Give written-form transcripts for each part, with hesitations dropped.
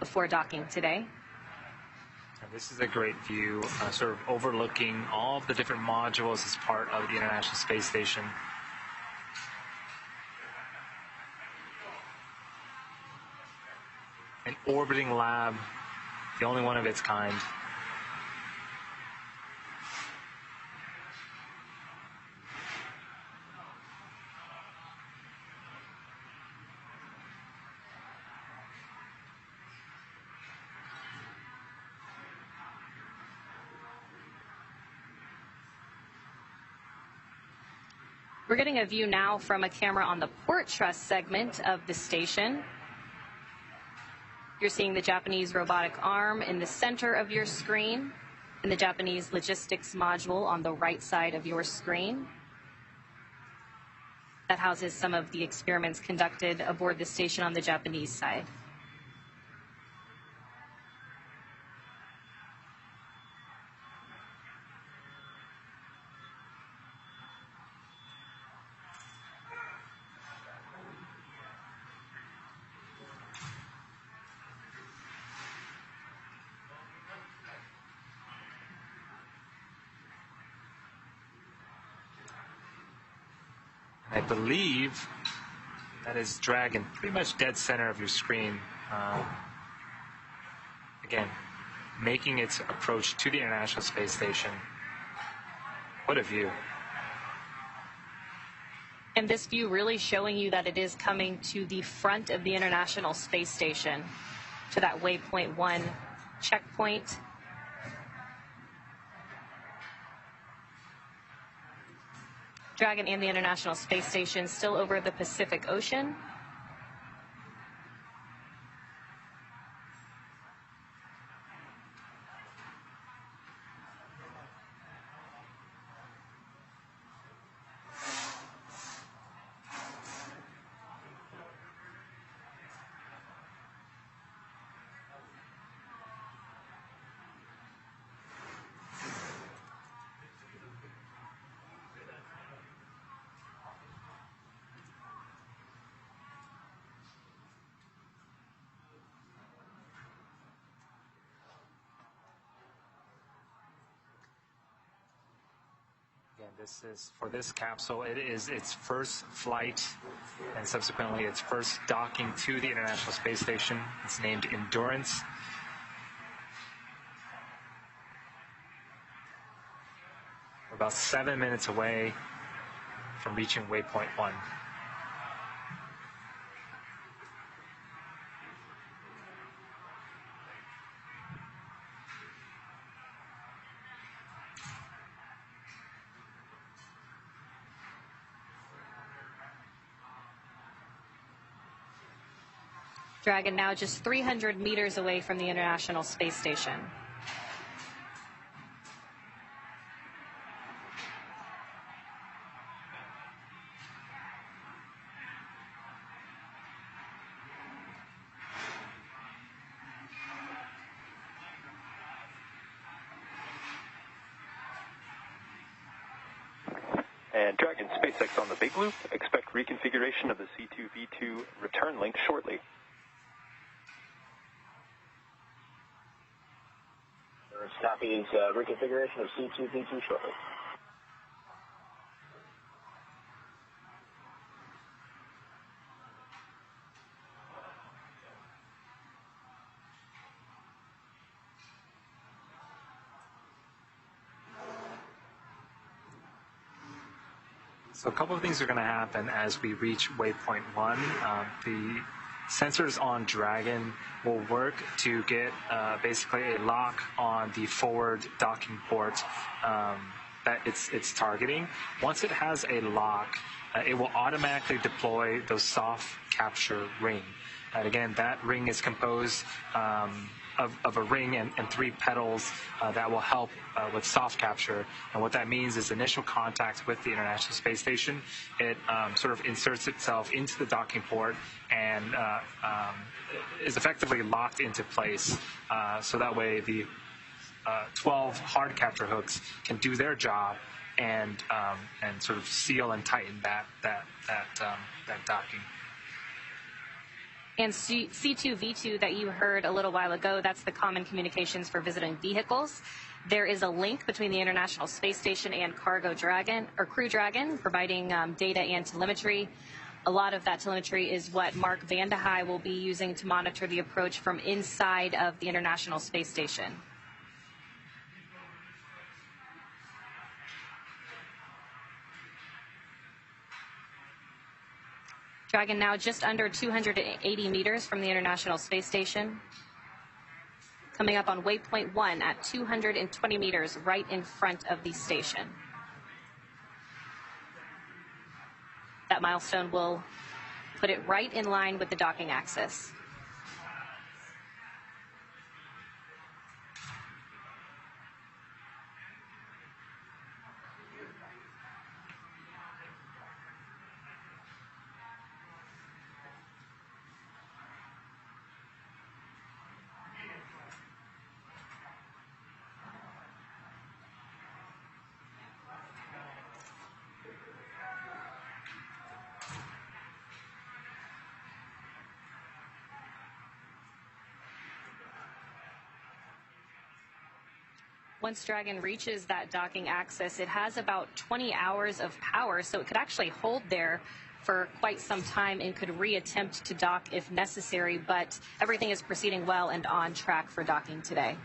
before docking today. And this is a great view, sort of overlooking all of the different modules as part of the International Space Station. An orbiting lab, the only one of its kind. We're getting a view now from a camera on the port truss segment of the station. You're seeing the Japanese robotic arm in the center of your screen and the Japanese logistics module on the right side of your screen. That houses some of the experiments conducted aboard the station on the Japanese side. I believe that is Dragon, pretty much dead center of your screen. Again, making its approach to the International Space Station. What a view. And this view really showing you that it is coming to the front of the International Space Station, to that waypoint 1 checkpoint. Dragon and the International Space Station still over the Pacific Ocean. This is, for this capsule, it is its first flight and subsequently its first docking to the International Space Station. It's named Endurance. We're about 7 minutes away from reaching waypoint 1. Dragon now just 300 meters away from the International Space Station. And Dragon SpaceX on the big loop. Expect reconfiguration of the C2V2 return link shortly. Copies reconfiguration of C2V2 shortly. So a couple of things are going to happen as we reach waypoint 1. The sensors on Dragon will work to get basically a lock on the forward docking port that it's targeting. Once it has a lock, it will automatically deploy those soft capture ring. And again, that ring is composed of a ring and 3 pedals that will help with soft capture. And what that means is initial contact with the International Space Station. It sort of inserts itself into the docking port and is effectively locked into place. So that way the 12 hard capture hooks can do their job and sort of seal and tighten that docking. And C2V2 that you heard a little while ago, that's the common communications for visiting vehicles. There is a link between the International Space Station and Crew Dragon, providing data and telemetry. A lot of that telemetry is what Mark Vande Hei will be using to monitor the approach from inside of the International Space Station. Dragon now just under 280 meters from the International Space Station. Coming up on waypoint 1 at 220 meters right in front of the station. That milestone will put it right in line with the docking axis. Once Dragon reaches that docking axis, it has about 20 hours of power, so it could actually hold there for quite some time and could reattempt to dock if necessary, but everything is proceeding well and on track for docking today.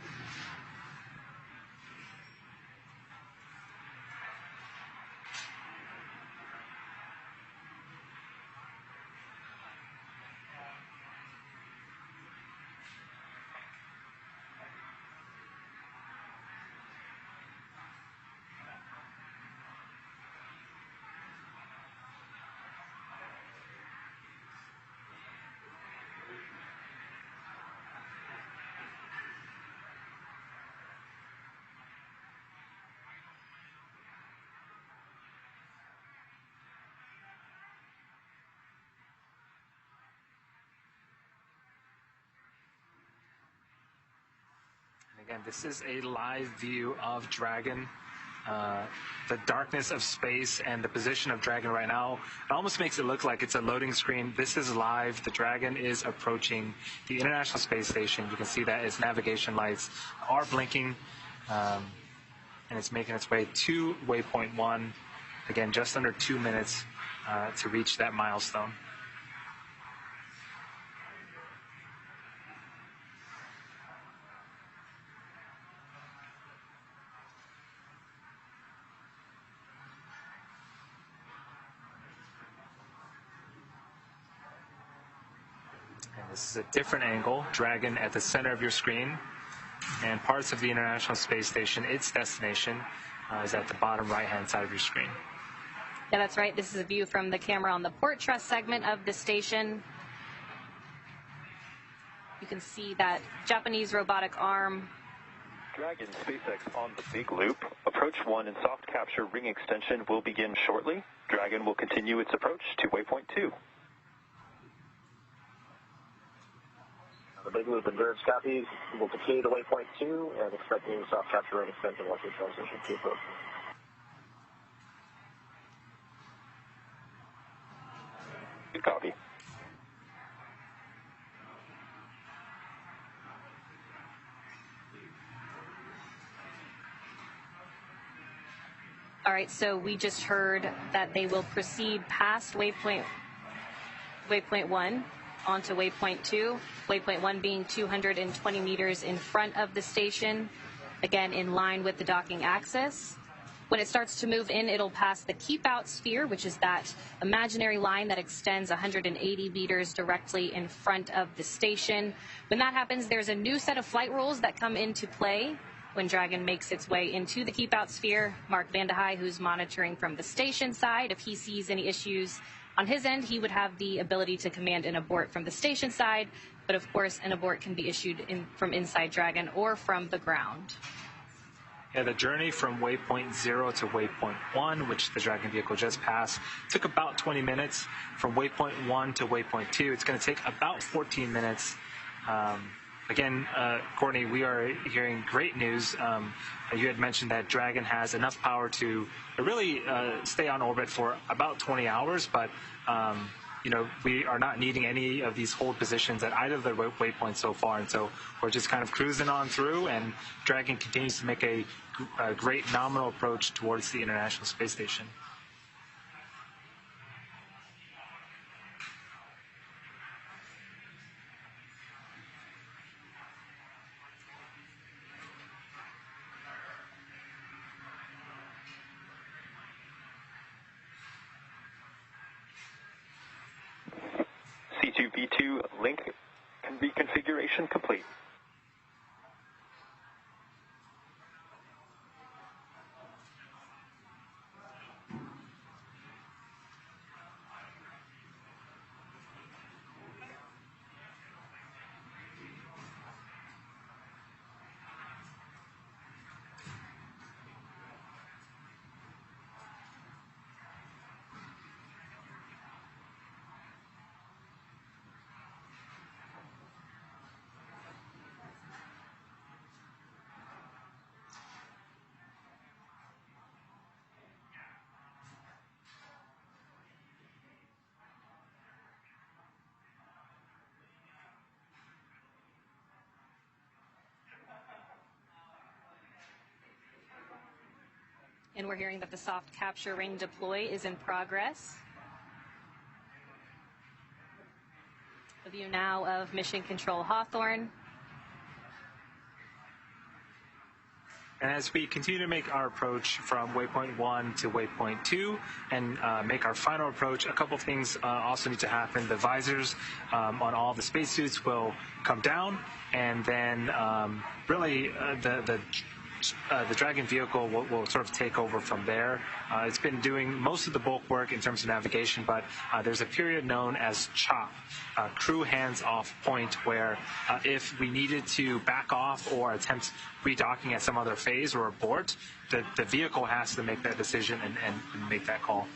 Again, this is a live view of Dragon. The darkness of space and the position of Dragon right now, it almost makes it look like it's a loading screen. This is live. The Dragon is approaching the International Space Station. You can see that its navigation lights are blinking, and it's making its way to waypoint 1. Again, just under 2 minutes to reach that milestone. This is a different angle. Dragon at the center of your screen, and parts of the International Space Station, its destination, is at the bottom right-hand side of your screen. Yeah, that's right. This is a view from the camera on the port truss segment of the station. You can see that Japanese robotic arm. Dragon SpaceX on the big loop. Approach 1 and soft capture ring extension will begin shortly. Dragon will continue its approach to waypoint 2. The big loop observes copies. We'll continue to waypoint 2 and expecting soft capture ring extension once we transition to approach. Good copy. All right, so we just heard that they will proceed past waypoint 1 onto waypoint 2. Waypoint 1 being 220 meters in front of the station, again in line with the docking axis. When it starts to move in, it'll pass the keep out sphere, which is that imaginary line that extends 180 meters directly in front of the station. When that happens, there's a new set of flight rules that come into play when Dragon makes its way into the keep out sphere. Mark Vande Hei, who's monitoring from the station side, if he sees any issues on his end, he would have the ability to command an abort from the station side, but of course an abort can be issued from inside Dragon or from the ground. Yeah, the journey from waypoint 0 to waypoint 1, which the Dragon vehicle just passed, took about 20 minutes. From waypoint 1 to waypoint 2, it's going to take about 14 minutes. Again, Courtney, we are hearing great news. You had mentioned that Dragon has enough power to really stay on orbit for about 20 hours, but we are not needing any of these hold positions at either of the waypoints so far, and so we're just kind of cruising on through, and Dragon continues to make a great nominal approach towards the International Space Station. C2B2 link reconfiguration complete. And we're hearing that the soft capture ring deploy is in progress. A view now of Mission Control Hawthorne. And as we continue to make our approach from waypoint 1 to waypoint 2 and make our final approach, a couple of things also need to happen. The visors on all the spacesuits will come down, and then really the Dragon vehicle will sort of take over from there. It's been doing most of the bulk work in terms of navigation, but there's a period known as CHOP, crew hands-off point, where if we needed to back off or attempt redocking at some other phase or abort, the vehicle has to make that decision and make that call.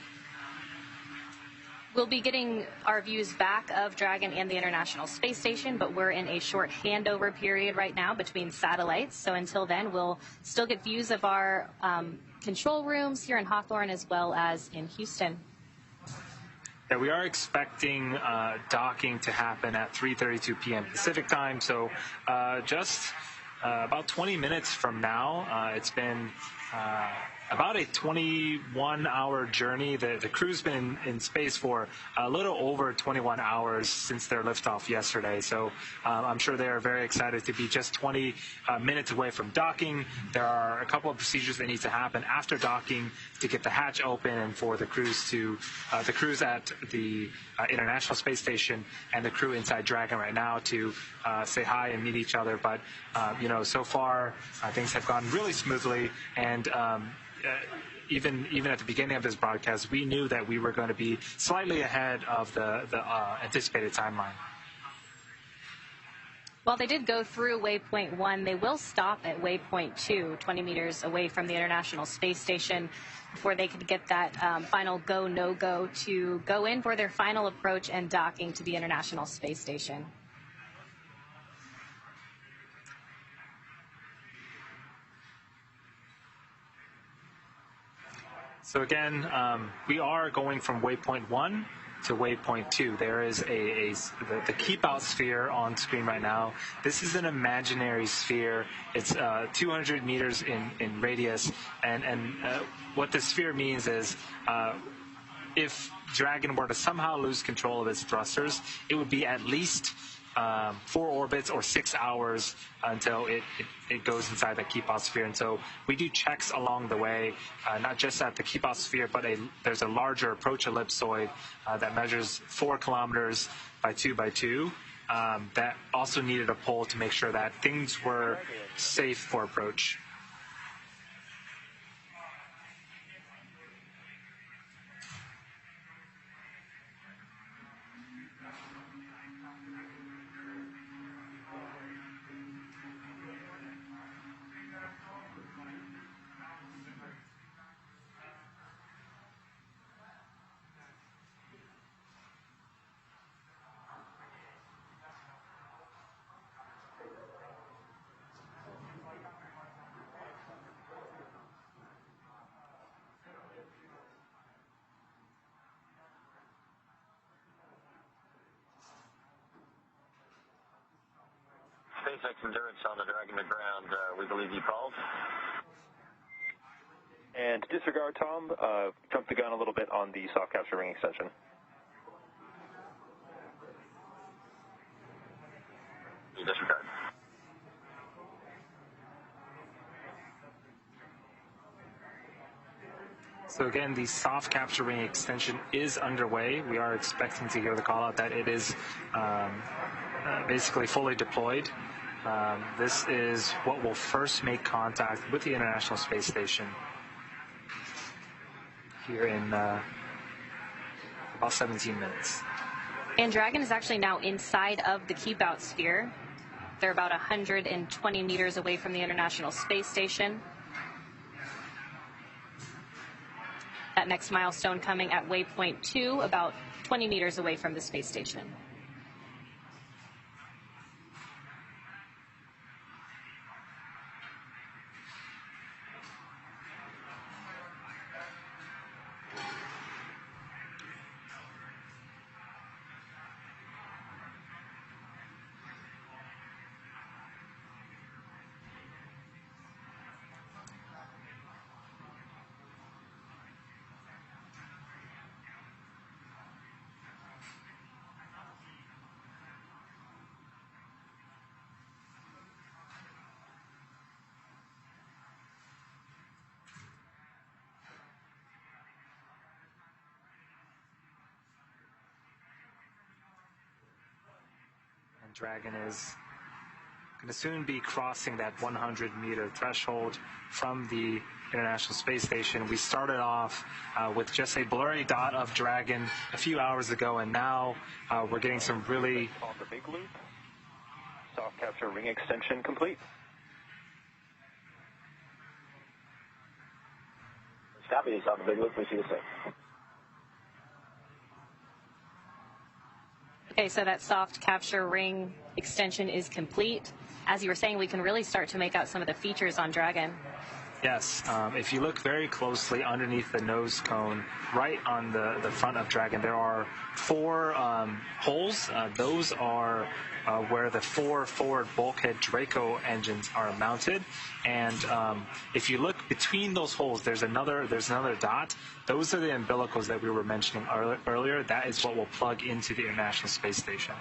We'll be getting our views back of Dragon and the International Space Station, but we're in a short handover period right now between satellites. So until then, we'll still get views of our control rooms here in Hawthorne as well as in Houston. Yeah, we are expecting docking to happen at 3:32 p.m. Pacific time. So just about 20 minutes from now. It's been about a 21-hour journey. The crew's been in space for a little over 21 hours since their liftoff yesterday. So I'm sure they're very excited to be just 20 minutes away from docking. There are a couple of procedures that need to happen after docking to get the hatch open and for the crews at the International Space Station and the crew inside Dragon right now to say hi and meet each other. But so far things have gone really smoothly, and even at the beginning of this broadcast, we knew that we were going to be slightly ahead of the anticipated timeline. While they did go through waypoint 1, they will stop at waypoint 2, 20 meters away from the International Space Station, before they could get that final go, no-go to go in for their final approach and docking to the International Space Station. So again, we are going from waypoint 1 to waypoint 2. There is the keep out sphere on screen right now. This is an imaginary sphere. It's 200 meters in radius, and what the sphere means is if Dragon were to somehow lose control of its thrusters, it would be at least 4 orbits or 6 hours until it goes inside the keep out sphere. And so we do checks along the way, not just at the keep out sphere, but there's a larger approach ellipsoid that measures 4 kilometers by 2 by 2 that also needed a pull to make sure that things were safe for approach. SpaceX Endurance on the Dragon to ground. We believe you called. And disregard, Tom. Jump the gun a little bit on the soft capture ring extension. You disregard. So again, the soft capture ring extension is underway. We are expecting to hear the call out that it is basically fully deployed. This is what will first make contact with the International Space Station here in about 17 minutes. And Dragon is actually now inside of the keep out sphere. They're about 120 meters away from the International Space Station. That next milestone coming at waypoint 2, about 20 meters away from the space station. Dragon is going to soon be crossing that 100-meter threshold from the International Space Station. We started off with just a blurry dot of Dragon a few hours ago, and now we're getting some really... On the big loop. Soft capture ring extension complete. Copy. On the big loop. We see the same. Okay, so that soft capture ring extension is complete. As you were saying, we can really start to make out some of the features on Dragon. Yes, if you look very closely underneath the nose cone, right on the front of Dragon, there are 4 holes. Those are where the 4 forward bulkhead Draco engines are mounted. And if you look between those holes, there's another dot. Those are the umbilicals that we were mentioning earlier. That is what will plug into the International Space Station.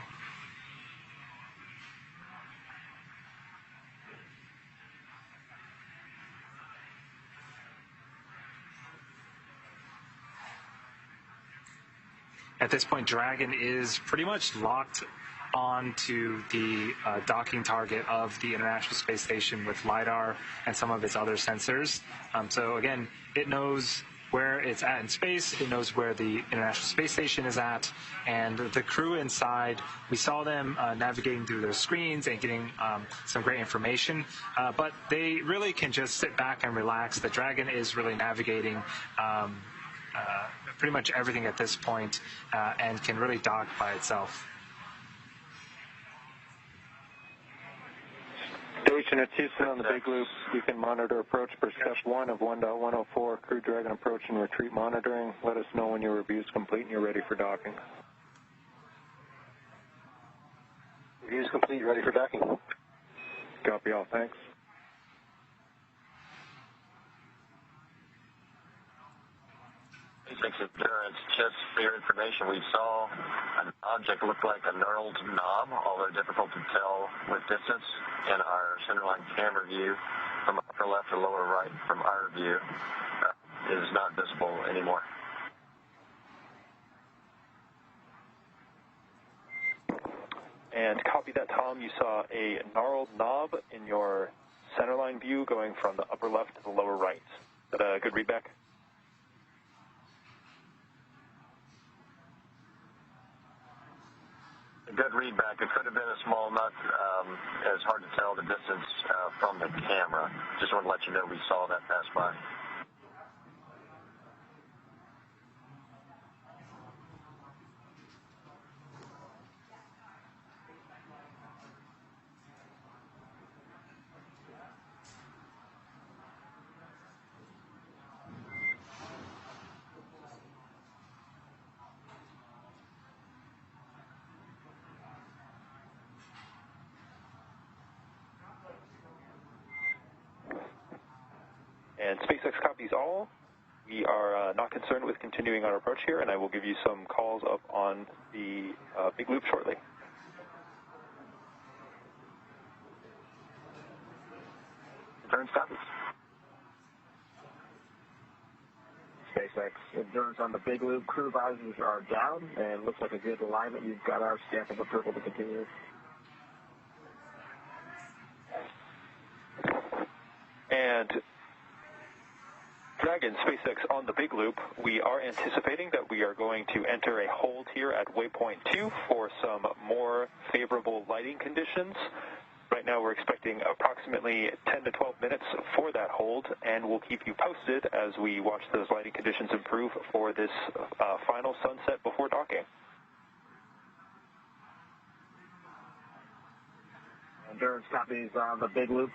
At this point, Dragon is pretty much locked onto the docking target of the International Space Station with LiDAR and some of its other sensors. So again, it knows where it's at in space, it knows where the International Space Station is at, and the crew inside, we saw them navigating through their screens and getting some great information, but they really can just sit back and relax. The Dragon is really navigating pretty much everything at this point and can really dock by itself. Station at Houston on the big loop. You can monitor approach per step 1 of 1.104 Crew Dragon approach and retreat monitoring. Let us know when your review is complete and you're ready for docking. Review is complete. Ready for docking. Copy all. Thanks. SpaceX Endurance, just for your information, we saw an object look like a knurled knob, although difficult to tell with distance in our centerline camera view from upper left to lower right from our view. Is not visible anymore. And copy that, Tom. You saw a gnarled knob in your centerline view going from the upper left to the lower right. Is that a good readback? A good readback. It could have been a small nut. It's hard to tell the distance from the camera. Just want to let you know we saw that pass by. And SpaceX copies all. We are not concerned with continuing our approach here, and I will give you some calls up on the big loop shortly. Endurance copies. SpaceX, endurance on the big loop. Crew visors are down, and looks like a good alignment. You've got our stamp of approval to continue. And Dragon, SpaceX on the big loop, we are anticipating that we are going to enter a hold here at waypoint 2 for some more favorable lighting conditions. Right now we're expecting approximately 10 to 12 minutes for that hold, and we'll keep you posted as we watch those lighting conditions improve for this final sunset before docking. Endurance copies on the big loop.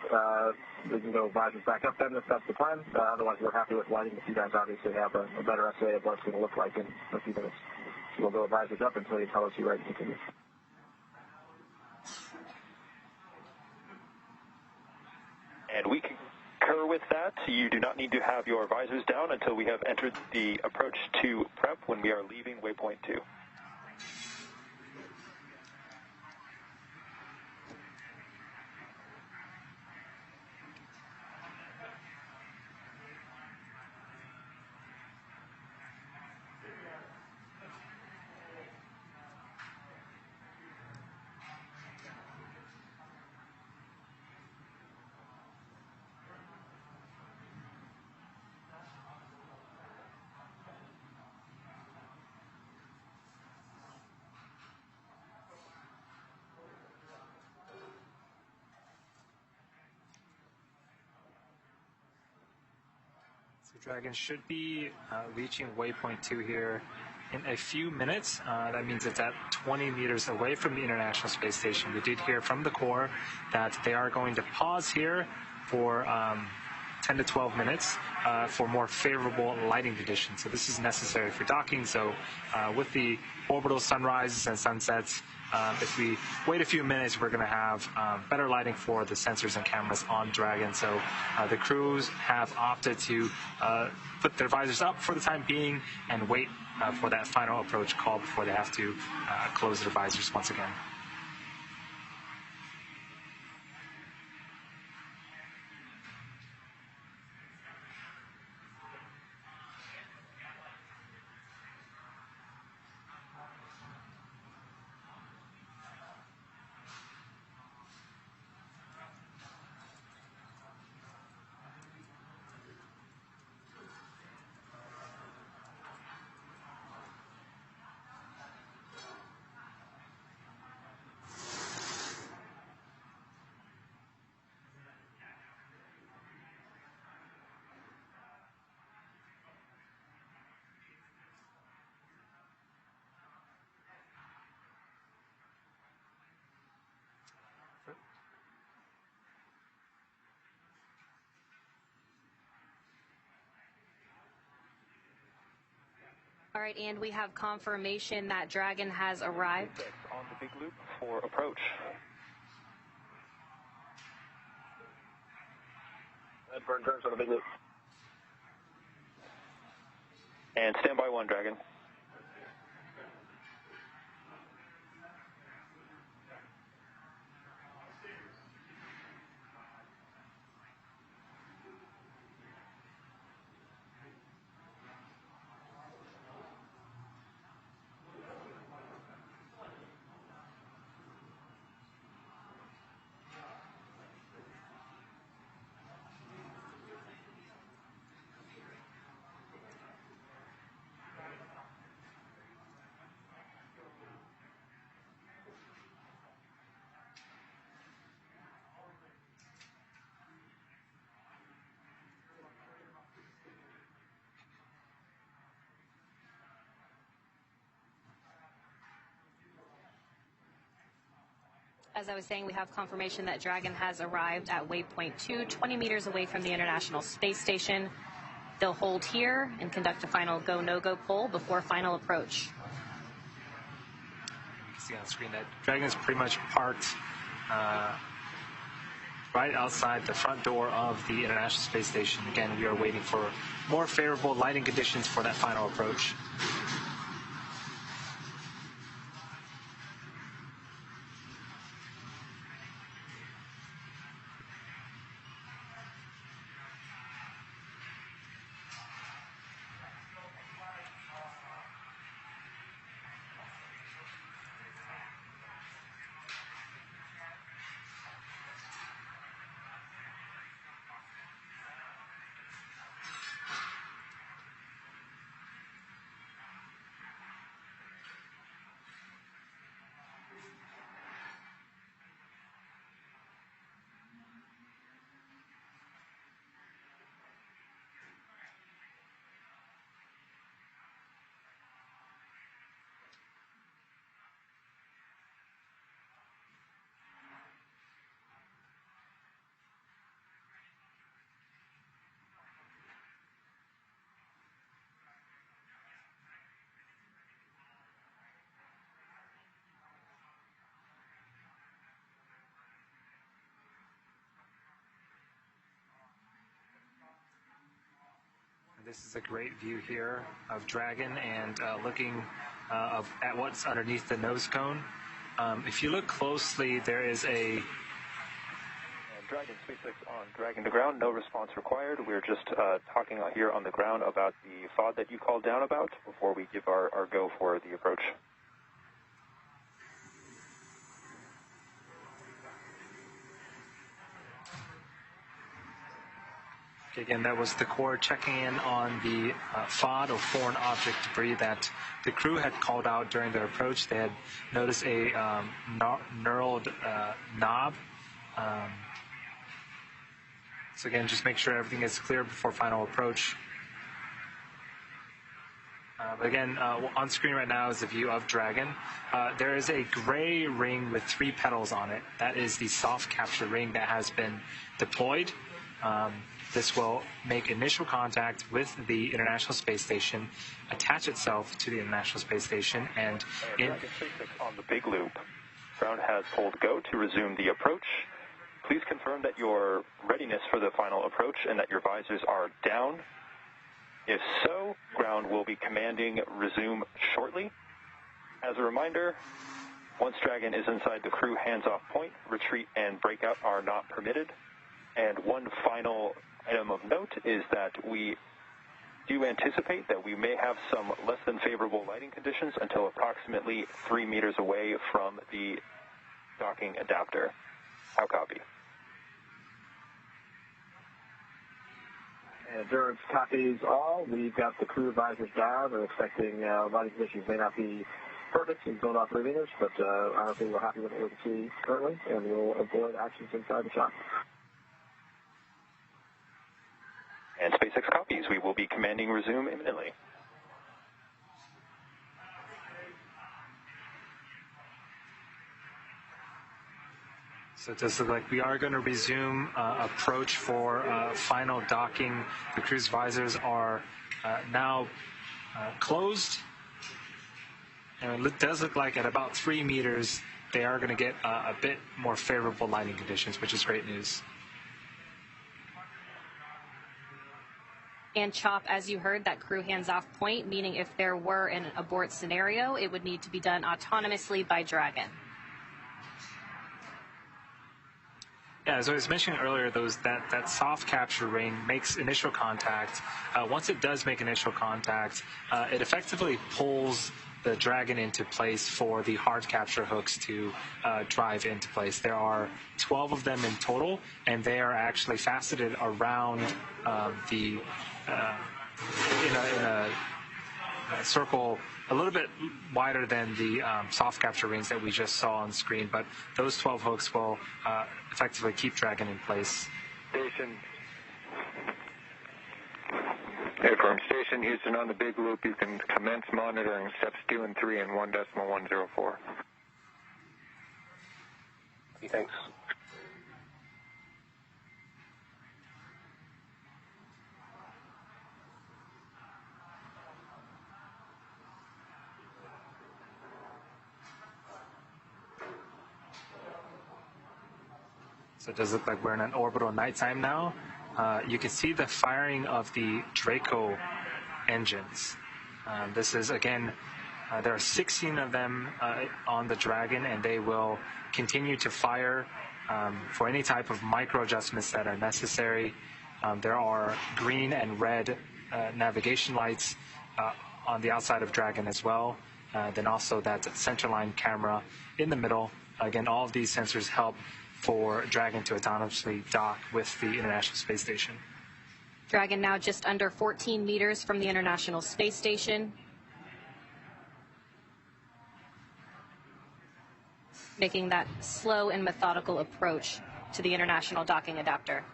We can go visors back up then if that's the plan. Otherwise, we're happy with lighting. You guys obviously have a better estimate of what it's going to look like in a few minutes. So we'll go visors up until you tell us you're ready to continue. And we concur with that. You do not need to have your visors down until we have entered the approach to prep when we are leaving waypoint 2. So Dragon should be reaching waypoint 2 here in a few minutes. That means it's at 20 meters away from the International Space Station. We did hear from the Corps that they are going to pause here for 10 to 12 minutes for more favorable lighting conditions. So this is necessary for docking. So with the orbital sunrises and sunsets, if we wait a few minutes, we're going to have better lighting for the sensors and cameras on Dragon. So the crews have opted to put their visors up for the time being and wait for that final approach call before they have to close their visors once again. All right, and we have confirmation that Dragon has arrived. On the big loop for approach. Burn turns on the big loop. And standby 1, Dragon. As I was saying, we have confirmation that Dragon has arrived at waypoint 2, 20 meters away from the International Space Station. They'll hold here and conduct a final go, no-go poll before final approach. You can see on the screen that Dragon is pretty much parked right outside the front door of the International Space Station. Again, we are waiting for more favorable lighting conditions for that final approach. This is a great view here of Dragon and looking at what's underneath the nose cone. If you look closely, there is a... Dragon SpaceX on Dragon to ground, no response required. We're just talking here on the ground about the FOD that you called down about before we give our go for the approach. Again, that was the Corps checking in on the FOD, or foreign object debris, that the crew had called out during their approach. They had noticed a knurled knob. So again, just make sure everything is clear before final approach. But again, on screen right now is a view of Dragon. There is a gray ring with 3 petals on it. That is the soft capture ring that has been deployed. This will make initial contact with the International Space Station, attach itself to the International Space Station, and Dragon SpaceX on the big loop. Ground has told go to resume the approach. Please confirm that your readiness for the final approach and that your visors are down. If so, ground will be commanding resume shortly. As a reminder, once Dragon is inside the crew hands-off point, retreat and breakout are not permitted. And one final item of note is that we do anticipate that we may have some less than favorable lighting conditions until approximately 3 meters away from the docking adapter. How copy? Endurance copies all. We've got the crew visors down. We're expecting lighting conditions may not be perfect in zone off 3 meters, but honestly, we're happy with what we can see currently, and we'll avoid actions inside the shop. And SpaceX copies. We will be commanding resume imminently. So it does look like we are going to resume approach for final docking. The crew's visors are now closed. And it does look like at about 3 meters, they are going to get a bit more favorable lighting conditions, which is great news. And CHOP, as you heard, that crew hands-off point, meaning if there were an abort scenario, it would need to be done autonomously by Dragon. Yeah, as I was mentioning earlier, that soft capture ring makes initial contact. Once it does make initial contact, it effectively pulls the Dragon into place for the hard capture hooks to drive into place. There are 12 of them in total, and they are actually faceted around in a circle a little bit wider than the soft capture rings that we just saw on screen, but those 12 hooks will effectively keep Dragon in place. Station. Hey, from Station Houston on the big loop, you can commence monitoring steps 2 and 3 in 1.104. Thanks. So it does look like we're in an orbital nighttime now. You can see the firing of the Draco engines. This is, again, there are 16 of them on the Dragon, and they will continue to fire for any type of micro adjustments that are necessary. There are green and red navigation lights on the outside of Dragon as well. Then also that centerline camera in the middle. Again, all of these sensors help for Dragon to autonomously dock with the International Space Station. Dragon now just under 14 meters from the International Space Station. Making that slow and methodical approach to the International Docking Adapter.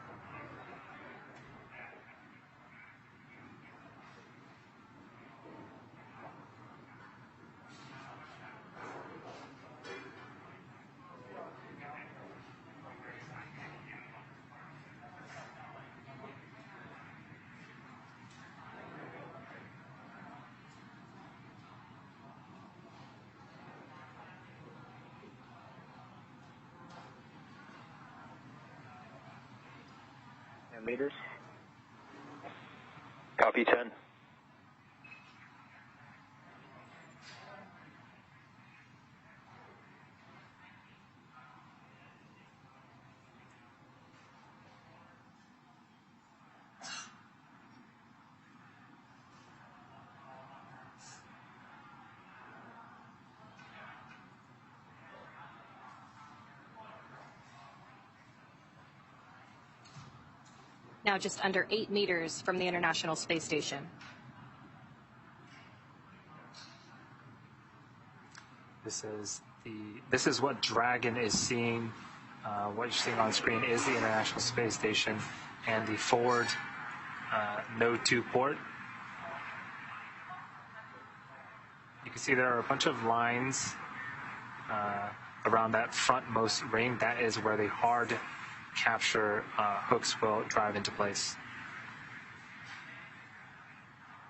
Meters. Copy 10. Now just under 8 meters from the International Space Station. This is what Dragon is seeing. What you're seeing on screen is the International Space Station and the forward Node 2 port. You can see there are a bunch of lines around that frontmost ring. That is where the hard capture hooks will drive into place.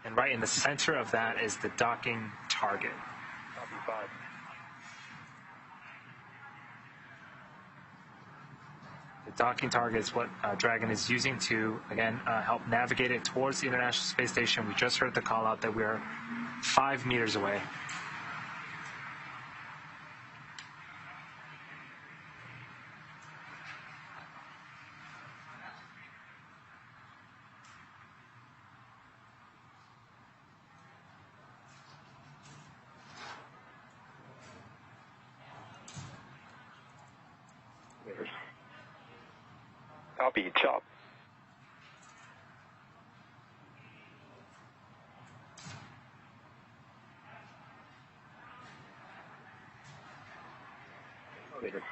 And right in the center of that is the docking target. Copy 5. The docking target is what Dragon is using to, again, help navigate it towards the International Space Station. We just heard the call out that we are 5 meters away. Copy, chop. Meters.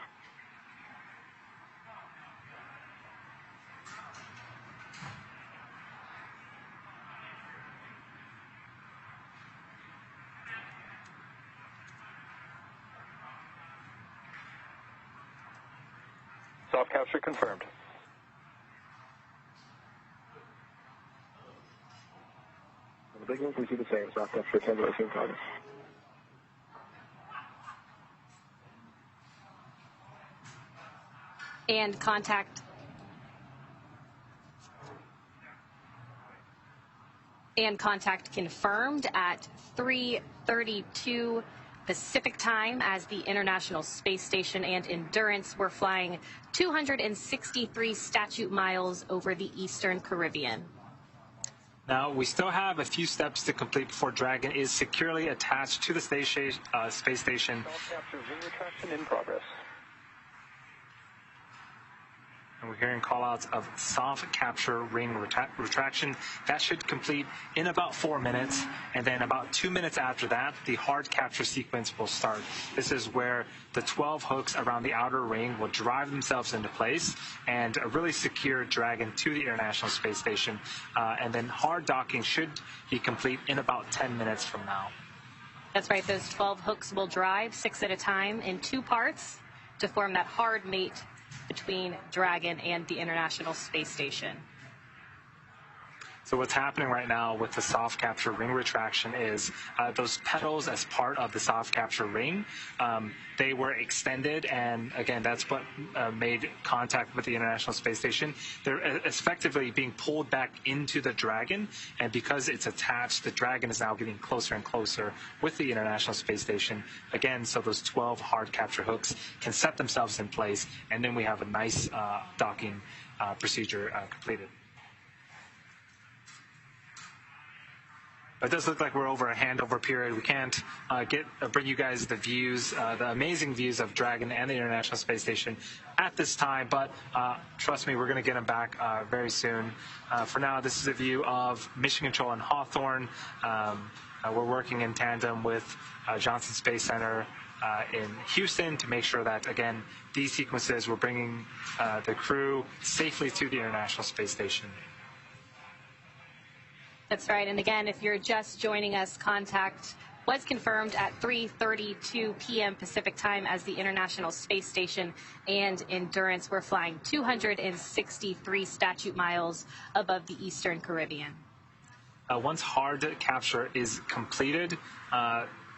Soft capture confirmed. On the big ones, we see the same. Soft capture 10 to 18 targets. And contact confirmed at 3:32 Pacific time as the International Space Station and Endurance were flying 263 statute miles over the Eastern Caribbean. Now, we still have a few steps to complete before Dragon is securely attached to the space station. Soft capture ring retraction in progress. And we're hearing call-outs of soft capture ring retraction. That should complete in about 4 minutes, and then about 2 minutes after that, the hard capture sequence will start. This is where the 12 hooks around the outer ring will drive themselves into place and really secure Dragon to the International Space Station. And then hard docking should be complete in about 10 minutes from now. That's right. Those 12 hooks will drive 6 at a time in 2 parts to form that hard mate between Dragon and the International Space Station. So what's happening right now with the soft capture ring retraction is those petals as part of the soft capture ring, they were extended, and again, that's what made contact with the International Space Station. They're effectively being pulled back into the Dragon, and because it's attached, the Dragon is now getting closer and closer with the International Space Station. Again, so those 12 hard capture hooks can set themselves in place, and then we have a nice docking procedure completed. It does look like we're over a handover period. We can't bring you guys the views, the amazing views of Dragon and the International Space Station at this time, but trust me, we're going to get them back very soon. For now, this is a view of Mission Control in Hawthorne. We're working in tandem with Johnson Space Center in Houston to make sure that, again, these sequences, we're bringing the crew safely to the International Space Station. That's right. And again, if you're just joining us, contact was confirmed at 3:32 p.m. Pacific time as the International Space Station and Endurance were flying 263 statute miles above the Eastern Caribbean. Once hard capture is completed,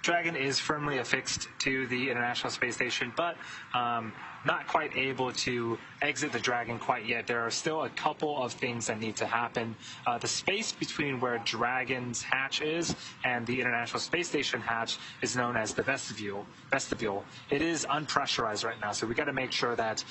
Dragon is firmly affixed to the International Space Station, but not quite able to exit the Dragon quite yet. There are still a couple of things that need to happen. The space between where Dragon's hatch is and the International Space Station hatch is known as the vestibule. It is unpressurized right now, so we got to make sure that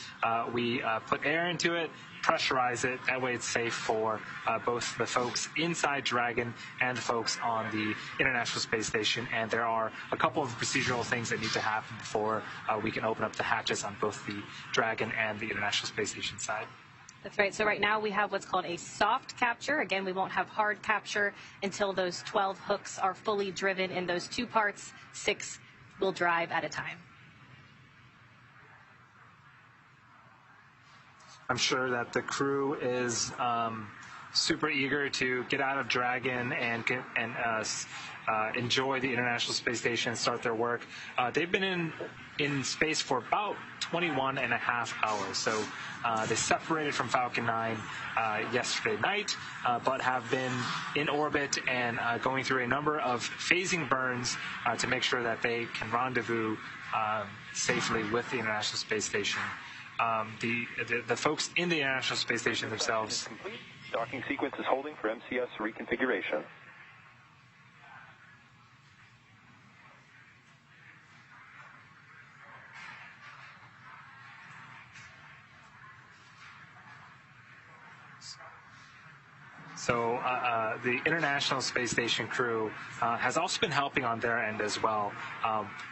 we put air into it, pressurize it. That way it's safe for both the folks inside Dragon and the folks on the International Space Station. And there are a couple of procedural things that need to happen before we can open up the hatches on both the Dragon and the International Space Station side. That's right. So right now we have what's called a soft capture. Again, we won't have hard capture until those 12 hooks are fully driven in those two parts. 6 will drive at a time. I'm sure that the crew is super eager to get out of Dragon and enjoy the International Space Station and start their work. They've been in space for about 21 and a half hours. So they separated from Falcon 9 yesterday night, but have been in orbit and going through a number of phasing burns to make sure that they can rendezvous safely with the International Space Station. The folks in the International Space Station themselves. Docking sequence is holding for MCS reconfiguration. So the International Space Station crew has also been helping on their end as well,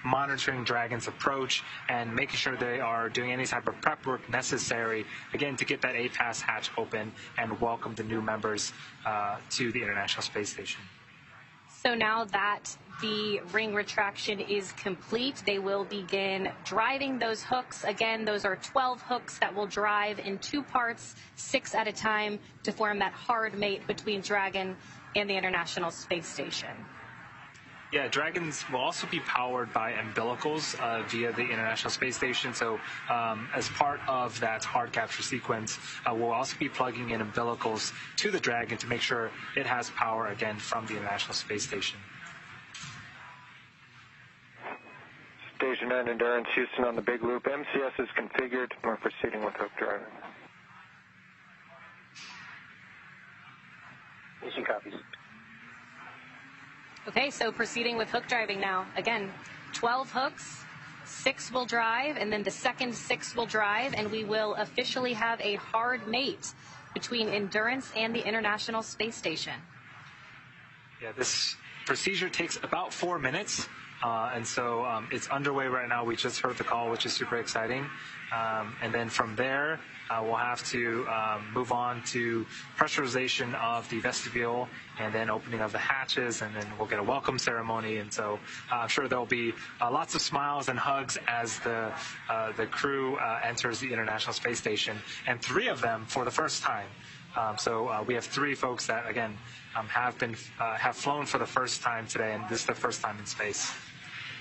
monitoring Dragon's approach and making sure they are doing any type of prep work necessary, again, to get that APAS hatch open and welcome the new members to the International Space Station. So now that the ring retraction is complete, they will begin driving those hooks. Again, those are 12 hooks that will drive in two parts, 6 at a time, to form that hard mate between Dragon and the International Space Station. Yeah, Dragons will also be powered by umbilicals via the International Space Station. So as part of that hard capture sequence, we'll also be plugging in umbilicals to the Dragon to make sure it has power again from the International Space Station. Station 9 Endurance, Houston on the big loop. MCS is configured. We're proceeding with hook driving. Mission copies. Okay, so proceeding with hook driving now. Again, 12 hooks, 6 will drive, and then the second 6 will drive, and we will officially have a hard mate between Endurance and the International Space Station. Yeah, this procedure takes about 4 minutes. And so it's underway right now. We just heard the call, which is super exciting. And then from there, we'll have to move on to pressurization of the vestibule and then opening of the hatches, and then we'll get a welcome ceremony. And so I'm sure there'll be lots of smiles and hugs as the crew enters the International Space Station, and 3 of them for the first time. So we have 3 folks that, again, have flown for the first time today, and this is the first time in space.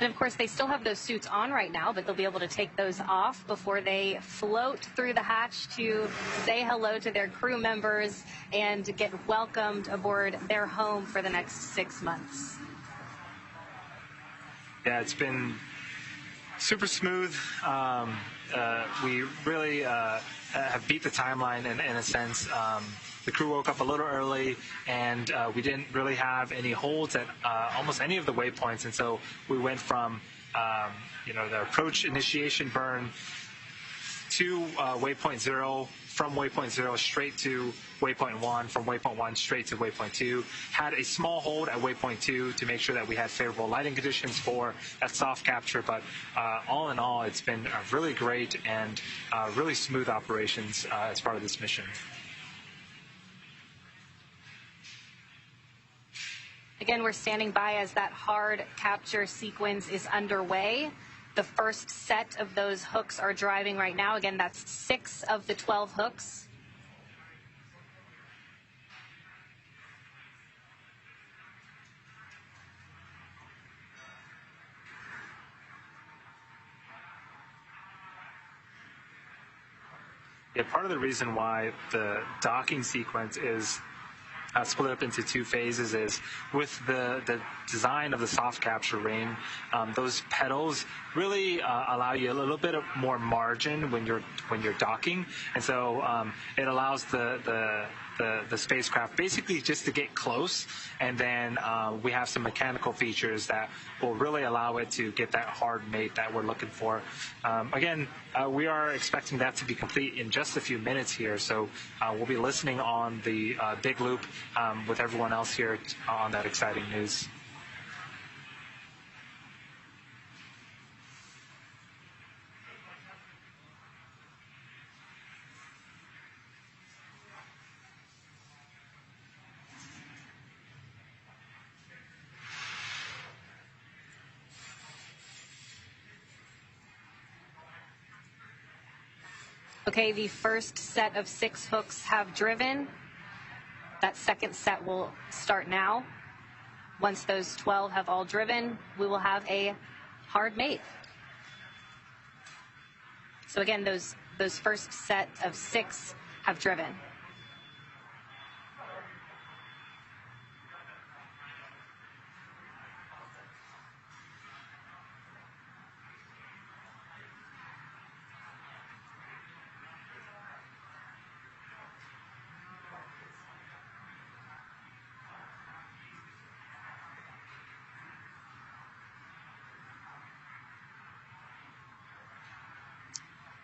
And of course, they still have those suits on right now, but they'll be able to take those off before they float through the hatch to say hello to their crew members and get welcomed aboard their home for the next 6 months. Yeah, it's been super smooth. We really have beat the timeline in a sense. The crew woke up a little early, and we didn't really have any holds at almost any of the waypoints, and so we went from the approach initiation burn to waypoint 0, from waypoint 0 straight to waypoint 1, from waypoint 1 straight to waypoint 2. Had a small hold at waypoint 2 to make sure that we had favorable lighting conditions for that soft capture, but all in all, it's been really great and really smooth operations as part of this mission. Again, we're standing by as that hard capture sequence is underway. The first set of those hooks are driving right now. Again, that's 6 of the 12 hooks. Yeah, part of the reason why the docking sequence is split up into 2 phases is with the design of the soft capture ring, those pedals really allow you a little bit of more margin when you're docking, and so it allows the spacecraft basically just to get close, and then we have some mechanical features that will really allow it to get that hard mate that we're looking for. Again, we are expecting that to be complete in just a few minutes here, so we'll be listening on the big loop with everyone else here on that exciting news. Okay, the first set of 6 hooks have driven. That second set will start now. Once those 12 have all driven, we will have a hard mate. So again, those first set of 6 have driven.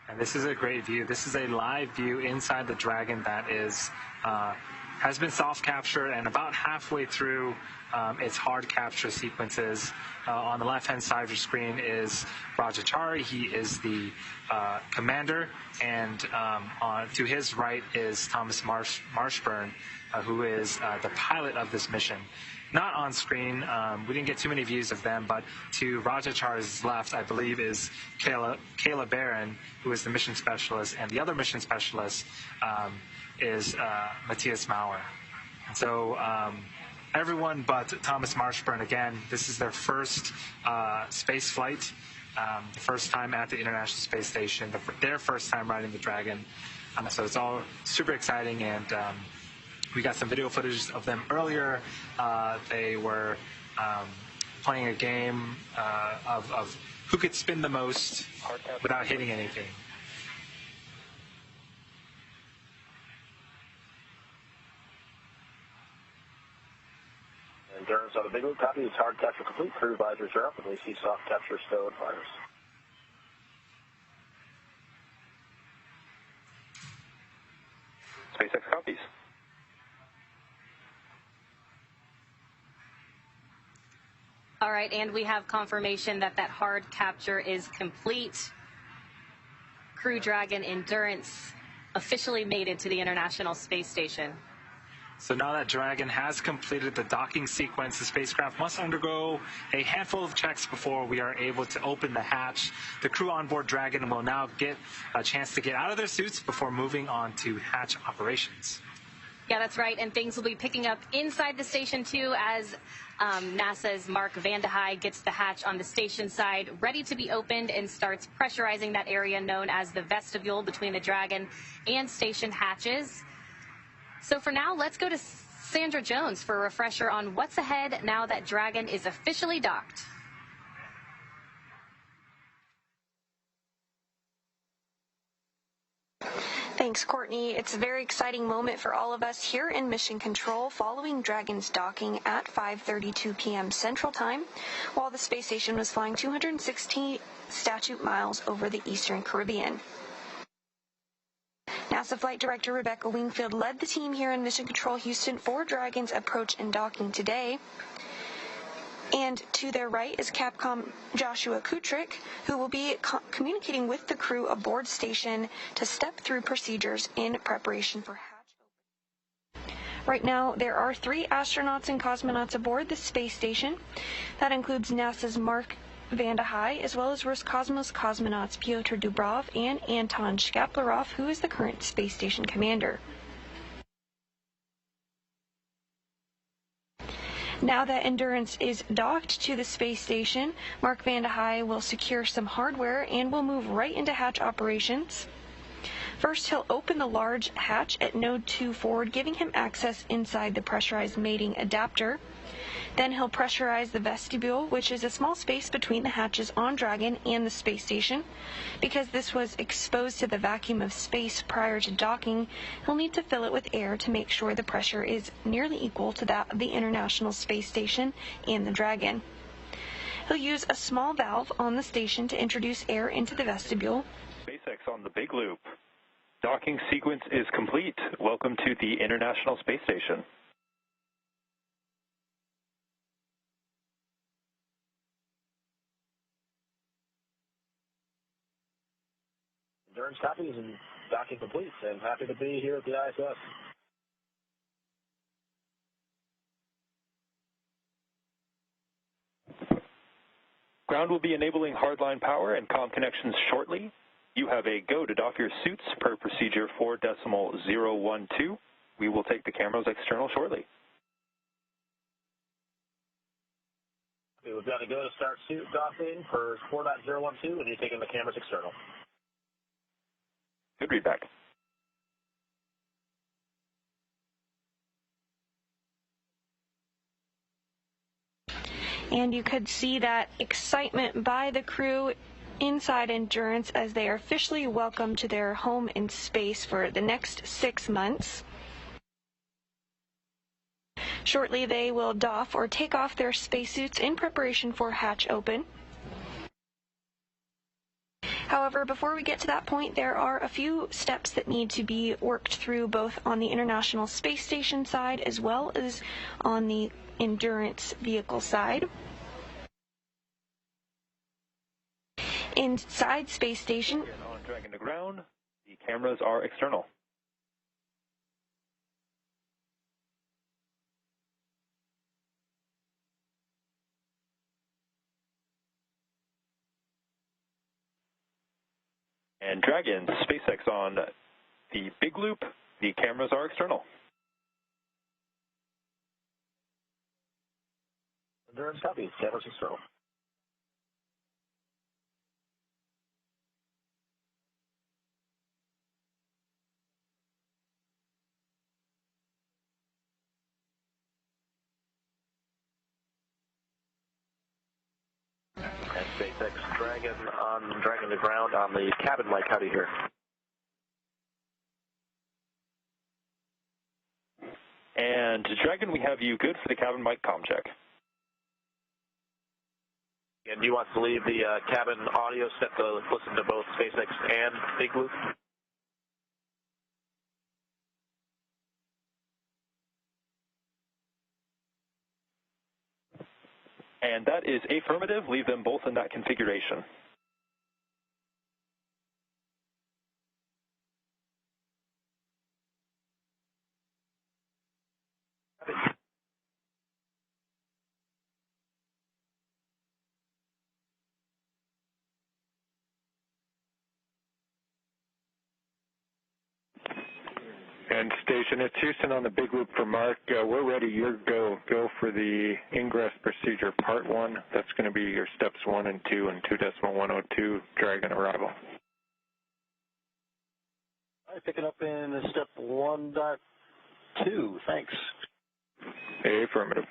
And this is a great view. This is a live view inside the Dragon that is has been soft captured and about halfway through its hard capture sequences. On the left-hand side of your screen is Chari. He is the commander, and to his right is Thomas Marshburn, who is the pilot of this mission. Not on screen. We didn't get too many views of them, but to Chari's left, I believe, is Kayla Barron, who is the mission specialist, and the other mission specialist is Matthias Maurer. And so everyone but Thomas Marshburn, again, this is their first space flight, the first time at the International Space Station, their first time riding the Dragon. So it's all super exciting, and we got some video footage of them earlier. They were playing a game of who could spin the most without hitting anything. Endurance on the big loop copy. It's hard capture complete. Crew visors are up, and we see soft capture stowed fires. SpaceX copies. All right, and we have confirmation that that hard capture is complete. Crew Dragon Endurance officially made it to the International Space Station. So now that Dragon has completed the docking sequence, the spacecraft must undergo a handful of checks before we are able to open the hatch. The crew on board Dragon will now get a chance to get out of their suits before moving on to hatch operations. Yeah, that's right, and things will be picking up inside the station, too, as NASA's Mark Vande Hei gets the hatch on the station side ready to be opened and starts pressurizing that area known as the vestibule between the Dragon and station hatches. So for now, let's go to Sandra Jones for a refresher on what's ahead now that Dragon is officially docked. Thanks, Courtney. It's a very exciting moment for all of us here in Mission Control following Dragon's docking at 5:32 p.m. Central Time, while the space station was flying 260 statute miles over the Eastern Caribbean. NASA Flight Director Rebecca Wingfield led the team here in Mission Control Houston for Dragon's approach and docking today. And to their right is Capcom Joshua Kutrick, who will be communicating with the crew aboard station to step through procedures in preparation for hatch opening. Right now, there are 3 astronauts and cosmonauts aboard the space station. That includes NASA's Mark Vande Hei, as well as Roscosmos cosmonauts Pyotr Dubrov and Anton Shkaplerov, who is the current space station commander. Now that Endurance is docked to the space station, Mark Vande Hei will secure some hardware and will move right into hatch operations. First, he'll open the large hatch at Node 2 forward, giving him access inside the pressurized mating adapter. Then he'll pressurize the vestibule, which is a small space between the hatches on Dragon and the space station. Because this was exposed to the vacuum of space prior to docking, he'll need to fill it with air to make sure the pressure is nearly equal to that of the International Space Station and the Dragon. He'll use a small valve on the station to introduce air into the vestibule. SpaceX on the big loop. Docking sequence is complete. Welcome to the International Space Station. Endurance copies and docking complete, and happy to be here at the ISS. Ground will be enabling hardline power and comm connections shortly. You have a go to dock your suits per procedure 4.012. We will take the cameras external shortly. We've got to go to start suit docking for 4.012, and you're taking the cameras external. Good readback. And you could see that excitement by the crew inside Endurance as they are officially welcomed to their home in space for the next 6 months. Shortly, they will doff or take off their spacesuits in preparation for hatch open. However, before we get to that point, there are a few steps that need to be worked through both on the International Space Station side as well as on the Endurance vehicle side. Inside Space Station, on Dragon to ground, the cameras are external. And Dragon, SpaceX on the big loop, the cameras are external. Endurance copies, cameras external. And SpaceX Dragon on Dragon to ground on the cabin mic. How do you hear? And Dragon, we have you good for the cabin mic comm check. And do you want to leave the cabin audio set to listen to both SpaceX and Big Loop? And that is affirmative. Leave them both in that configuration. And station, it's Houston on the big loop for Mark. We're ready. You're go. Go for the ingress procedure part 1. That's going to be your steps 1 and 2 and 2.102 Dragon arrival. All right, picking up in step 1.2. Thanks. Affirmative.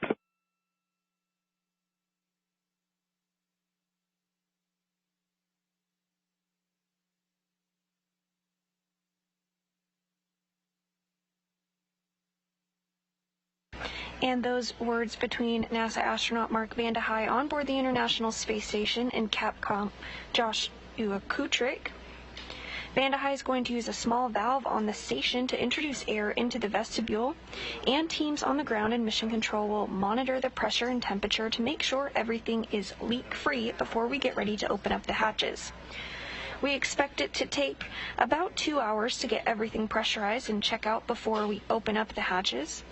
And those words between NASA astronaut Mark Vande Hei on board the International Space Station and Capcom Joshua Kutrick. Vande Hei is going to use a small valve on the station to introduce air into the vestibule, and teams on the ground and mission control will monitor the pressure and temperature to make sure everything is leak-free before we get ready to open up the hatches. We expect it to take about 2 hours to get everything pressurized and check out before we open up the hatches.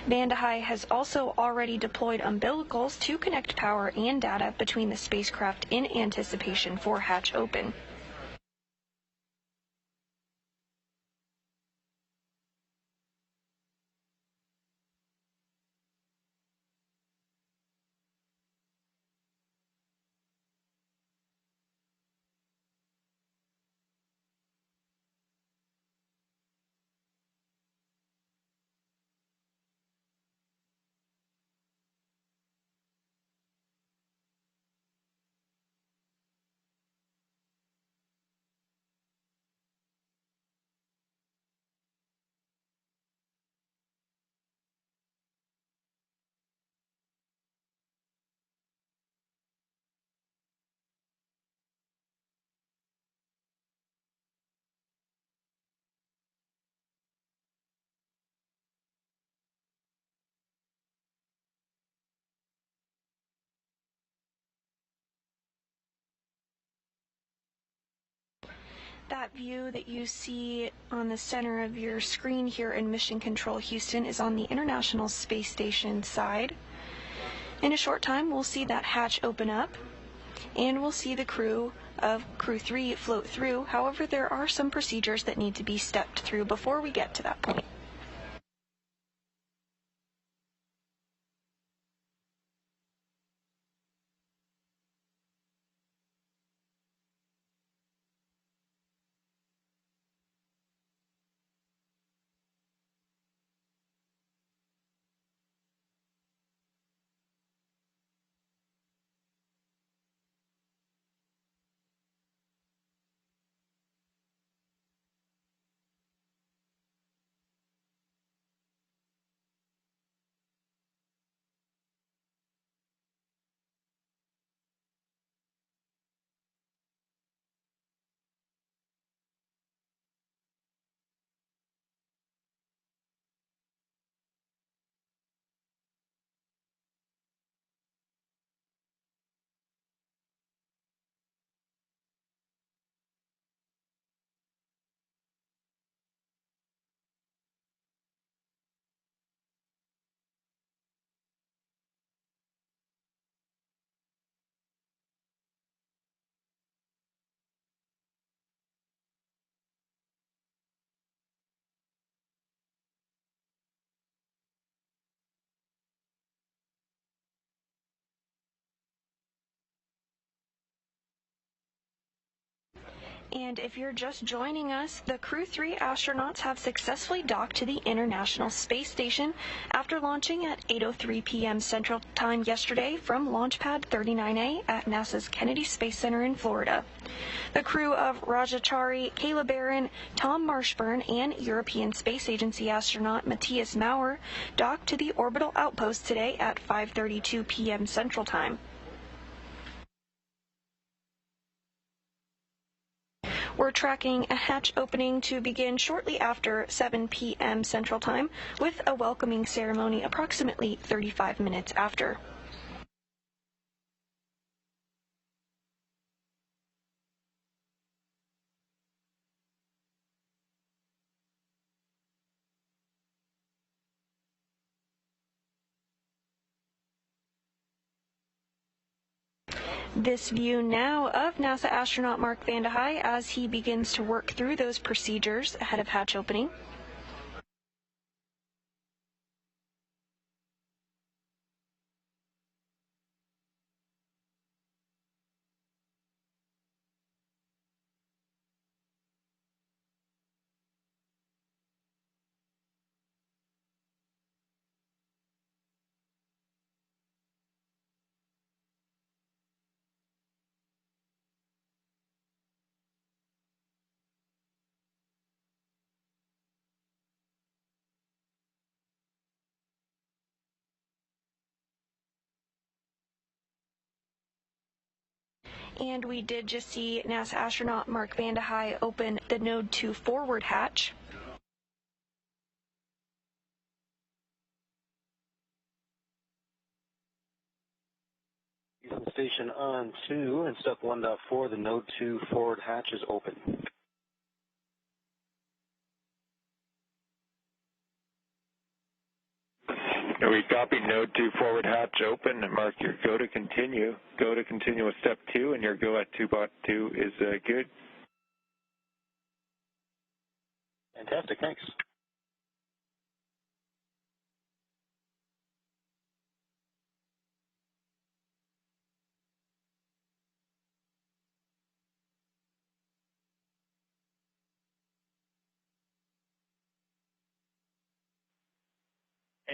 Vande Hei has also already deployed umbilicals to connect power and data between the spacecraft in anticipation for hatch open. That view that you see on the center of your screen here in Mission Control Houston is on the International Space Station side. In a short time, we'll see that hatch open up, and we'll see the crew of Crew-3 float through. However, there are some procedures that need to be stepped through before we get to that point. And if you're just joining us, the Crew-3 astronauts have successfully docked to the International Space Station after launching at 8:03 p.m. Central Time yesterday from Launch Pad 39A at NASA's Kennedy Space Center in Florida. The crew of Chari, Kayla Barron, Thomas Marshburn, and European Space Agency astronaut Matthias Maurer docked to the orbital outpost today at 5:32 p.m. Central Time. We're tracking a hatch opening to begin shortly after 7 p.m. Central Time, with a welcoming ceremony approximately 35 minutes after. This view now of NASA astronaut Mark Vande Hei as he begins to work through those procedures ahead of hatch opening. And we did just see NASA astronaut Mark Vande Hei open the Node 2 forward hatch. Houston Station on 2 and step 1.4, the Node 2 forward hatch is open. We copy Node 2 forward hatch open, and mark your go to continue. Go to continue with step 2, and your go at 2.2 is good. Fantastic, thanks.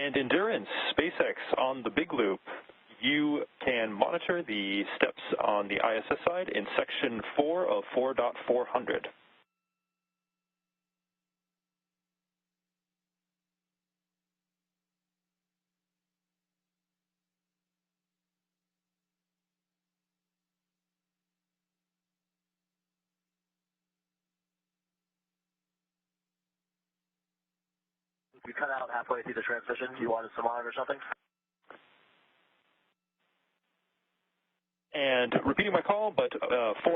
And Endurance, SpaceX on the big loop. You can monitor the steps on the ISS side in section 4 of 4.400. We cut out halfway through the transition. You wanted to monitor something? And repeating my call, but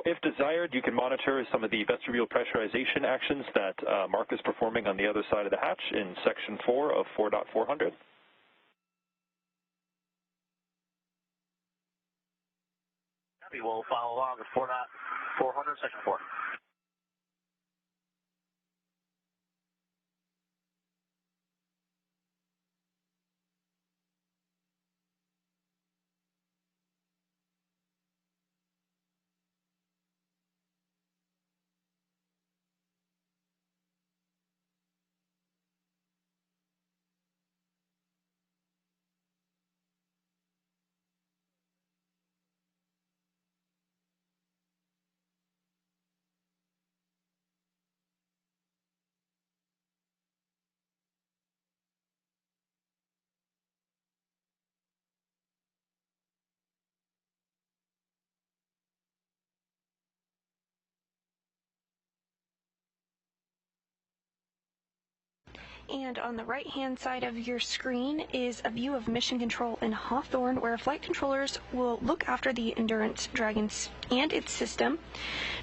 if desired, you can monitor some of the vestibule pressurization actions that Mark is performing on the other side of the hatch in section 4 of 4.400. We will follow along with 4.400, section 4. And on the right-hand side of your screen is a view of Mission Control in Hawthorne, where flight controllers will look after the Endurance Dragon and its system.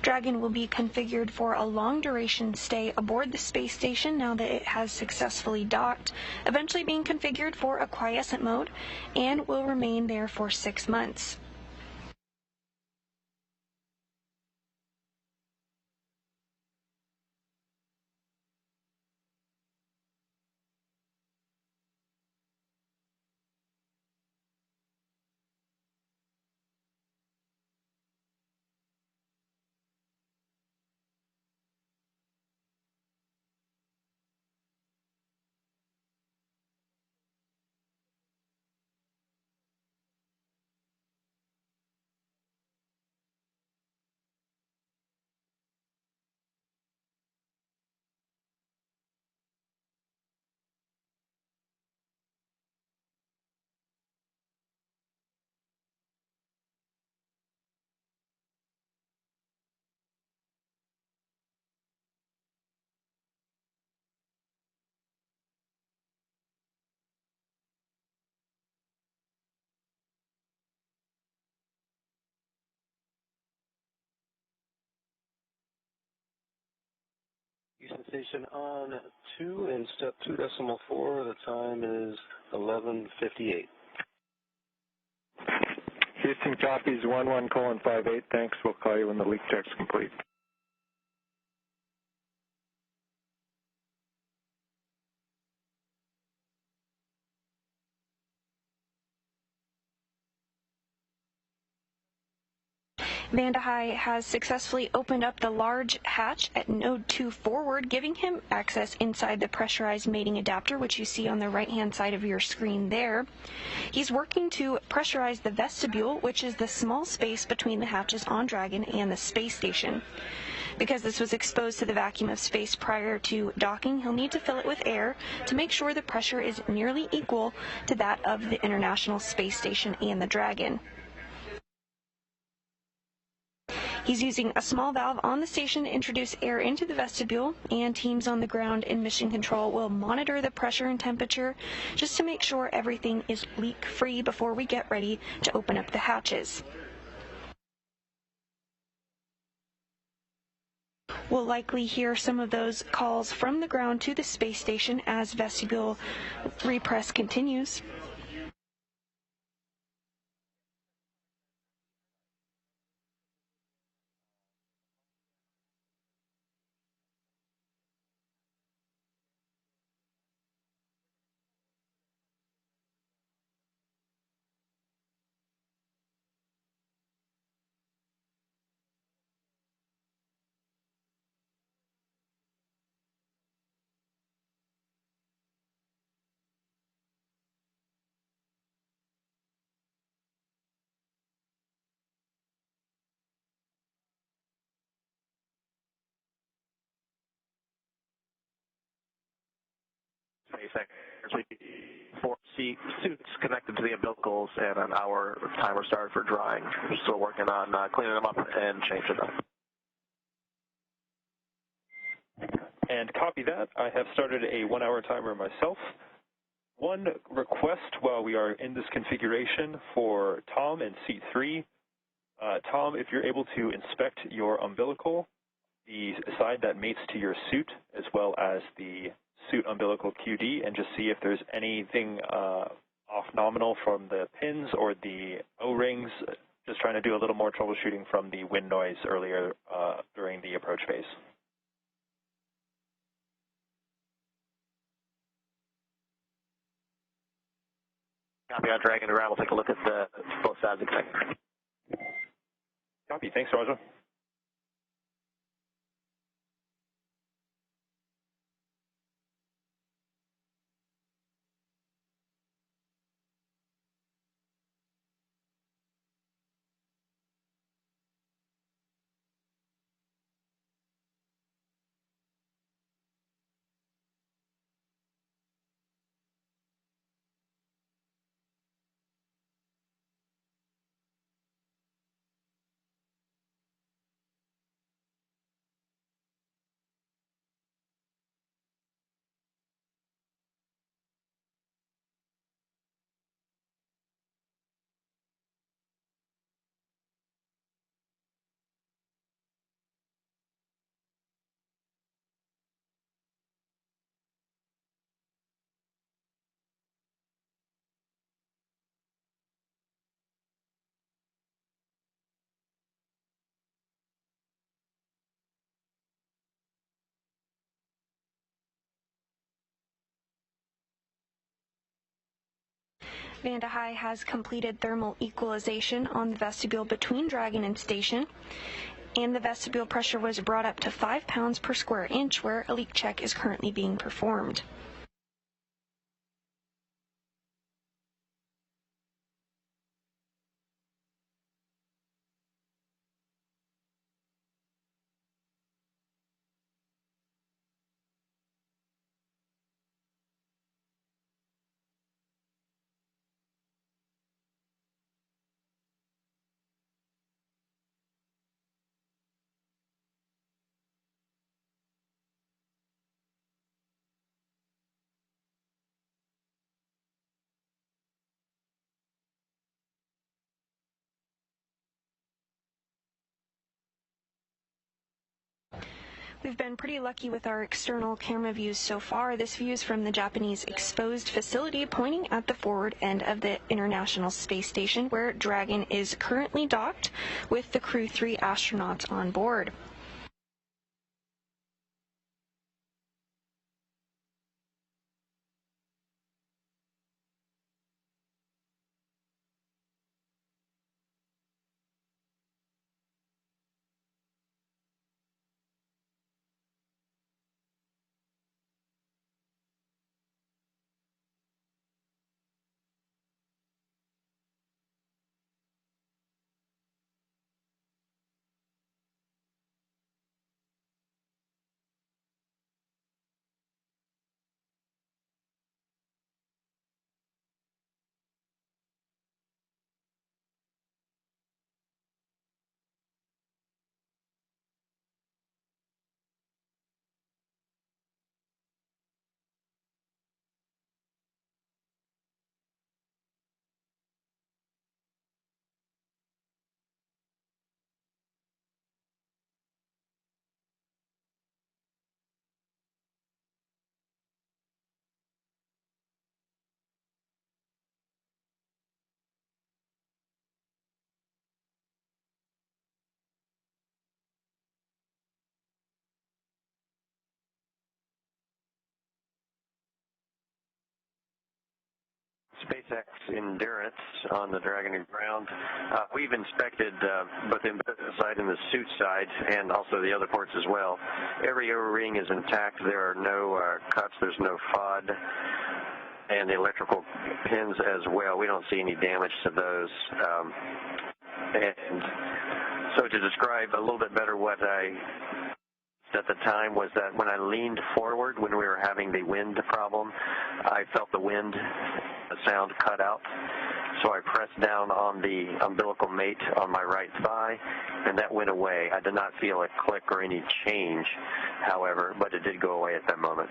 Dragon will be configured for a long-duration stay aboard the space station now that it has successfully docked, eventually being configured for a quiescent mode, and will remain there for 6 months. Houston Station on 2 and step 2.4. The time is 11:58. Houston copies 11:58. Thanks. We'll call you when the leak check's complete. Vanda High has successfully opened up the large hatch at node 2 forward, giving him access inside the pressurized mating adapter, which you see on the right-hand side of your screen there. He's working to pressurize the vestibule, which is the small space between the hatches on Dragon and the space station. Because this was exposed to the vacuum of space prior to docking, he'll need to fill it with air to make sure the pressure is nearly equal to that of the International Space Station and the Dragon. He's using a small valve on the station to introduce air into the vestibule, and teams on the ground in mission control will monitor the pressure and temperature just to make sure everything is leak-free before we get ready to open up the hatches. We'll likely hear some of those calls from the ground to the space station as vestibule repress continues. SpaceX for suits connected to the umbilicals, and an hour timer started for drying. We're still working on cleaning them up and changing them. And copy that. I have started a 1-hour timer myself. One request while we are in this configuration for Tom and Seat 3. Tom, if you're able to inspect your umbilical, the side that mates to your suit, as well as the suit umbilical QD, and just see if there's anything off nominal from the pins or the O-rings. Just trying to do a little more troubleshooting from the wind noise earlier during the approach phase. Copy on Dragon to ground. We'll take a look at both sides of the connector. Copy. Thanks, Roger. Vanda High has completed thermal equalization on the vestibule between Dragon and station, and the vestibule pressure was brought up to 5 pounds per square inch, where a leak check is currently being performed. We've been pretty lucky with our external camera views so far. This view is from the Japanese exposed facility pointing at the forward end of the International Space Station, where Dragon is currently docked with the Crew-3 astronauts on board. SpaceX Endurance on the Dragon and ground. We've inspected both the side and the suit side, and also the other ports as well. Every O-ring is intact. There are no cuts. There's no FOD, and the electrical pins as well. We don't see any damage to those. And so to describe a little bit better what I at the time was that when I leaned forward when we were having the wind problem, I felt the wind sound cut out. So I pressed down on the umbilical mate on my right thigh, and that went away. I did not feel a click or any change, however, but it did go away at that moment.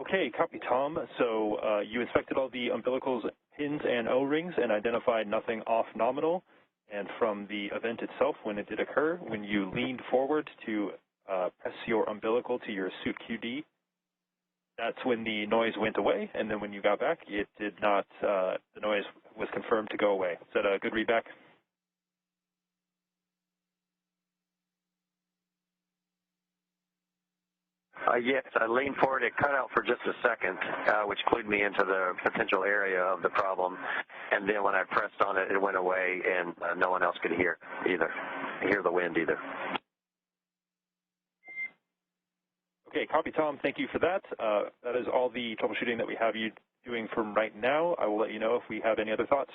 Okay, copy, Tom. So you inspected all the umbilicals, pins, and O-rings and identified nothing off nominal. And from the event itself, when it did occur, when you leaned forward to press your umbilical to your suit QD, that's when the noise went away. And then when you got back, it did not, the noise was confirmed to go away. Is that a good readback? Yes, I leaned forward. It cut out for just a second, which clued me into the potential area of the problem. And then when I pressed on it, it went away, and no one else could hear the wind either. Okay, copy, Tom. Thank you for that. That is all the troubleshooting that we have you doing from right now. I will let you know if we have any other thoughts.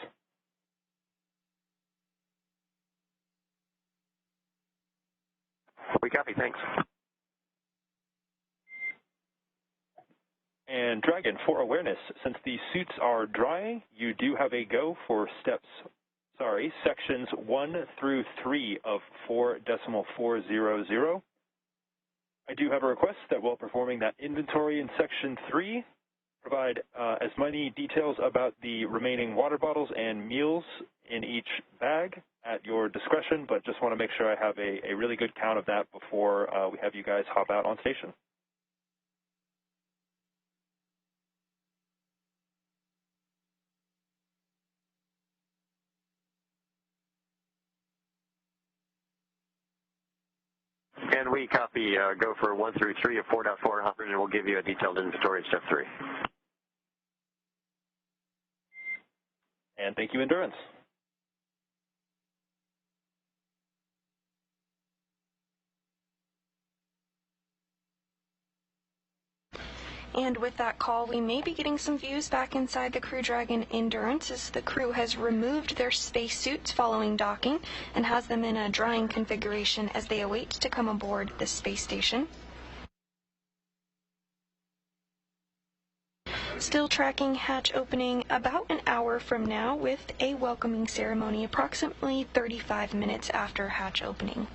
We copy. Thanks. And Dragon, for awareness, since the suits are drying, you do have a go for sections 1 through 3 of 4.400. I do have a request that while performing that inventory in section 3, provide as many details about the remaining water bottles and meals in each bag at your discretion, but just want to make sure I have a really good count of that before we have you guys hop out on station. And we copy go for 1 through 3 of 4.400, and we'll give you a detailed inventory at step 3. And thank you, Endurance. And with that call, we may be getting some views back inside the Crew Dragon Endurance as the crew has removed their spacesuits following docking and has them in a drying configuration as they await to come aboard the space station. Still tracking hatch opening about an hour from now with a welcoming ceremony approximately 35 minutes after hatch opening.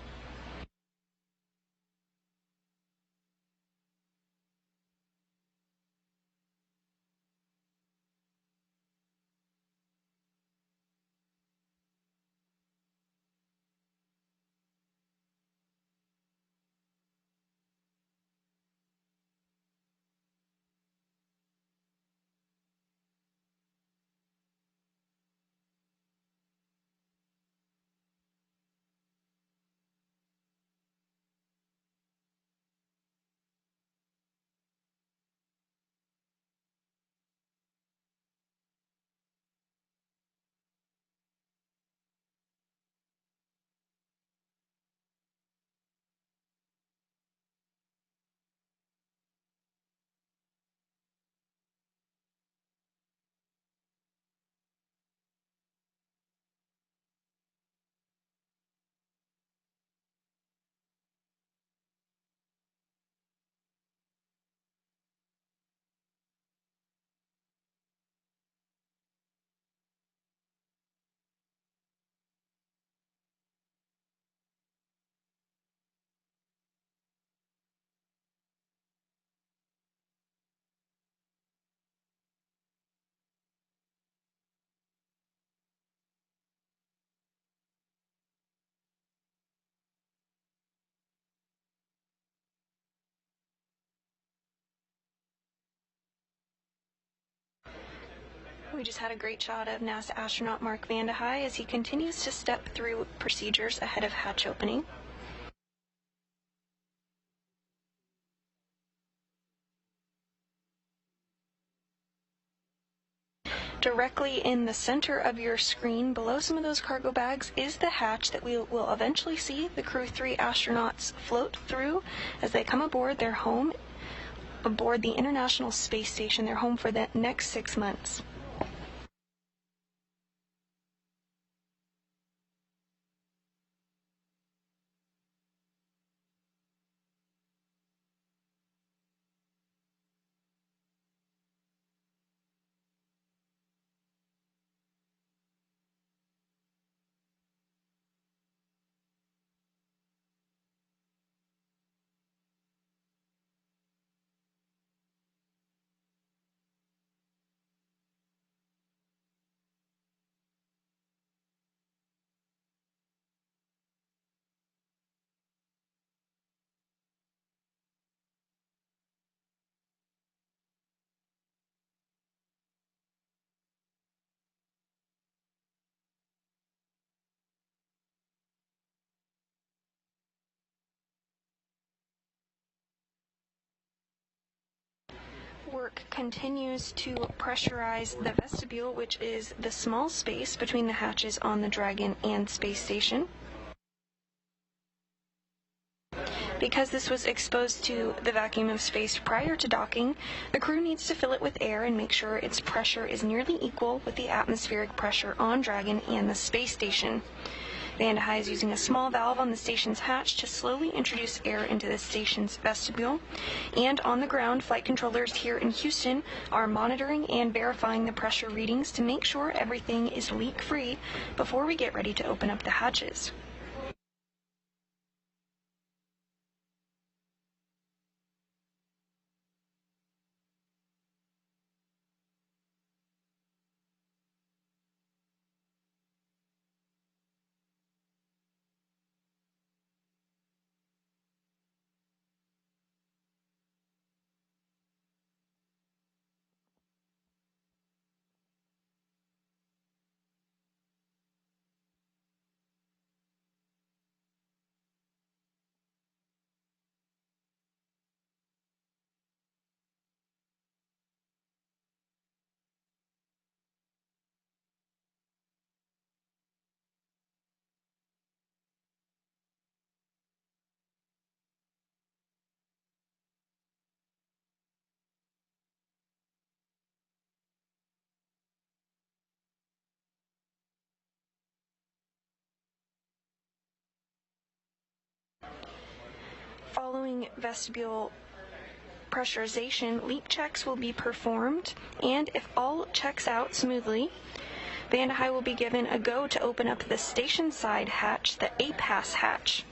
We just had a great shot of NASA astronaut Mark Vande Hei as he continues to step through procedures ahead of hatch opening. Directly in the center of your screen, below some of those cargo bags, is the hatch that we will eventually see the Crew-3 astronauts float through as they come aboard their home aboard the International Space Station, their home for the next 6 months. Work continues to pressurize the vestibule, which is the small space between the hatches on the Dragon and space station. Because this was exposed to the vacuum of space prior to docking, the crew needs to fill it with air and make sure its pressure is nearly equal with the atmospheric pressure on Dragon and the space station. Vande Hei is using a small valve on the station's hatch to slowly introduce air into the station's vestibule. And on the ground, flight controllers here in Houston are monitoring and verifying the pressure readings to make sure everything is leak-free before we get ready to open up the hatches. Following vestibule pressurization, leak checks will be performed, and if all checks out smoothly, Vande Hei will be given a go to open up the station side hatch, the APAS hatch.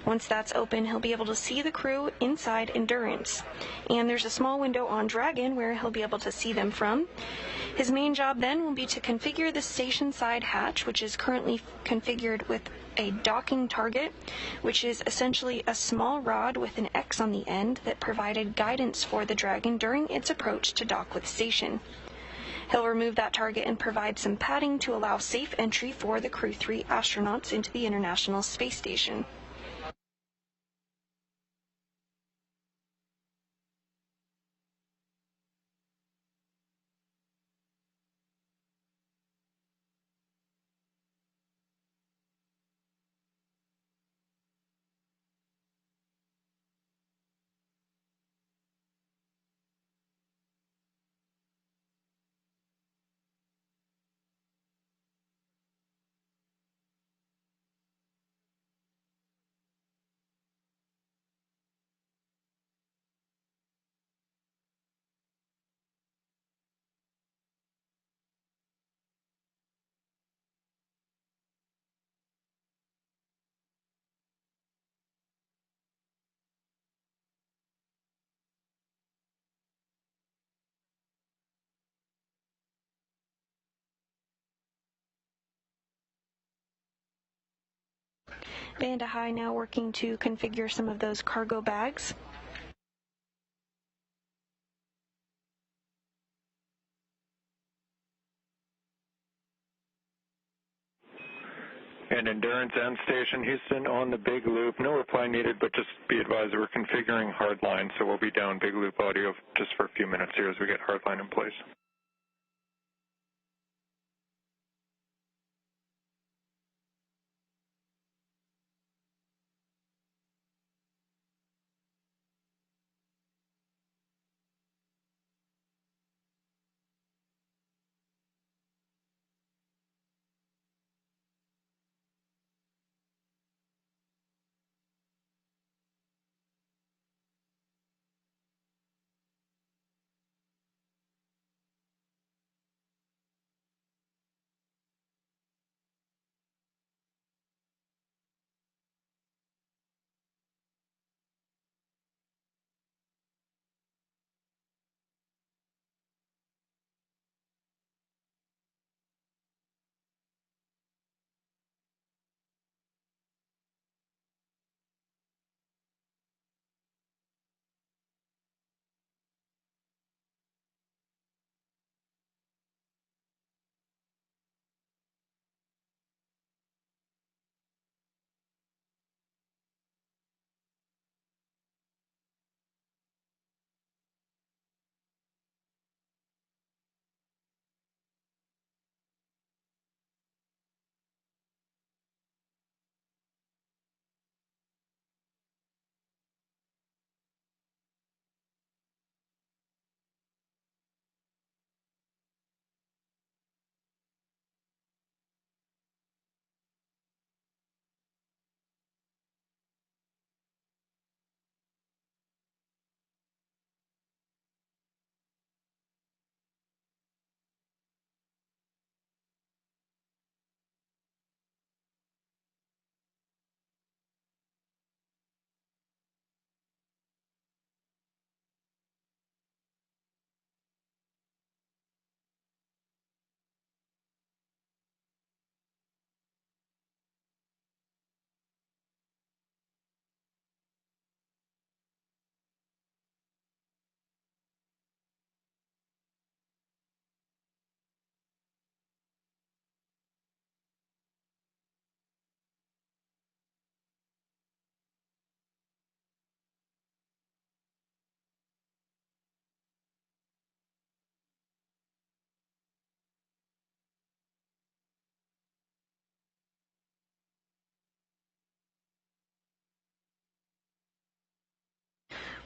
Once that's open, he'll be able to see the crew inside Endurance, and there's a small window on Dragon where he'll be able to see them from. His main job then will be to configure the station side hatch, which is currently configured with a docking target, which is essentially a small rod with an X on the end that provided guidance for the Dragon during its approach to dock with station. He'll remove that target and provide some padding to allow safe entry for the Crew-3 astronauts into the International Space Station. Vande Hei now working to configure some of those cargo bags. and Endurance End Station, Houston, on the big loop. No reply needed, but just be advised that we're configuring hardline, so we'll be down big loop audio just for a few minutes here as we get hardline in place.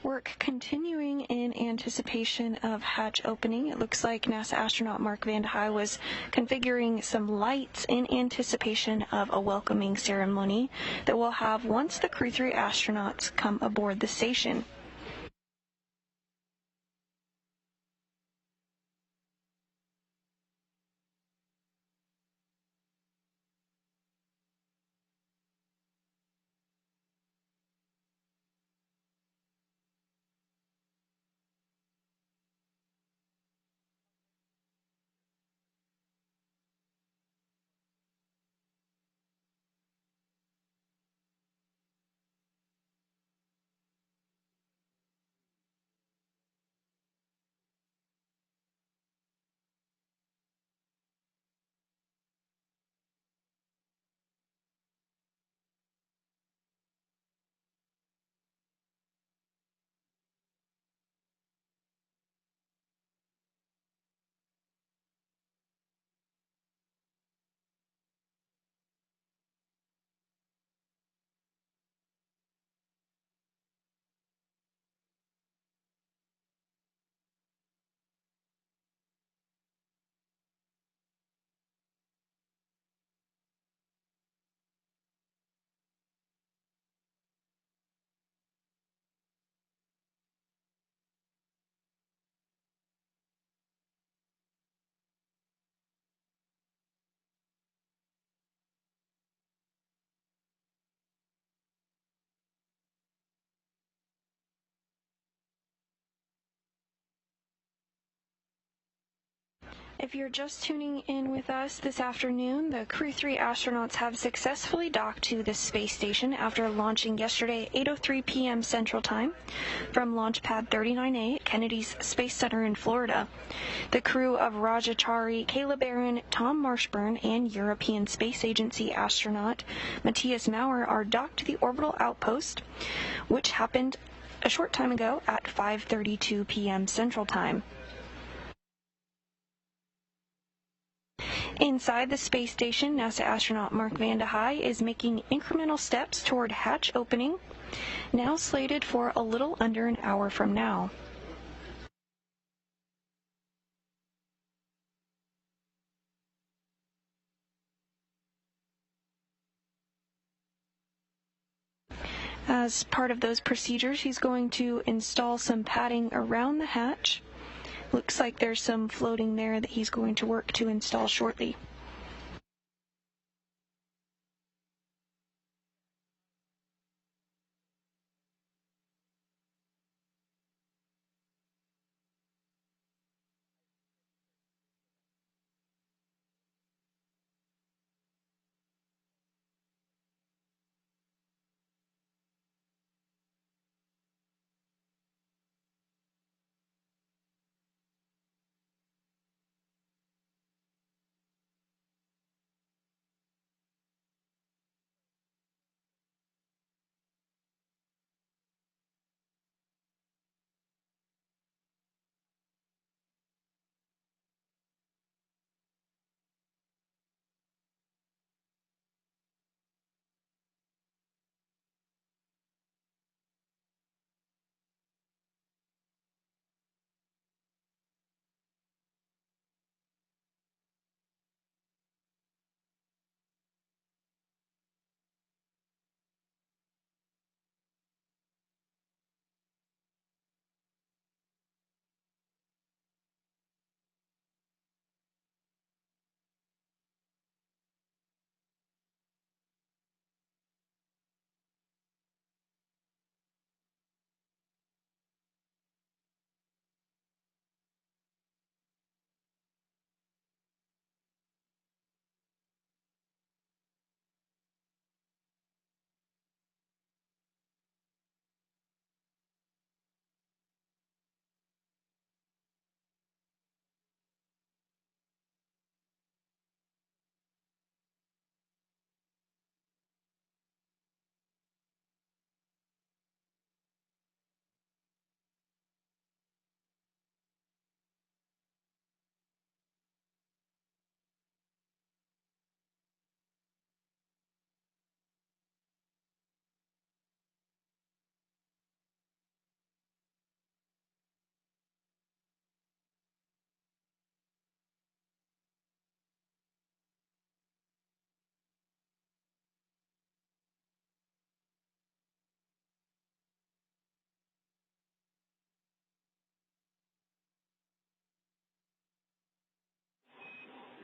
Work continuing in anticipation of hatch opening. It looks like NASA astronaut Mark Vande Hei was configuring some lights in anticipation of a welcoming ceremony that we'll have once the Crew-3 astronauts come aboard the station. If you're just tuning in with us this afternoon, the Crew-3 astronauts have successfully docked to the space station after launching yesterday at 8:03 p.m. Central Time from Launch Pad 39A at Kennedy's Space Center in Florida. The crew of Chari, Kayla Barron, Thomas Marshburn, and European Space Agency astronaut Matthias Maurer are docked to the orbital outpost, which happened a short time ago at 5:32 p.m. Central Time. Inside the space station, NASA astronaut Mark Vande Hei is making incremental steps toward hatch opening, now slated for a little under an hour from now. As part of those procedures, he's going to install some padding around the hatch. Looks like there's some floating there that he's going to work to install shortly.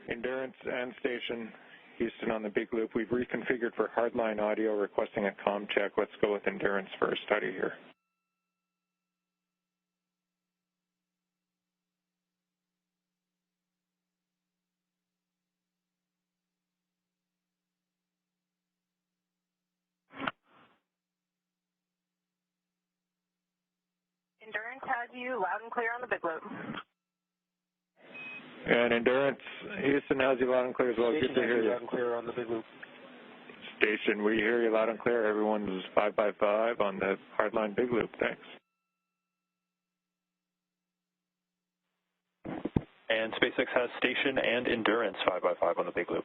Endurance and station, Houston on the big loop. We've reconfigured for hardline audio, requesting a comm check. Let's go with Endurance for a study here. Endurance has you loud and clear on the big loop. And Endurance, Houston has you loud and clear as well. Good to hear you. Loud and clear on the big loop. Station, we hear you loud and clear. Everyone's 5x5 on the hardline big loop. Thanks. And SpaceX has station and Endurance 5x5 on the big loop.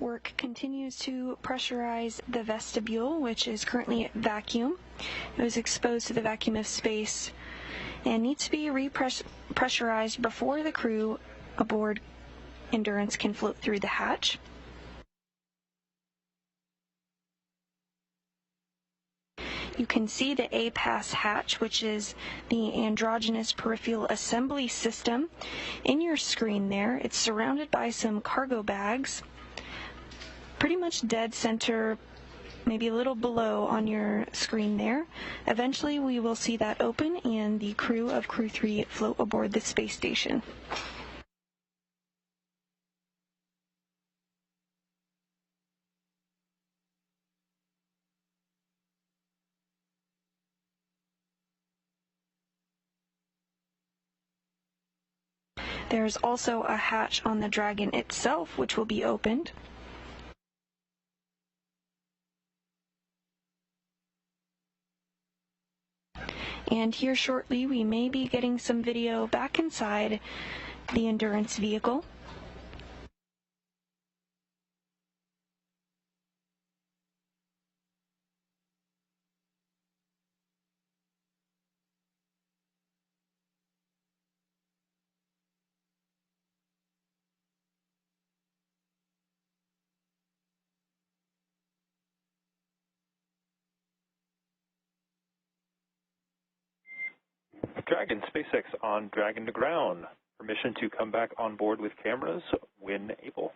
Work continues to pressurize the vestibule, which is currently at vacuum. It was exposed to the vacuum of space and needs to be repressurized before the crew aboard Endurance can float through the hatch. You can see the A-Pass hatch, which is the androgynous peripheral assembly system, in your screen there. It's surrounded by some cargo bags, pretty much dead center, maybe a little below on your screen there. Eventually we will see that open and the crew of Crew-3 float aboard the space station. There's also a hatch on the Dragon itself, which will be opened. And here shortly, we may be getting some video back inside the Endurance vehicle. Dragon, SpaceX on Dragon to ground. Permission to come back on board with cameras when able.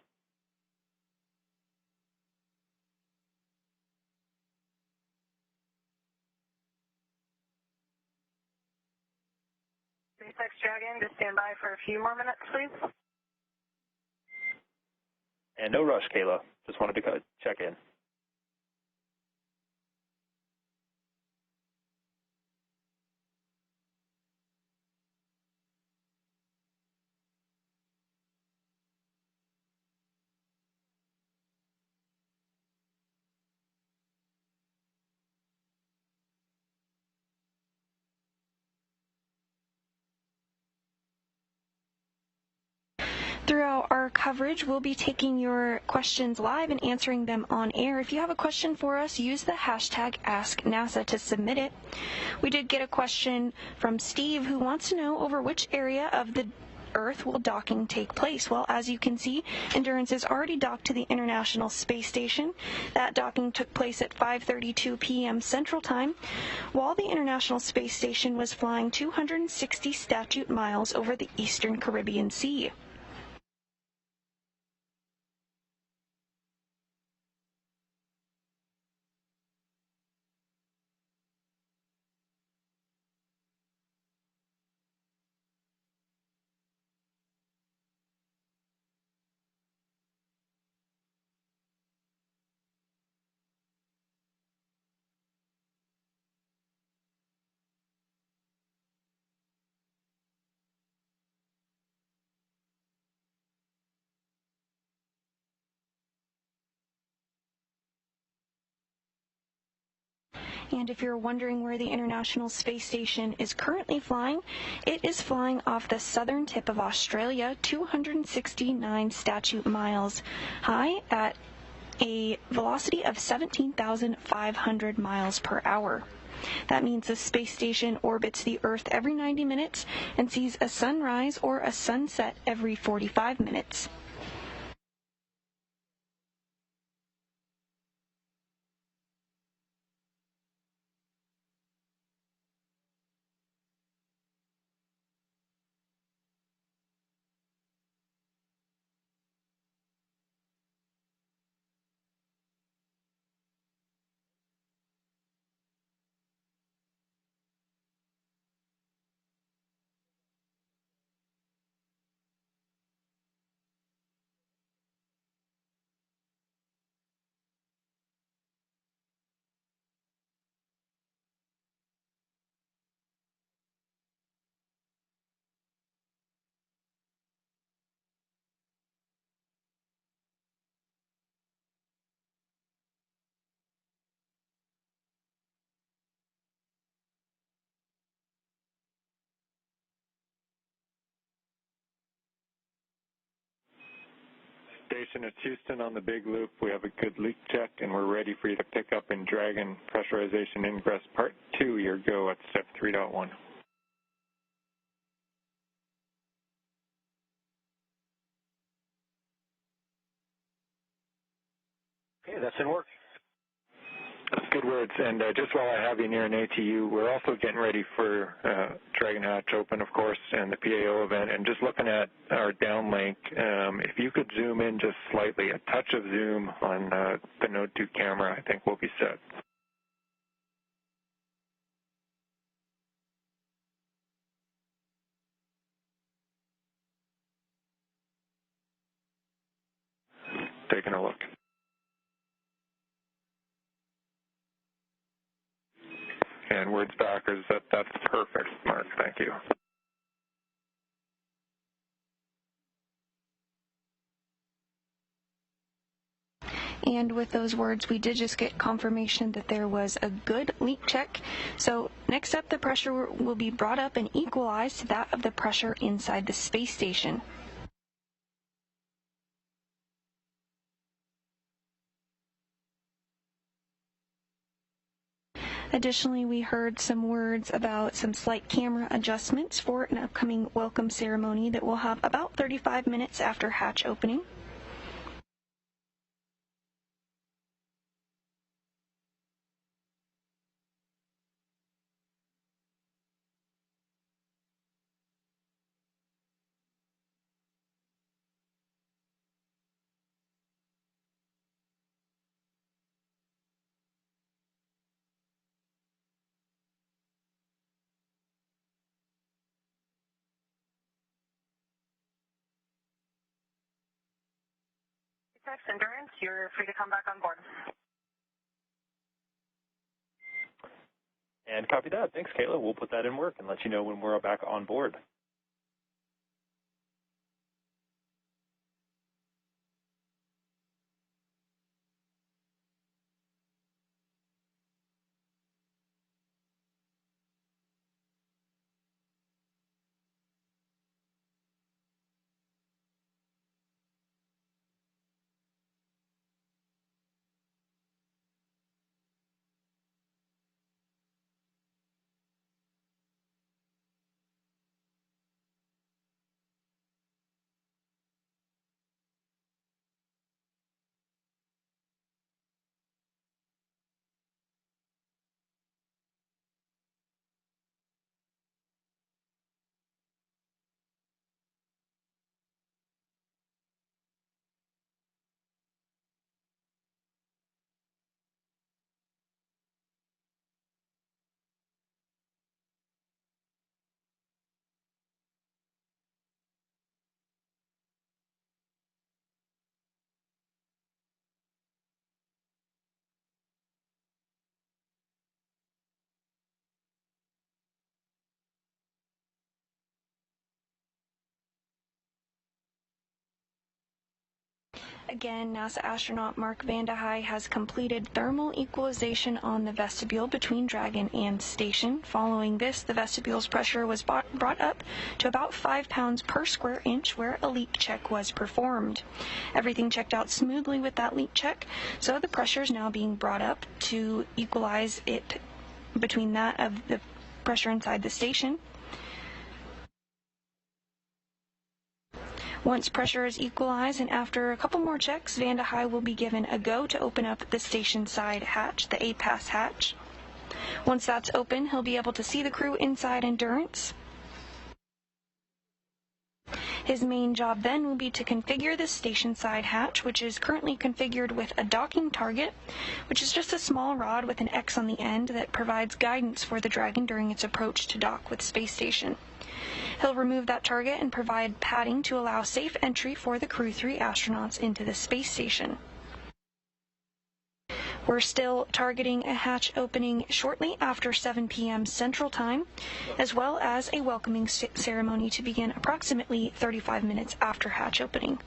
SpaceX Dragon, just stand by for a few more minutes, please. And no rush, Kayla. Just wanted to check in. Throughout our coverage, we'll be taking your questions live and answering them on air. If you have a question for us, use the hashtag AskNASA to submit it. We did get a question from Steve, who wants to know over which area of the Earth will docking take place. Well, as you can see, Endurance is already docked to the International Space Station. That docking took place at 5:32 p.m. Central Time, while the International Space Station was flying 260 statute miles over the Eastern Caribbean Sea. And if you're wondering where the International Space Station is currently flying, it is flying off the southern tip of Australia, 269 statute miles high at a velocity of 17,500 miles per hour. That means the space station orbits the Earth every 90 minutes and sees a sunrise or a sunset every 45 minutes. station, it's Houston on the big loop. We have a good leak check, and we're ready for you to pick up in Dragon Pressurization Ingress Part 2, your go at Step 3.1. Okay, that's in work. Good words. And just while I have you near an ATU, we're also getting ready for Dragon Hatch Open, of course, and the PAO event. And just looking at our downlink, if you could zoom in just slightly, a touch of zoom on the Node 2 camera, I think we'll be set. Taking a look. And words back is that's perfect, Mark. Thank you. And with those words, we did just get confirmation that there was a good leak check. So next up, the pressure will be brought up and equalized to that of the pressure inside the space station. Additionally, we heard some words about some slight camera adjustments for an upcoming welcome ceremony that will have about 35 minutes after hatch opening. SpaceX Endurance, you're free to come back on board. And copy that. Thanks, Kayla. We'll put that in work and let you know when we're back on board. Again, NASA astronaut Mark Vande Hei has completed thermal equalization on the vestibule between Dragon and station. Following this, the vestibule's pressure was brought up to about 5 pounds per square inch, where a leak check was performed. Everything checked out smoothly with that leak check, so the pressure is now being brought up to equalize it between that of the pressure inside the station. Once pressure is equalized and after a couple more checks, Vande Hei will be given a go to open up the station side hatch, the A-pass hatch. Once that's open, he'll be able to see the crew inside Endurance. His main job then will be to configure the station side hatch, which is currently configured with a docking target, which is just a small rod with an X on the end that provides guidance for the Dragon during its approach to dock with space station. He'll remove that target and provide padding to allow safe entry for the Crew-3 astronauts into the space station. We're still targeting a hatch opening shortly after 7 p.m. Central Time, as well as a welcoming ceremony to begin approximately 35 minutes after hatch opening.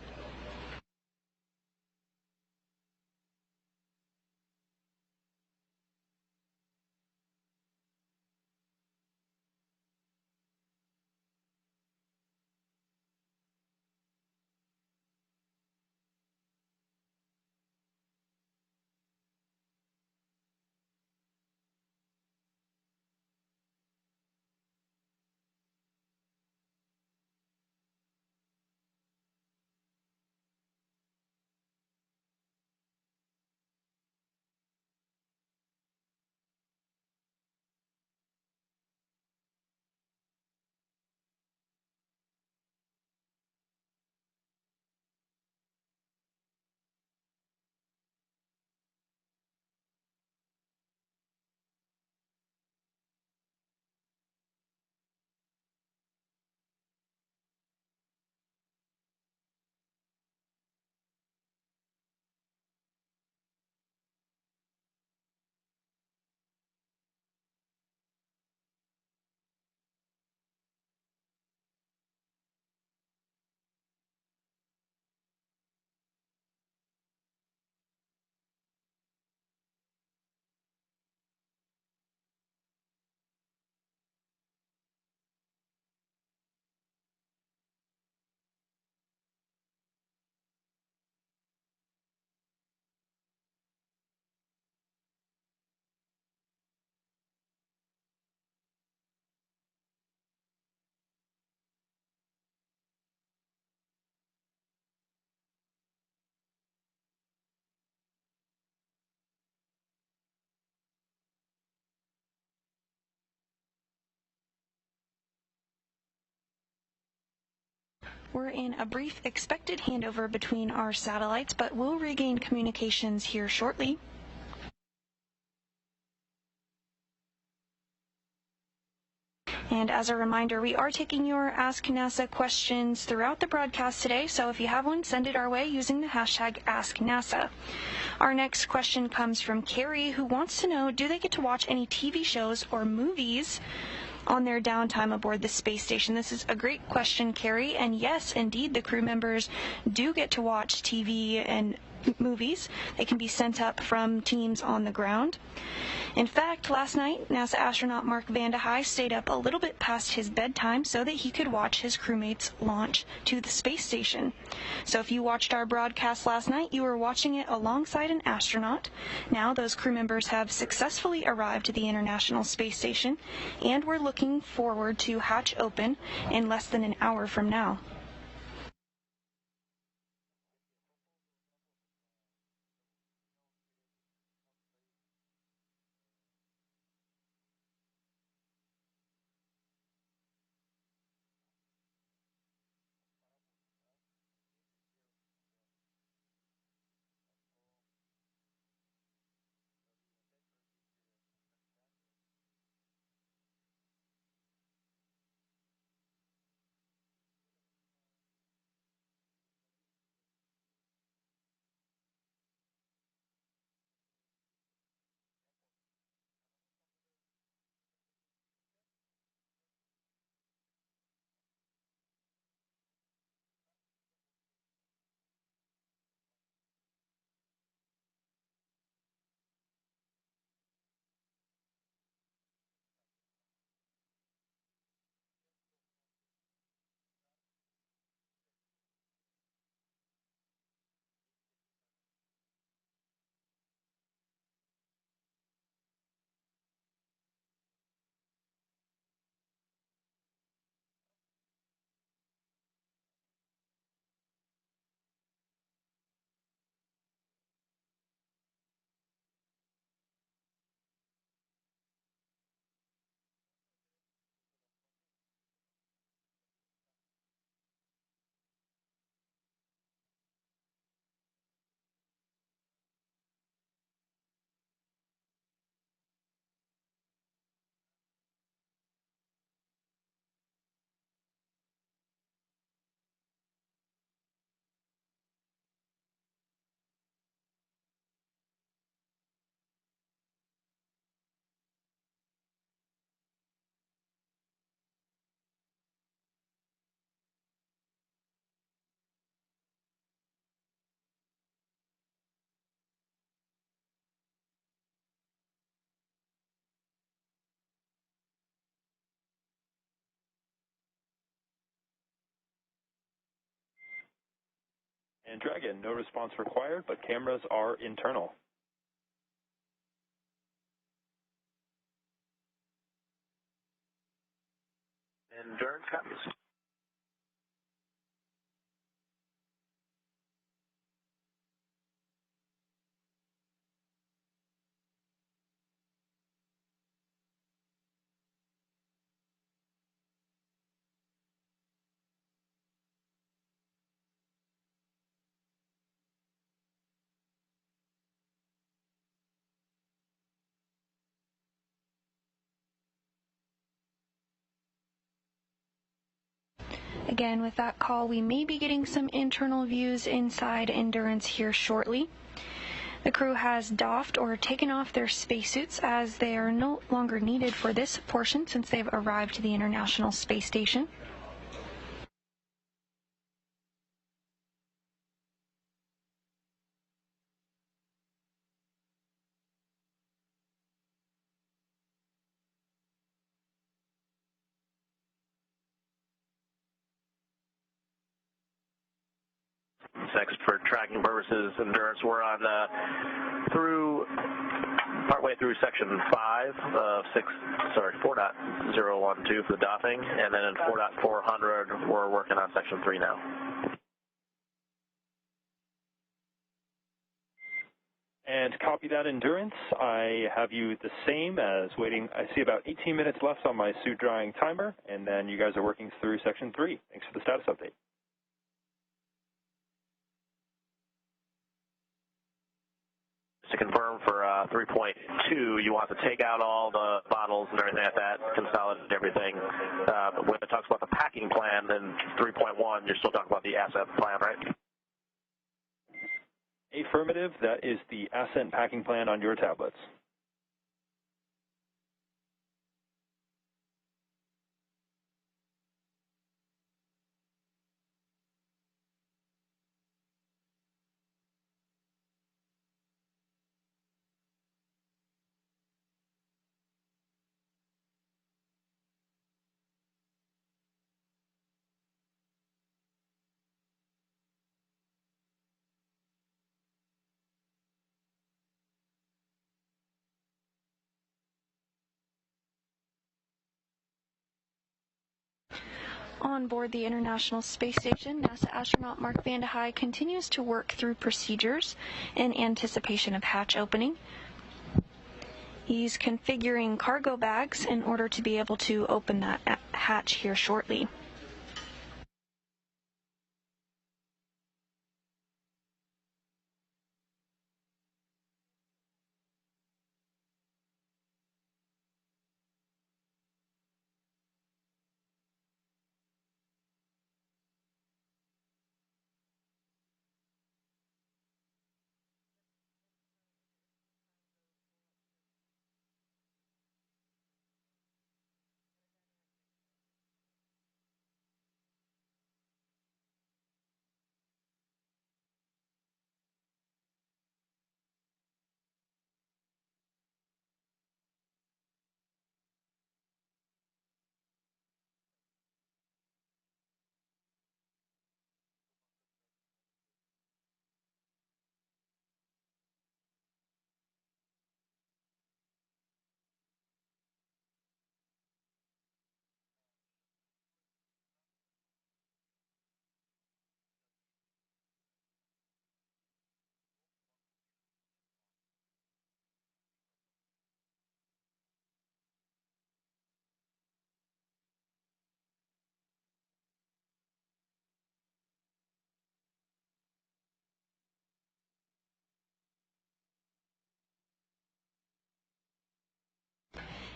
We're in a brief expected handover between our satellites, but we'll regain communications here shortly. And as a reminder, we are taking your Ask NASA questions throughout the broadcast today, so if you have one, send it our way using the hashtag AskNASA. Our next question comes from Chari, who wants to know, do they get to watch any TV shows or movies on their downtime aboard the space station? This is a great question, Chari, and yes, indeed, the crew members do get to watch TV and movies. They can be sent up from teams on the ground. In fact, last night, NASA astronaut Mark Vande Hei stayed up a little bit past his bedtime so that he could watch his crewmates launch to the space station. So if you watched our broadcast last night, you were watching it alongside an astronaut. Now those crew members have successfully arrived to the International Space Station, and we're looking forward to hatch open in less than an hour from now. And Dragon, no response required, but cameras are internal. Endurance copies. Again, with that call, we may be getting some internal views inside Endurance here shortly. The crew has doffed or taken off their spacesuits as they are no longer needed for this portion since they've arrived to the International Space Station. Thanks for tracking purposes, Endurance. We're on partway through section 5 of 4.012 for the doffing, and then in 4.400 we're working on section 3 now. And copy that, Endurance. I have you the same as waiting. I see about 18 minutes left on my suit drying timer, and then you guys are working through section 3. Thanks for the status update. to confirm for 3.2, you want to take out all the bottles and everything like that, consolidate everything. But when it talks about the packing plan, then 3.1, you're still talking about the ascent plan, right? Affirmative, that is the ascent packing plan on your tablets. On board the International Space Station, NASA astronaut Mark Vande Hei continues to work through procedures in anticipation of hatch opening. He's configuring cargo bags in order to be able to open that hatch here shortly.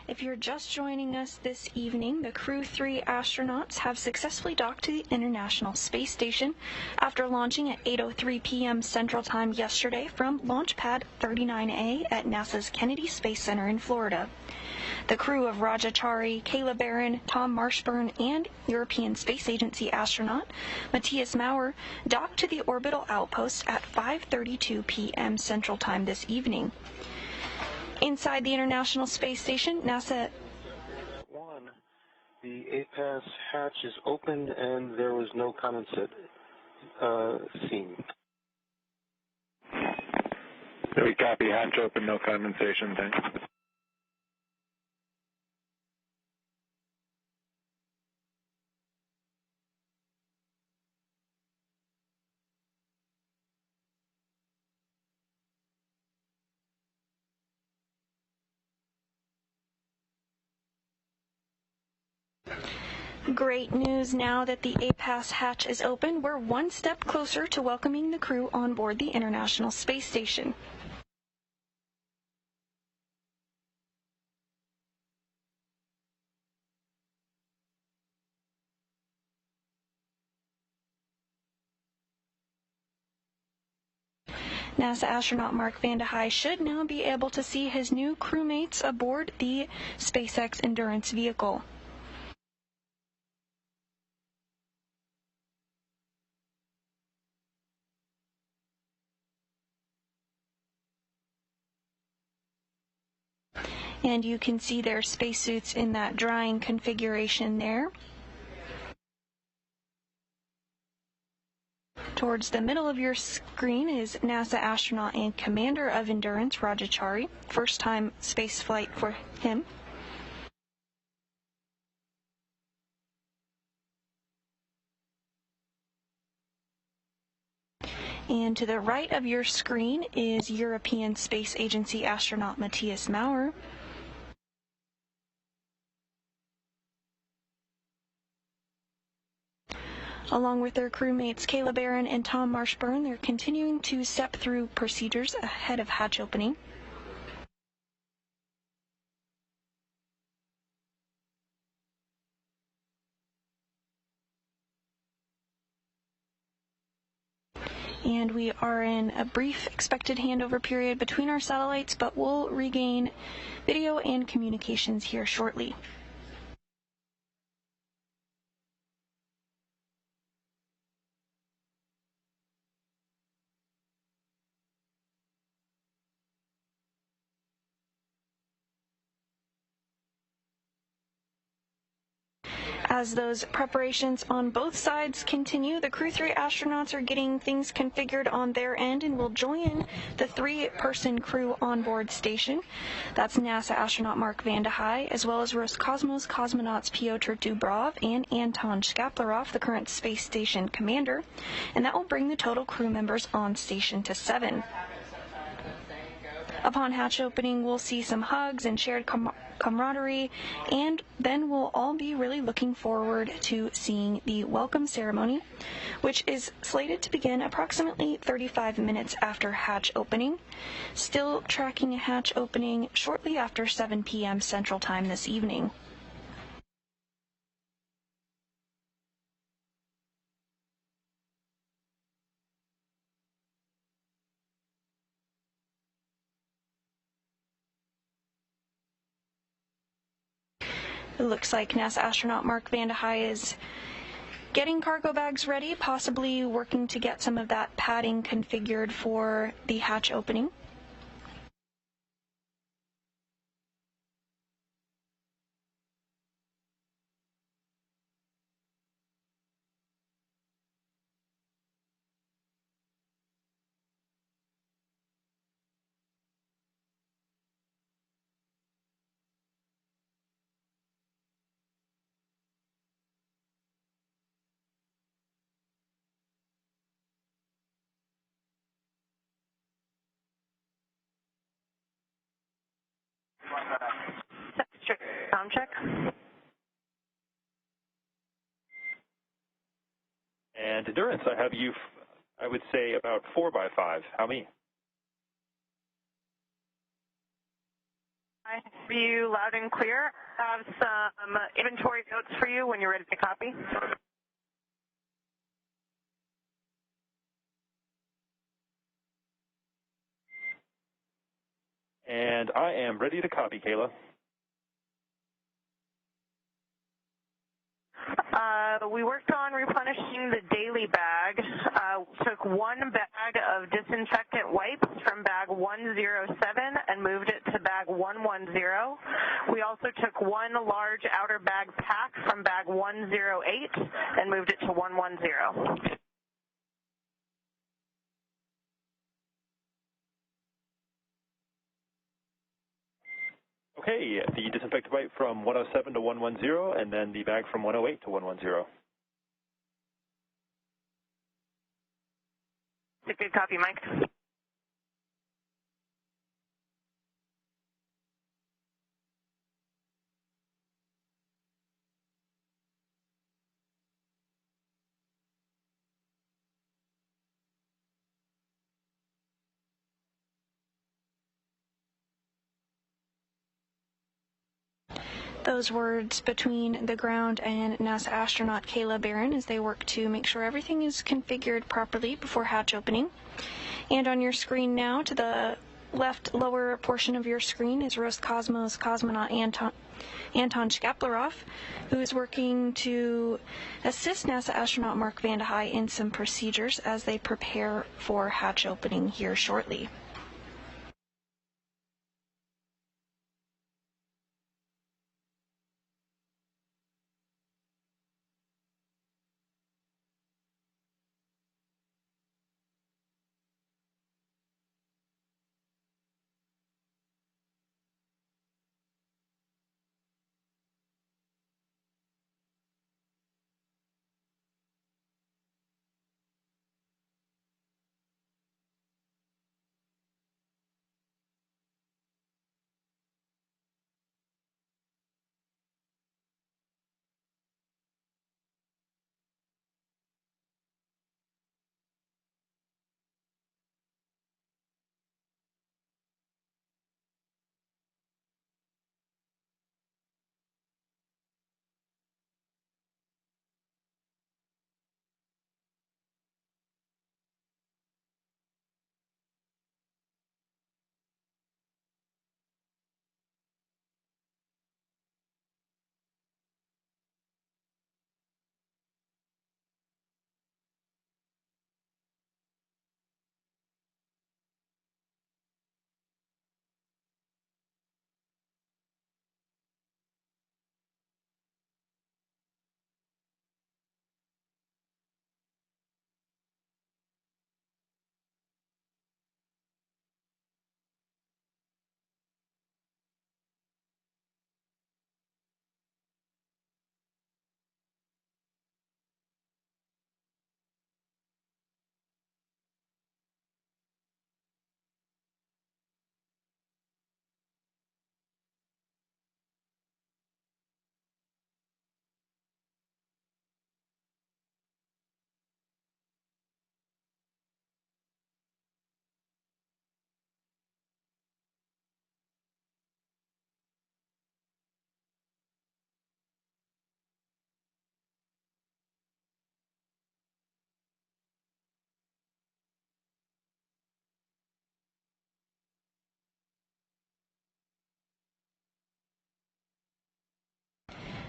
If you're just joining us this evening, the Crew-3 astronauts have successfully docked to the International Space Station after launching at 8:03 p.m. Central Time yesterday from Launch Pad 39A at NASA's Kennedy Space Center in Florida. The crew of Chari, Kayla Barron, Thomas Marshburn, and European Space Agency astronaut Matthias Maurer docked to the orbital outpost at 5:32 p.m. Central Time this evening. Inside the International Space Station, NASA... The APAS hatch is opened and there was no condensate seen. We copy, hatch open, no condensation, thanks. Great news now that the APAS hatch is open. We're one step closer to welcoming the crew on board the International Space Station. NASA astronaut Mark Vande Hei should now be able to see his new crewmates aboard the SpaceX Endurance vehicle. And you can see their spacesuits in that drying configuration there. Towards the middle of your screen is NASA astronaut and commander of Endurance, Chari. First time space flight for him. And to the right of your screen is European Space Agency astronaut Matthias Maurer. Along with their crewmates Kayla Barron and Tom Marshburn, they're continuing to step through procedures ahead of hatch opening. And we are in a brief expected handover period between our satellites, but we'll regain video and communications here shortly. As those preparations on both sides continue, the Crew-3 astronauts are getting things configured on their end and will join the 3-person crew onboard station. That's NASA astronaut Mark Vande Hei, as well as Roscosmos cosmonauts Pyotr Dubrov and Anton Shkaplerov, the current space station commander, and that will bring the total crew members on station to 7. Upon hatch opening, we'll see some hugs and shared camaraderie, and then we'll all be really looking forward to seeing the welcome ceremony, which is slated to begin approximately 35 minutes after hatch opening. Still tracking a hatch opening shortly after 7 p.m. Central Time this evening. It looks like NASA astronaut Mark Vande Hei is getting cargo bags ready, possibly working to get some of that padding configured for the hatch opening. Sound check. And endurance, I have you, I would say, about 4 by 5. How many? I hear you loud and clear. I have some inventory notes for you when you're ready to copy. And I am ready to copy, Kayla. We worked on replenishing the daily bag. Took one bag of disinfectant wipes from bag 107 and moved it to bag 110. We also took one large outer bag pack from bag 108 and moved it to 110. Okay, the disinfectant wipe from 107 to 110, and then the bag from 108 to 110. Good copy, Mike. Those words between the ground and NASA astronaut Kayla Barron as they work to make sure everything is configured properly before hatch opening. And on your screen now, to the left lower portion of your screen, is Roscosmos cosmonaut Anton Shkaplerov, who is working to assist NASA astronaut Mark Vande Hei in some procedures as they prepare for hatch opening here shortly.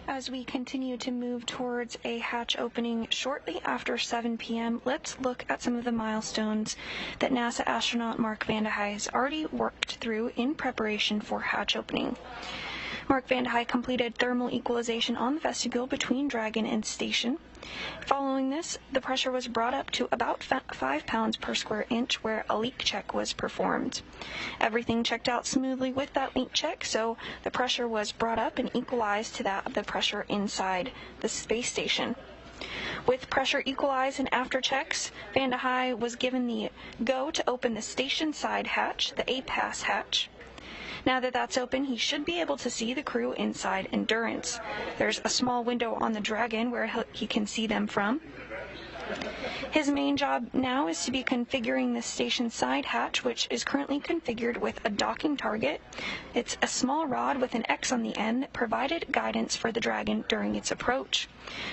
As we continue to move towards a hatch opening shortly after 7 p.m., let's look at some of the milestones that NASA astronaut Mark Vande Hei has already worked through in preparation for hatch opening. Mark Vande Hei completed thermal equalization on the vestibule between Dragon and station. Following this, the pressure was brought up to about 5 pounds per square inch, where a leak check was performed. Everything checked out smoothly with that leak check, so the pressure was brought up and equalized to that of the pressure inside the space station. With pressure equalized and after checks, Vande Hei was given the go to open the station side hatch, the A-pass hatch. Now that that's open, he should be able to see the crew inside Endurance. There's a small window on the Dragon where he can see them from. His main job now is to be configuring the station side hatch, which is currently configured with a docking target. It's a small rod with an X on the end that provided guidance for the Dragon during its approach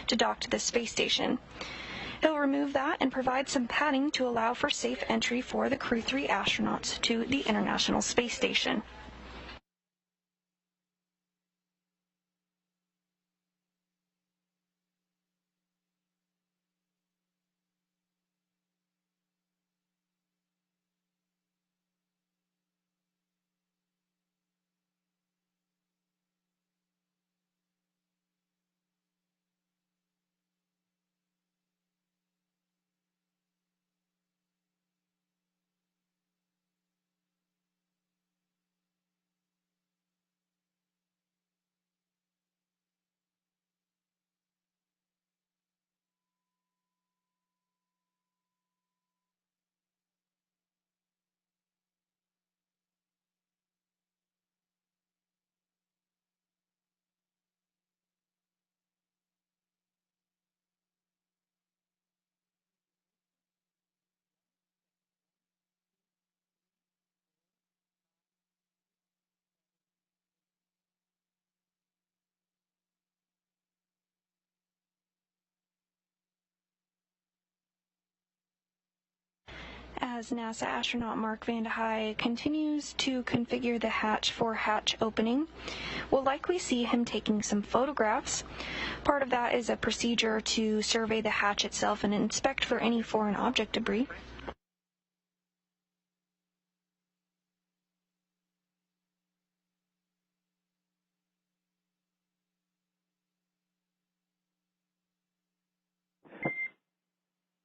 to dock to the space station. He'll remove that and provide some padding to allow for safe entry for the Crew-3 astronauts to the International Space Station. As NASA astronaut Mark Vande Hei continues to configure the hatch for hatch opening, we'll likely see him taking some photographs. Part of that is a procedure to survey the hatch itself and inspect for any foreign object debris.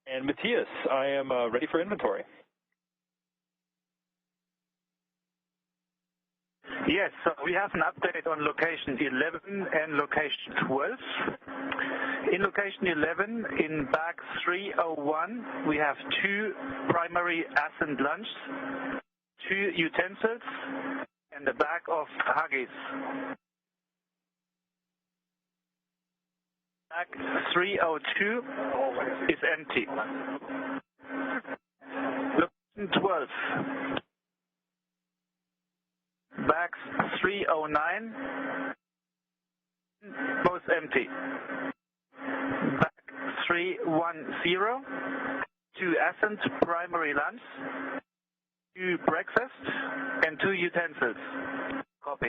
And Matthias, I am ready for inventory. Yes, so we have an update on location 11 and location 12. In location 11, in bag 301, we have 2 primary ascent lunch, 2 utensils, and a bag of Huggies. Bag 302 is empty. Location 12. Bags 309, both empty. Bag 310, 2 ascent primary lunch, 2 breakfast, and 2 utensils. Copy.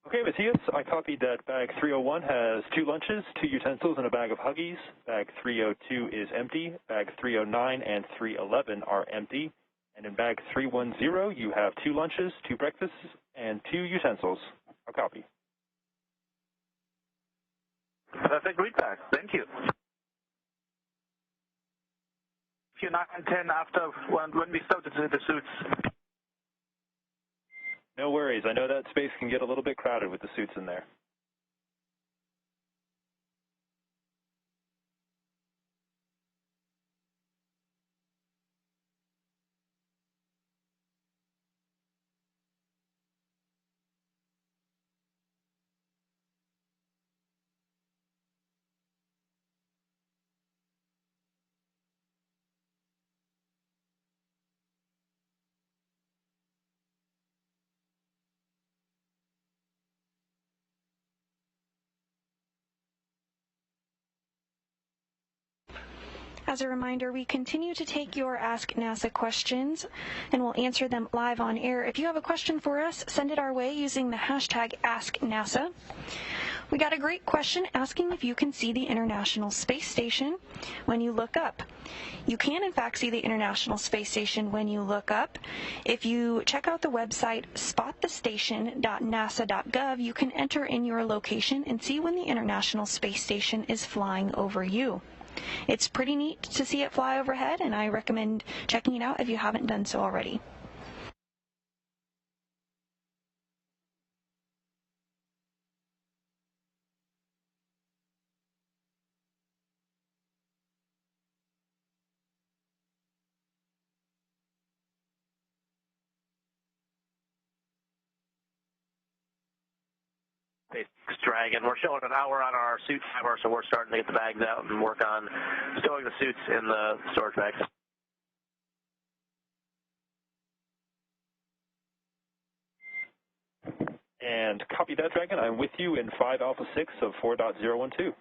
Okay, Matthias, I copied that bag 301 has 2 lunches, 2 utensils, and a bag of Huggies. Bag 302 is empty. Bag 309 and 311 are empty. And in bag 310, you have 2 lunches, 2 breakfasts, and 2 utensils. I'll copy. That's a great bag. Thank you. Few 9 and 10 after when we started the suits. No worries. I know that space can get a little bit crowded with the suits in there. As a reminder, we continue to take your Ask NASA questions, and we'll answer them live on air. If you have a question for us, send it our way using the hashtag AskNASA. We got a great question asking if you can see the International Space Station when you look up. You can, in fact, see the International Space Station when you look up. If you check out the website spotthestation.nasa.gov, you can enter in your location and see when the International Space Station is flying over you. It's pretty neat to see it fly overhead, and I recommend checking it out if you haven't done so already. SpaceX Dragon. We're showing an hour on our suit timer, so we're starting to get the bags out and work on stowing the suits in the storage bags. And copy that, Dragon. I'm with you in 5 Alpha 6 of 4.012.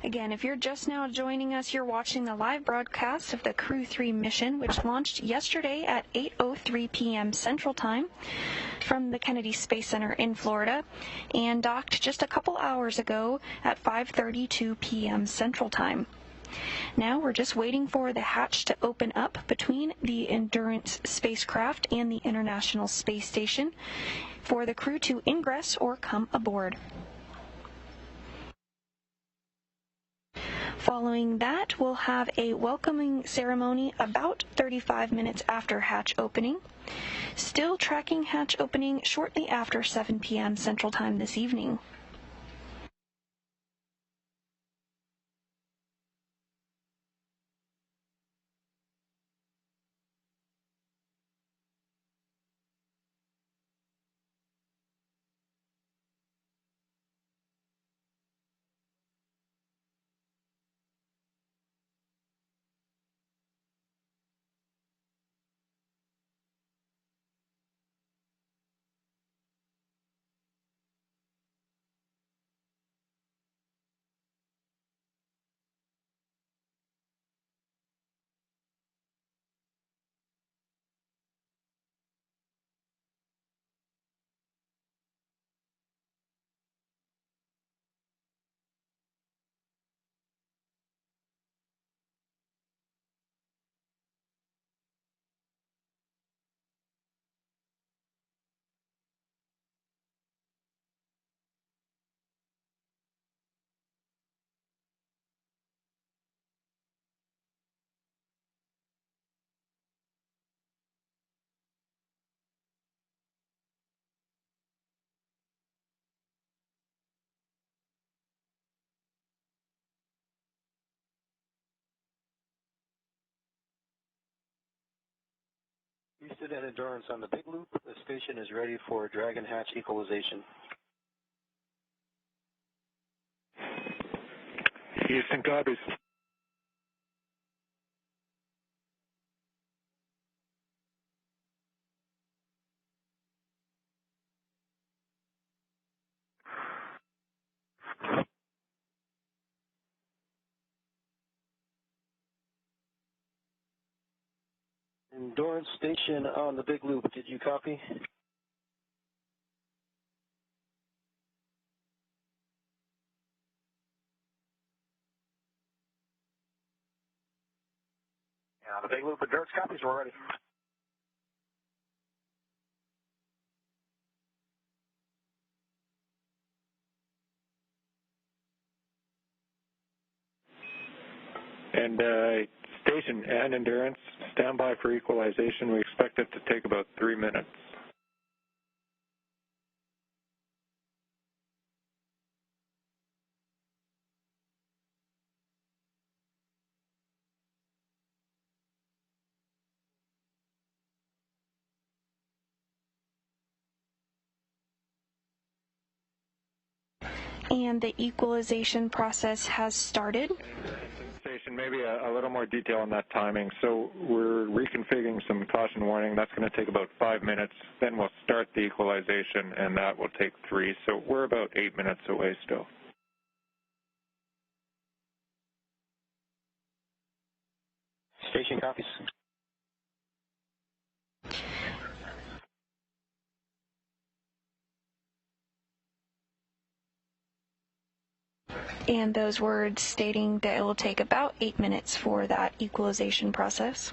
Again, if you're just now joining us, you're watching the live broadcast of the Crew-3 mission, which launched yesterday at 8:03 p.m. Central Time from the Kennedy Space Center in Florida and docked just a couple hours ago at 5:32 p.m. Central Time. Now we're just waiting for the hatch to open up between the Endurance spacecraft and the International Space Station for the crew to ingress or come aboard. Following that, we'll have a welcoming ceremony about 35 minutes after hatch opening. Still tracking hatch opening shortly after 7 p.m. Central Time this evening. Houston and Endurance on the big loop. The station is ready for Dragon hatch equalization. Houston copies. Endurance station on the big loop. Did you copy? The big loop Endurance copies, we're ready. And station and endurance, stand by for equalization. We expect it to take about 3 minutes. And the equalization process has started. Station, maybe a little more detail on that timing. So we're reconfiguring some caution warning. That's going to take about 5 minutes. Then we'll start the equalization, and that will take 3. So we're about 8 minutes away still. Station copies. And those words stating that it will take about 8 minutes for that equalization process.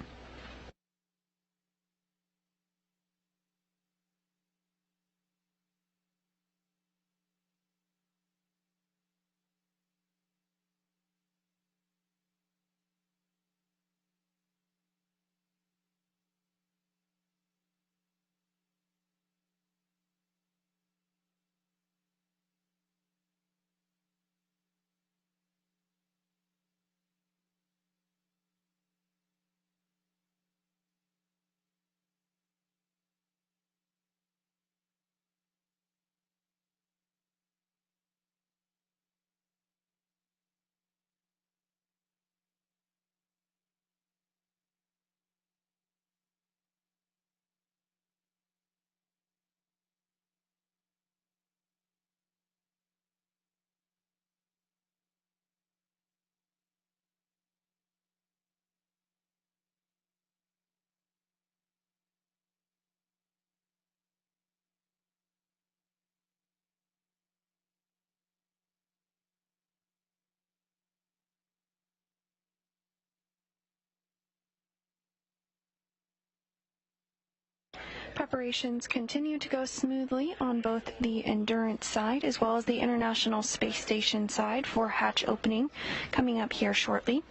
Preparations continue to go smoothly on both the Endurance side as well as the International Space Station side for hatch opening coming up here shortly.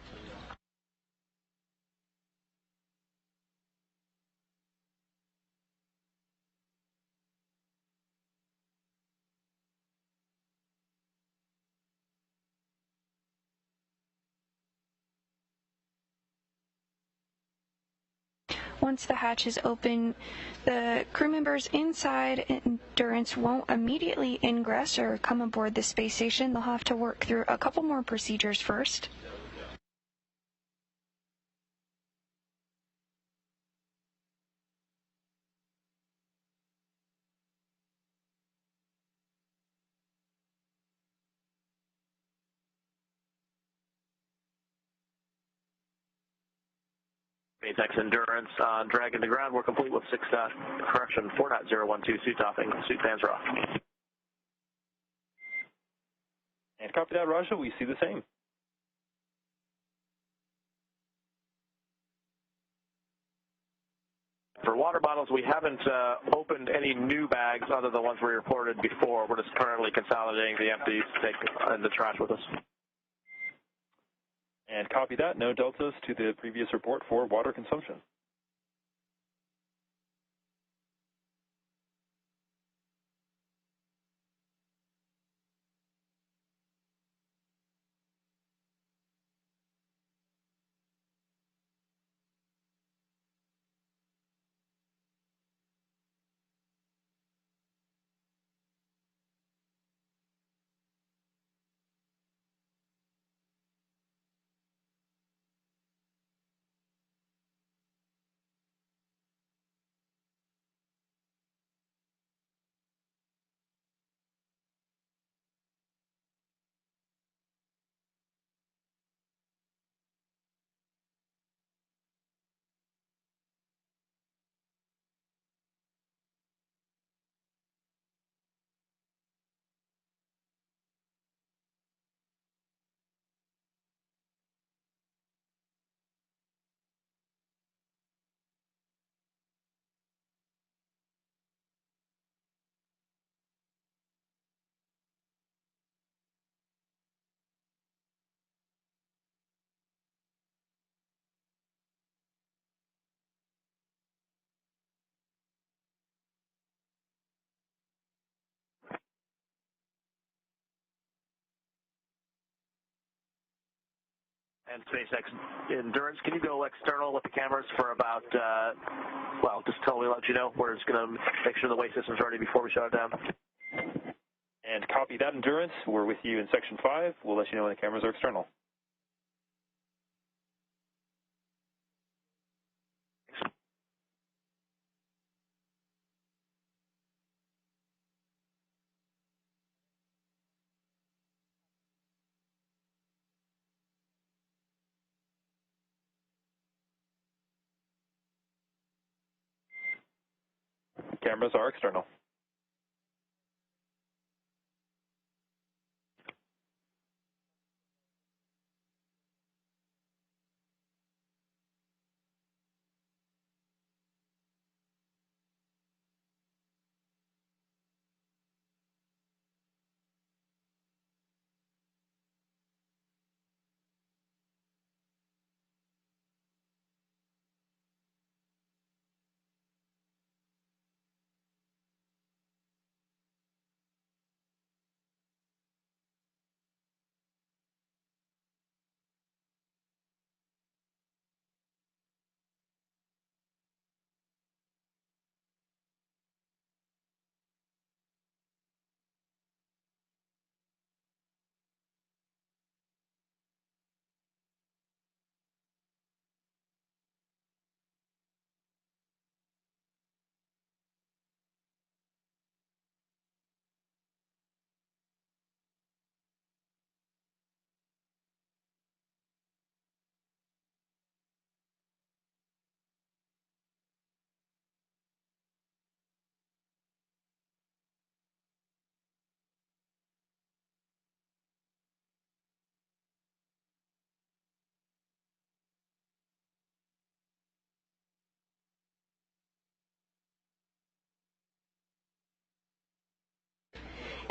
Once the hatch is open, the crew members inside Endurance won't immediately ingress or come aboard the space station. They'll have to work through a couple more procedures first. SpaceX Endurance on Dragon to ground. We're complete with 4.012 suit topping. Suit fans are off. And copy that, Raja. We see the same. For water bottles, we haven't opened any new bags other than the ones we reported before. We're just currently consolidating the empties to take in the trash with us. And copy that. No deltas to the previous report for water consumption. and SpaceX Endurance. Can you go external with the cameras for about, well, just totally let you know. We're just going to make sure the way system's ready before we shut it down. And copy that, Endurance. We're with you in Section 5. We'll let you know when the cameras are external. Cameras are external.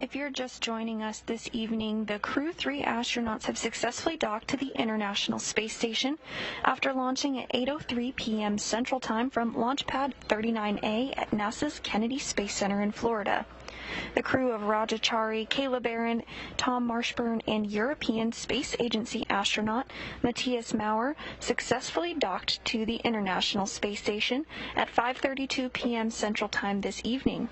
If you're just joining us this evening, the Crew-3 astronauts have successfully docked to the International Space Station after launching at 8:03 p.m. Central Time from Launch Pad 39A at NASA's Kennedy Space Center in Florida. The crew of Chari, Kayla Barron, Thomas Marshburn, and European Space Agency astronaut Matthias Maurer successfully docked to the International Space Station at 5:32 p.m. Central Time this evening.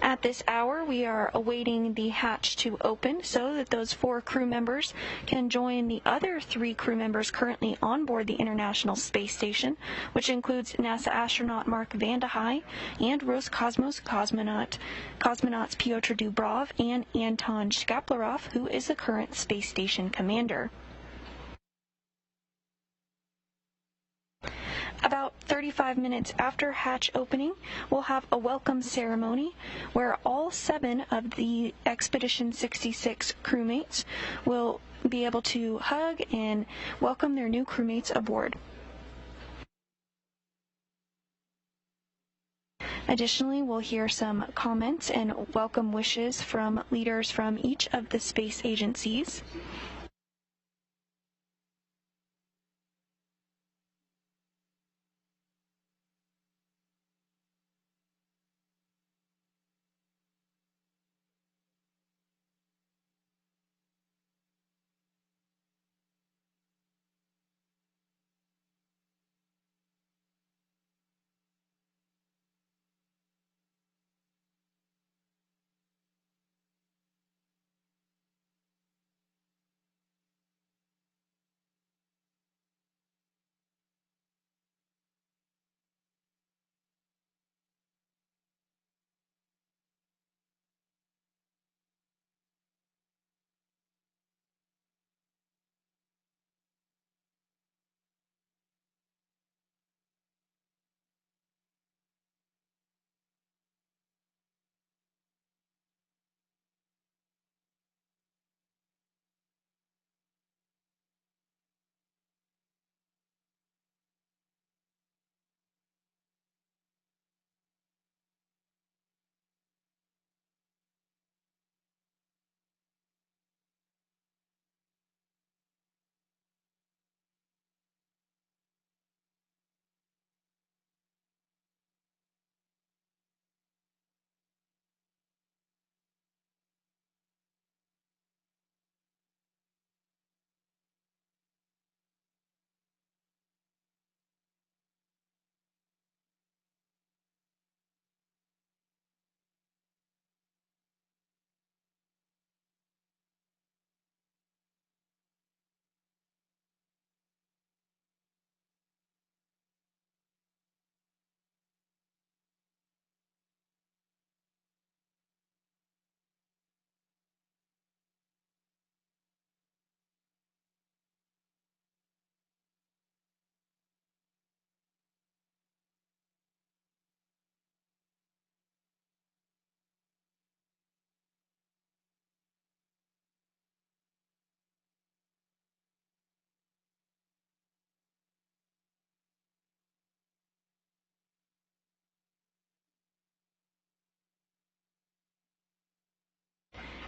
At this hour, we are awaiting the hatch to open so that those 4 crew members can join the other 3 crew members currently on board the International Space Station, which includes NASA astronaut Mark Vande Hei and Roscosmos cosmonauts Pyotr Dubrov and Anton Shkaplerov, who is the current space station commander. About 35 minutes after hatch opening, we'll have a welcome ceremony where all 7 of the Expedition 66 crewmates will be able to hug and welcome their new crewmates aboard. Additionally, we'll hear some comments and welcome wishes from leaders from each of the space agencies.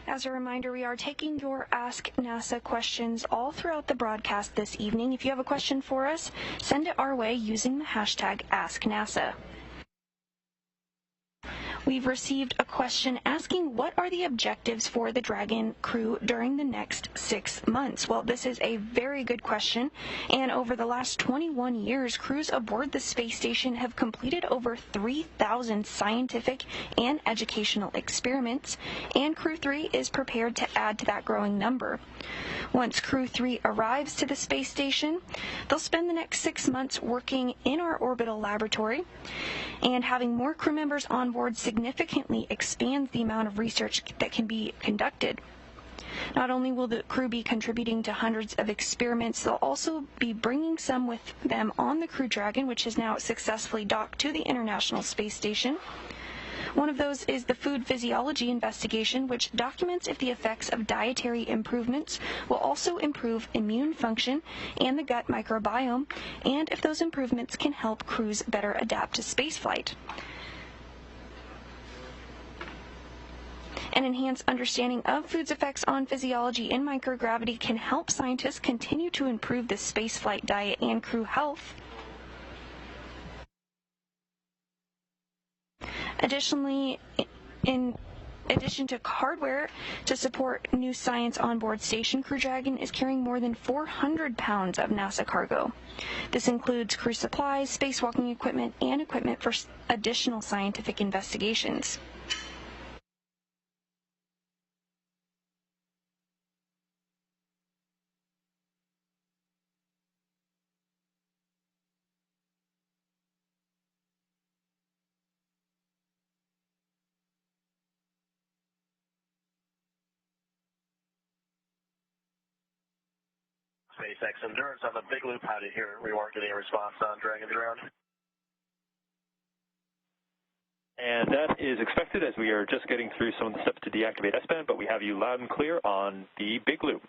As a reminder, we are taking your Ask NASA questions all throughout the broadcast this evening. If you have a question for us, send it our way using the hashtag AskNASA. We've received a question asking what are the objectives for the Dragon crew during the next 6 months. Well, this is a very good question, and over the last 21 years, crews aboard the space station have completed over 3,000 scientific and educational experiments, and Crew-3 is prepared to add to that growing number. Once Crew-3 arrives to the space station, they'll spend the next 6 months working in our orbital laboratory, and having more crew members on board significantly expands the amount of research that can be conducted. Not only will the crew be contributing to hundreds of experiments, they'll also be bringing some with them on the Crew Dragon, which is now successfully docked to the International Space Station. One of those is the food physiology investigation, which documents if the effects of dietary improvements will also improve immune function and the gut microbiome, and if those improvements can help crews better adapt to spaceflight. An enhanced understanding of food's effects on physiology and microgravity can help scientists continue to improve the spaceflight diet and crew health. Additionally, in addition to hardware to support new science on board station, Crew Dragon is carrying more than 400 pounds of NASA cargo. This includes crew supplies, spacewalking equipment, and equipment for additional scientific investigations. SpaceX Endurance on the Big Loop. How did you hear? We weren't getting a response on Dragon's ground. And that is expected as we are just getting through some of the steps to deactivate S-band, but we have you loud and clear on the Big Loop.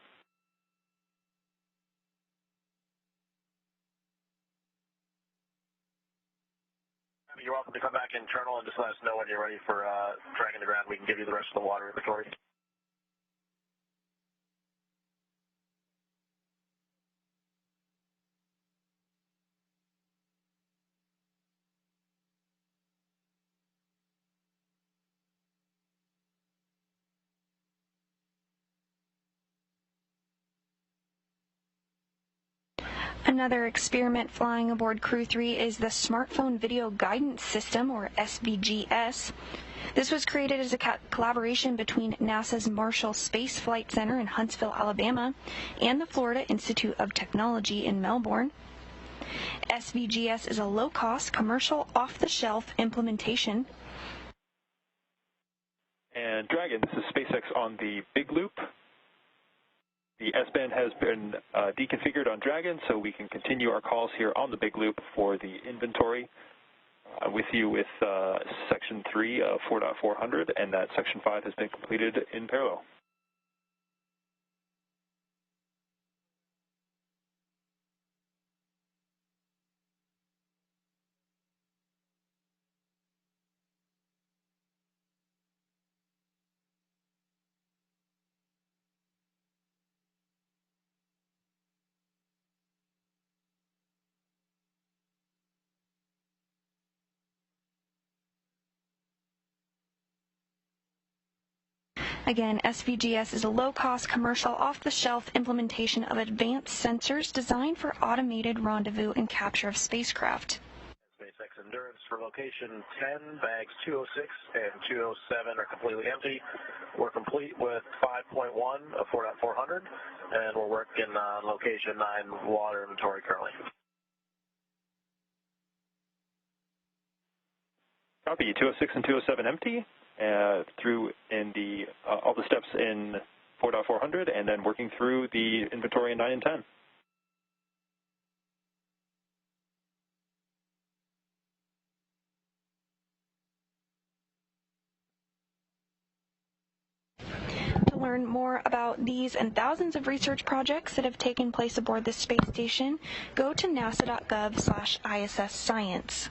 You're welcome to come back internal and just let us know when you're ready for Dragon to ground. We can give you the rest of the water inventory. Another experiment flying aboard Crew-3 is the Smartphone Video Guidance System, or SVGS. This was created as a collaboration between NASA's Marshall Space Flight Center in Huntsville, Alabama, and the Florida Institute of Technology in Melbourne. SVGS is a low-cost, commercial, off-the-shelf implementation. And Dragon, this is SpaceX on the Big Loop. The S-band has been deconfigured on Dragon, so we can continue our calls here on the Big Loop for the inventory. With you with Section 3 of 4.400, and that Section 5 has been completed in parallel. Again, SVGS is a low-cost, commercial, off-the-shelf implementation of advanced sensors designed for automated rendezvous and capture of spacecraft. SpaceX Endurance for location 10, bags 206 and 207 are completely empty. We're complete with 5.1 of 4.400, and we're working on location 9 water inventory currently. Copy, 206 and 207 empty. Through in the all the steps in 4.400, and then working through the inventory in 9 and 10. To learn more about these and thousands of research projects that have taken place aboard the space station, go to nasa.gov/ISS-science.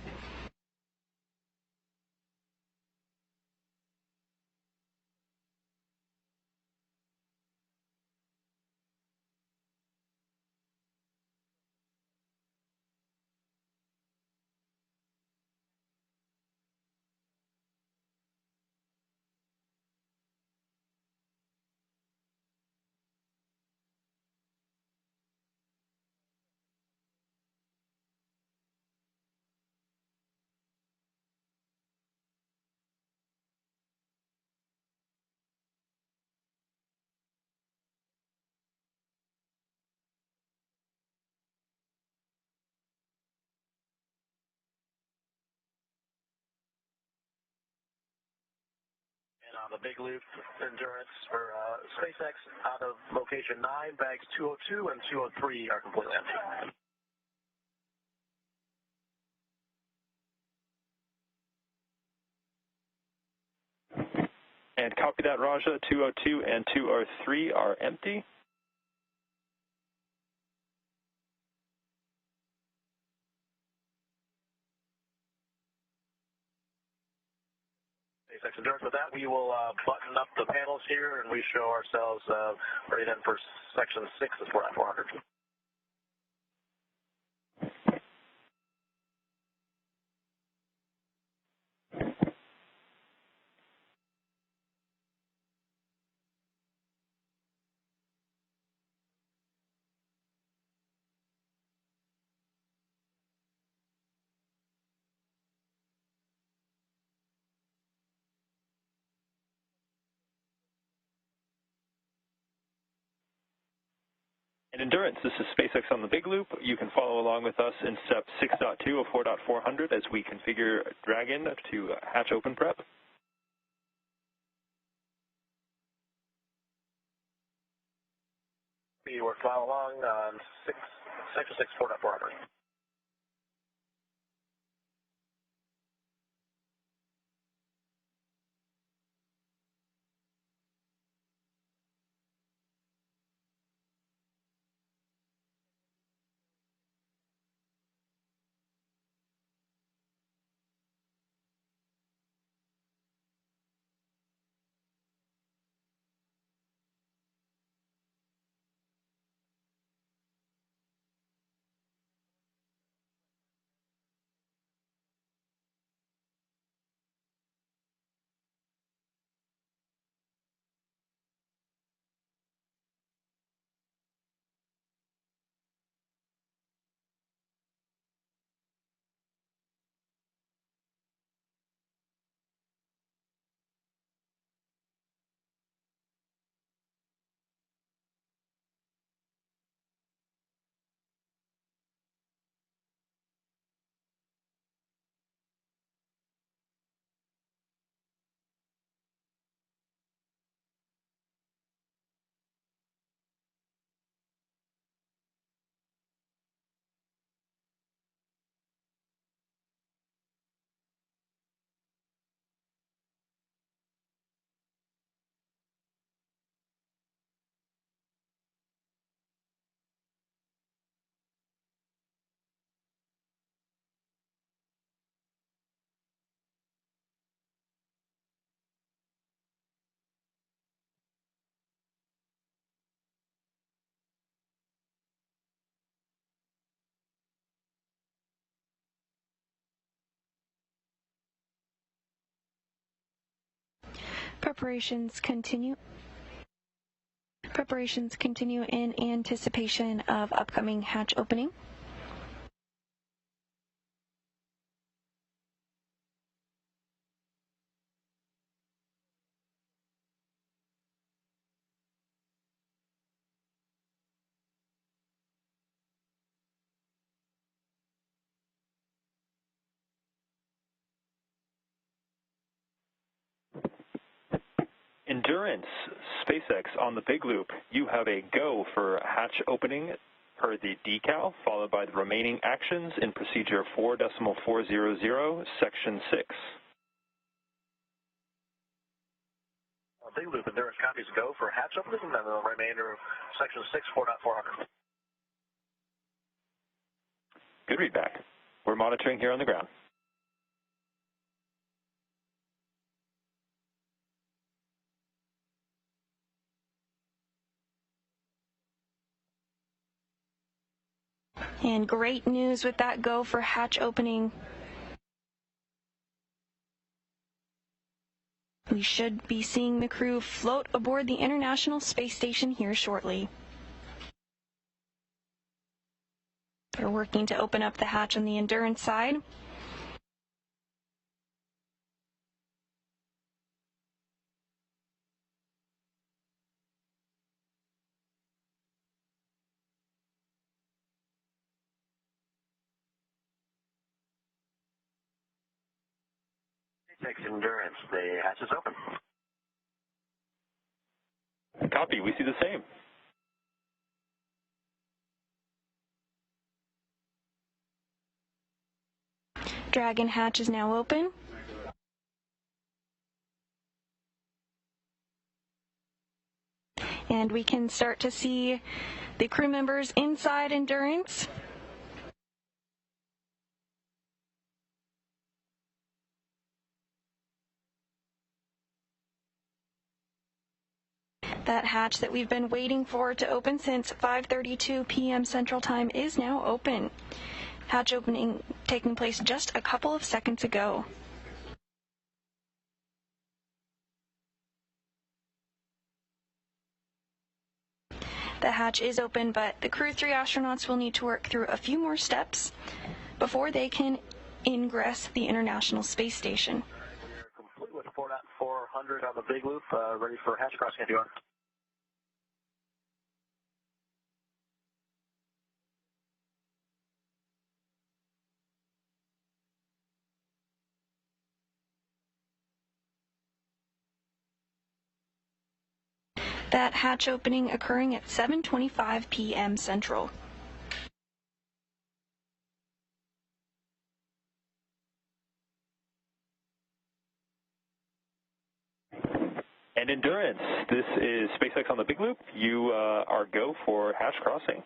the big loop endurance for SpaceX out of location 9, bags 202 and 203 are completely empty. And copy that, Raja. 202 and 203 are empty. SpaceX endurance. With that, we will button up the panels here, and we show ourselves ready then for section 6 of 4.400. In Endurance, this is SpaceX on the Big Loop. You can follow along with us in step 6.2 of 4.400 as we configure Dragon to hatch open prep. We will follow along on section 6, 4.400. Preparations continue in anticipation of upcoming hatch opening. Endurance, SpaceX on the Big Loop. You have a go for hatch opening per the decal, followed by the remaining actions in procedure 4.400, section 6. Big Loop endurance copies go for hatch opening, and then the remainder of section 6, 4.400. Good readback. We're monitoring here on the ground. And great news with that go for hatch opening. We should be seeing the crew float aboard the International Space Station here shortly. They're working to open up the hatch on the Endurance side. SpaceX Endurance, the hatch is open. Copy. We see the same. Dragon hatch is now open. And we can start to see the crew members inside Endurance. That hatch that we've been waiting for to open since 5:32 p.m. Central Time is now open. Hatch opening taking place just a couple of seconds ago. The hatch is open, but the Crew-3 astronauts will need to work through a few more steps before they can ingress the International Space Station. We're complete with 4.400 on the big loop, ready for hatch crossing if you are. That hatch opening occurring at 7:25 p.m. Central. And Endurance, this is SpaceX on the Big Loop. You are go for hatch crossing.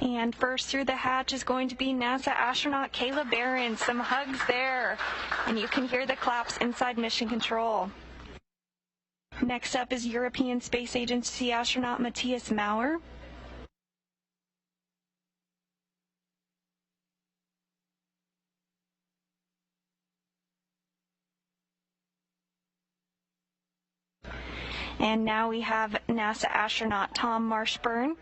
And first through the hatch is going to be NASA astronaut Kayla Barron. Some hugs there. And you can hear the claps inside Mission Control. Next up is European Space Agency astronaut Matthias Maurer. And now we have NASA astronaut Thomas Marshburn.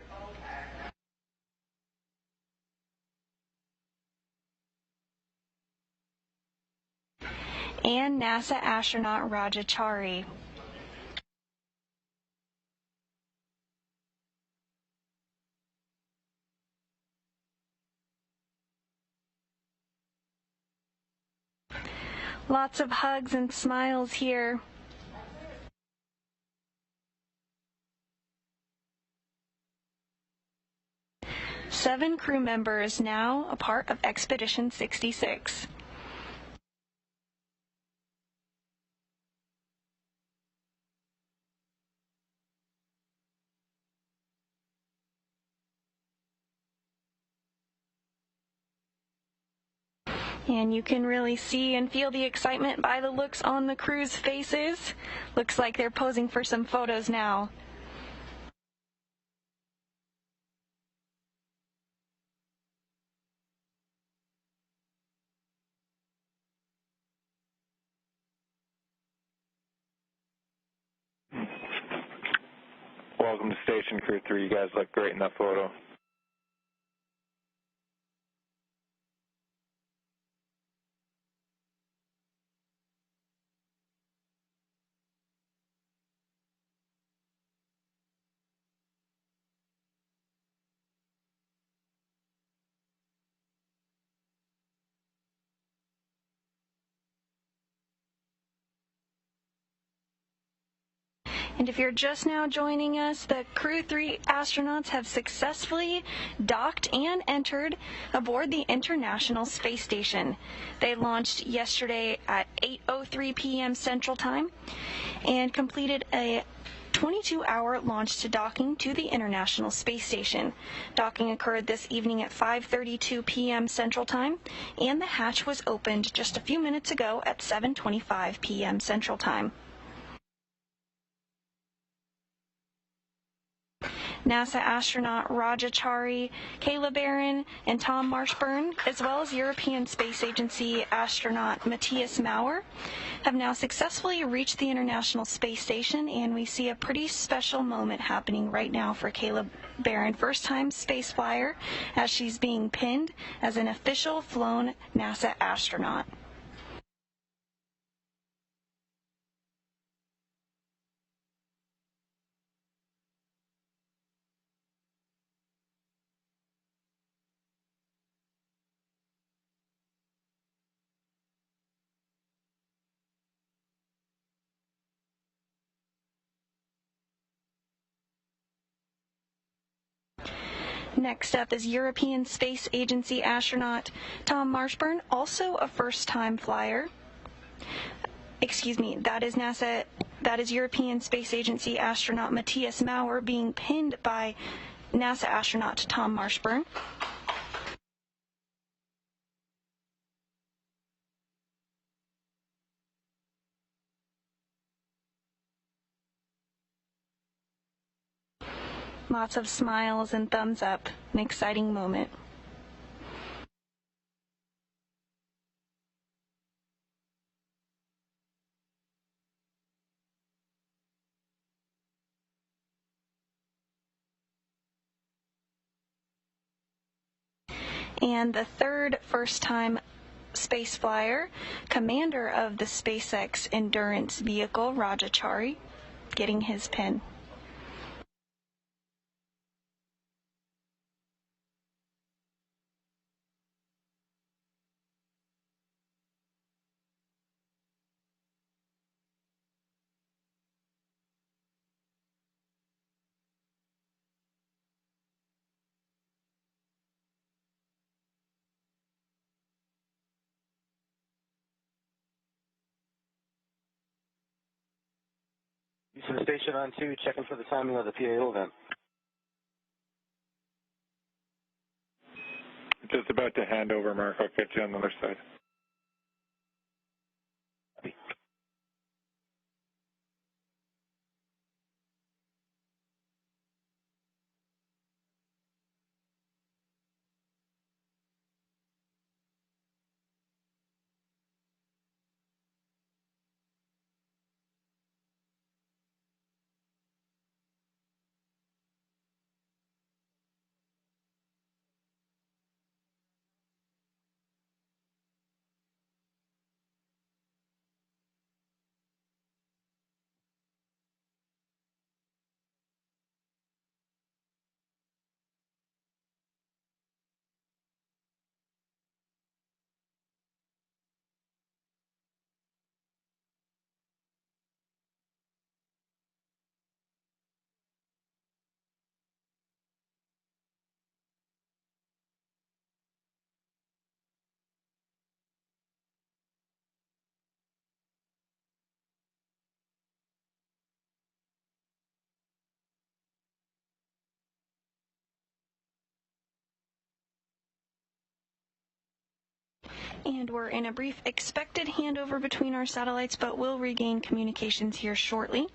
And NASA astronaut Chari. Lots of hugs and smiles here. Seven crew members now a part of Expedition 66. And you can really see and feel the excitement by the looks on the crew's faces. Looks like they're posing for some photos now. Welcome to Station Crew-3. You guys look great in that photo. And if you're just now joining us, the Crew-3 astronauts have successfully docked and entered aboard the International Space Station. They launched yesterday at 8:03 p.m. Central Time and completed a 22-hour launch to docking to the International Space Station. Docking occurred this evening at 5:32 p.m. Central Time, and the hatch was opened just a few minutes ago at 7:25 p.m. Central Time. NASA astronaut Chari, Kayla Barron, and Thomas Marshburn, as well as European Space Agency astronaut Matthias Maurer, have now successfully reached the International Space Station, and we see a pretty special moment happening right now for Kayla Barron, first-time space flyer, as she's being pinned as an official flown NASA astronaut. Next up is European Space Agency astronaut Tom Marshburn, also a first-time flyer. Excuse me, that is European Space Agency astronaut Matthias Maurer being pinned by NASA astronaut Tom Marshburn. Lots of smiles and thumbs up, an exciting moment. And the third first-time space flyer, commander of the SpaceX Endurance vehicle, Chari, getting his pin. Houston Station on 2, checking for the timing of the PAO event. Just about to hand over, Mark. I'll catch you on the other side. And we're in a brief expected handover between our satellites, but we'll regain communications here shortly.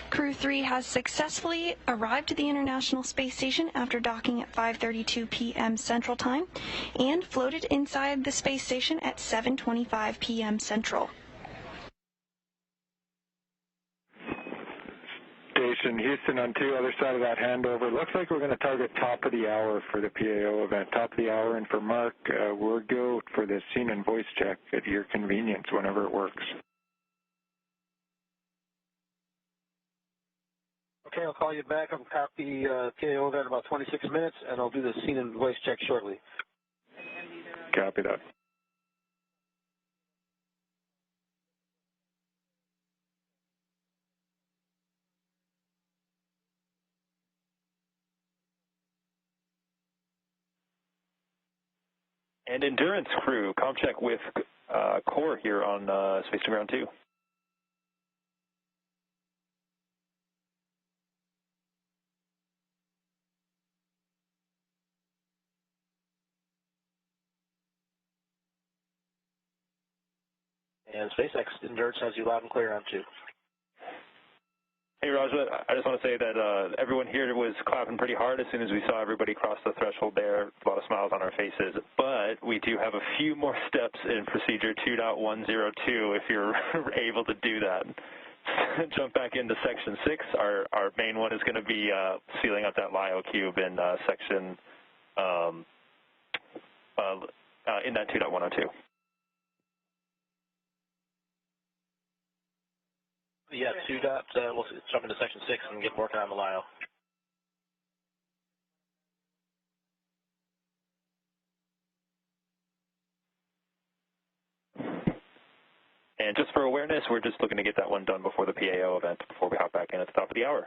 Crew-3 has successfully arrived to the International Space Station after docking at 5:32 p.m. Central Time and floated inside the space station at 7:25 p.m. Central. Station Houston on 2, other side of that handover. Looks like we're going to target top of the hour for the PAO event. Top of the hour, and for Mark, we'll go for the scene and voice check at your convenience whenever it works. Okay, I'll call you back. I'll copy PAO event in about 26 minutes, and I'll do the scene and voice check shortly. Copy that. And Endurance Crew, comm check with Core here on Space to Ground 2. And SpaceX Endurance has you loud and clear on 2. Hey, Raja, I just want to say that everyone here was clapping pretty hard as soon as we saw everybody cross the threshold there. A lot of smiles on our faces. But we do have a few more steps in procedure 2.102 if you're able to do that. Jump back into section 6. Our main one is going to be sealing up that LIO cube in section in that 2.102. Yeah, 2 dot, we'll jump into section 6 and get working on the LIO. And just for awareness, we're just looking to get that one done before the PAO event, before we hop back in at the top of the hour.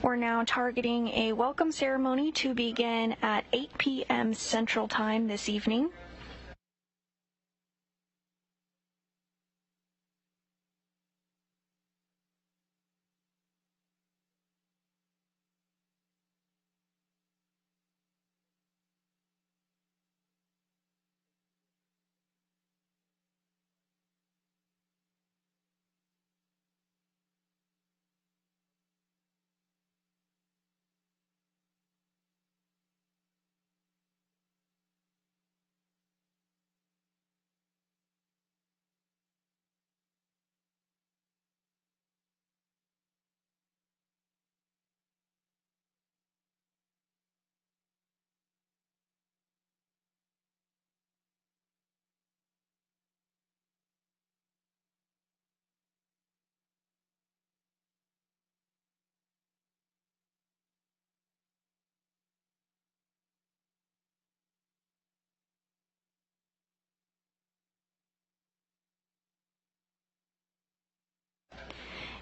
We're now targeting a welcome ceremony to begin at 8 p.m. Central Time this evening.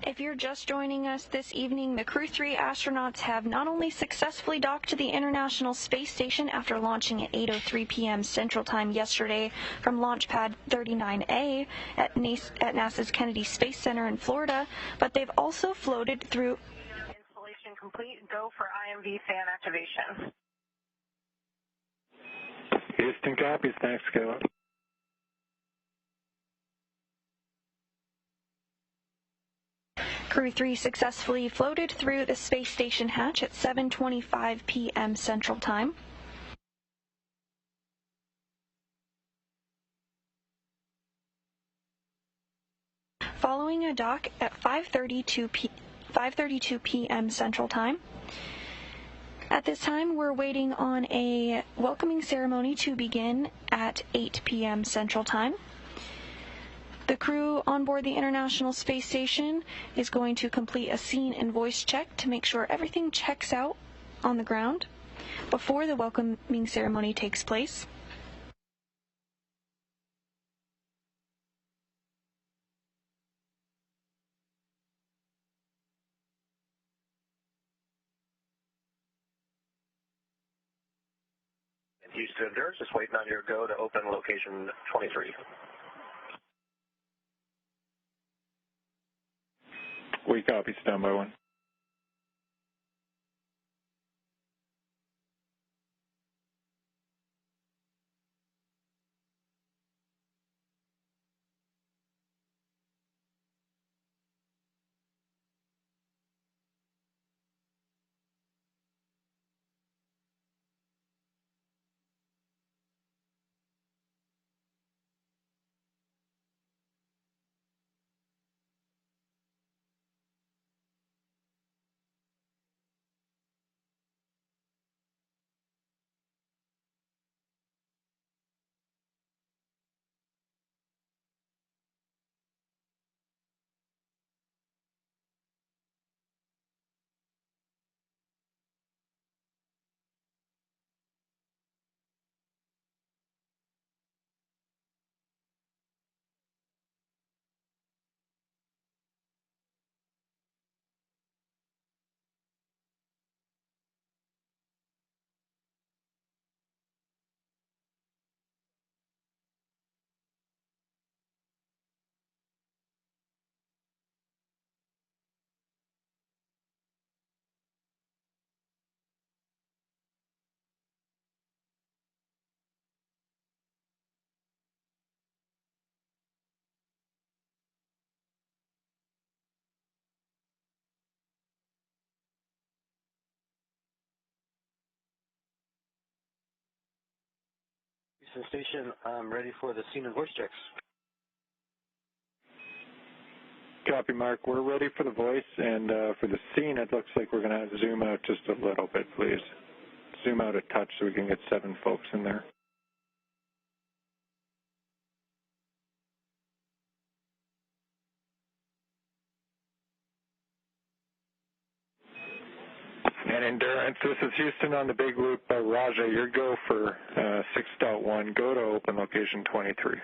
If you're just joining us this evening, the Crew-3 astronauts have not only successfully docked to the International Space Station after launching at 8:03 p.m. Central Time yesterday from Launch Pad 39A at NASA's Kennedy Space Center in Florida, but they've also floated through... Installation complete. Go for IMV fan activation. Houston copies. Thanks, Kayla. Crew-3 successfully floated through the space station hatch at 7:25 p.m. Central Time. Following a dock at 5:32 p.m. Central Time. At this time, we're waiting on a welcoming ceremony to begin at 8 p.m. Central Time. The crew on board the International Space Station is going to complete a scene and voice check to make sure everything checks out on the ground before the welcoming ceremony takes place. Houston Endurance, just waiting on your go to open location 23. We copy, standby one. Houston Station, I'm ready for the scene and voice checks. Copy, Mark. We're ready for the voice, and for the scene, it looks like we're going to zoom out just a little bit, please. Zoom out a touch so we can get 7 folks in there. And Endurance, this is Houston on the big loop. Raja, your go for 6.1. Go to open location 23.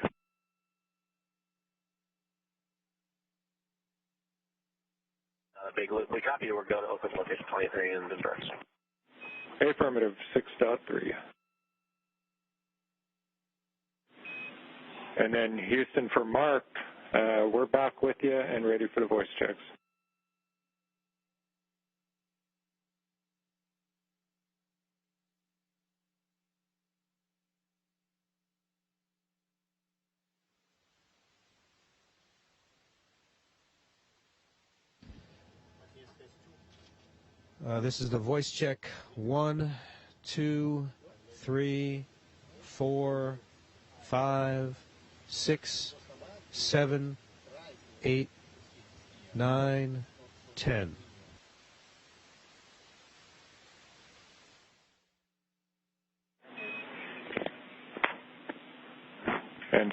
big loop. We copy. We're going to open location 23 in Endurance. Affirmative, 6.3. And then Houston for Mark, we're back with you and ready for the voice checks. This is the voice check. 1, 2, 3, 4, 5, 6, 7, 8, 9, 10. And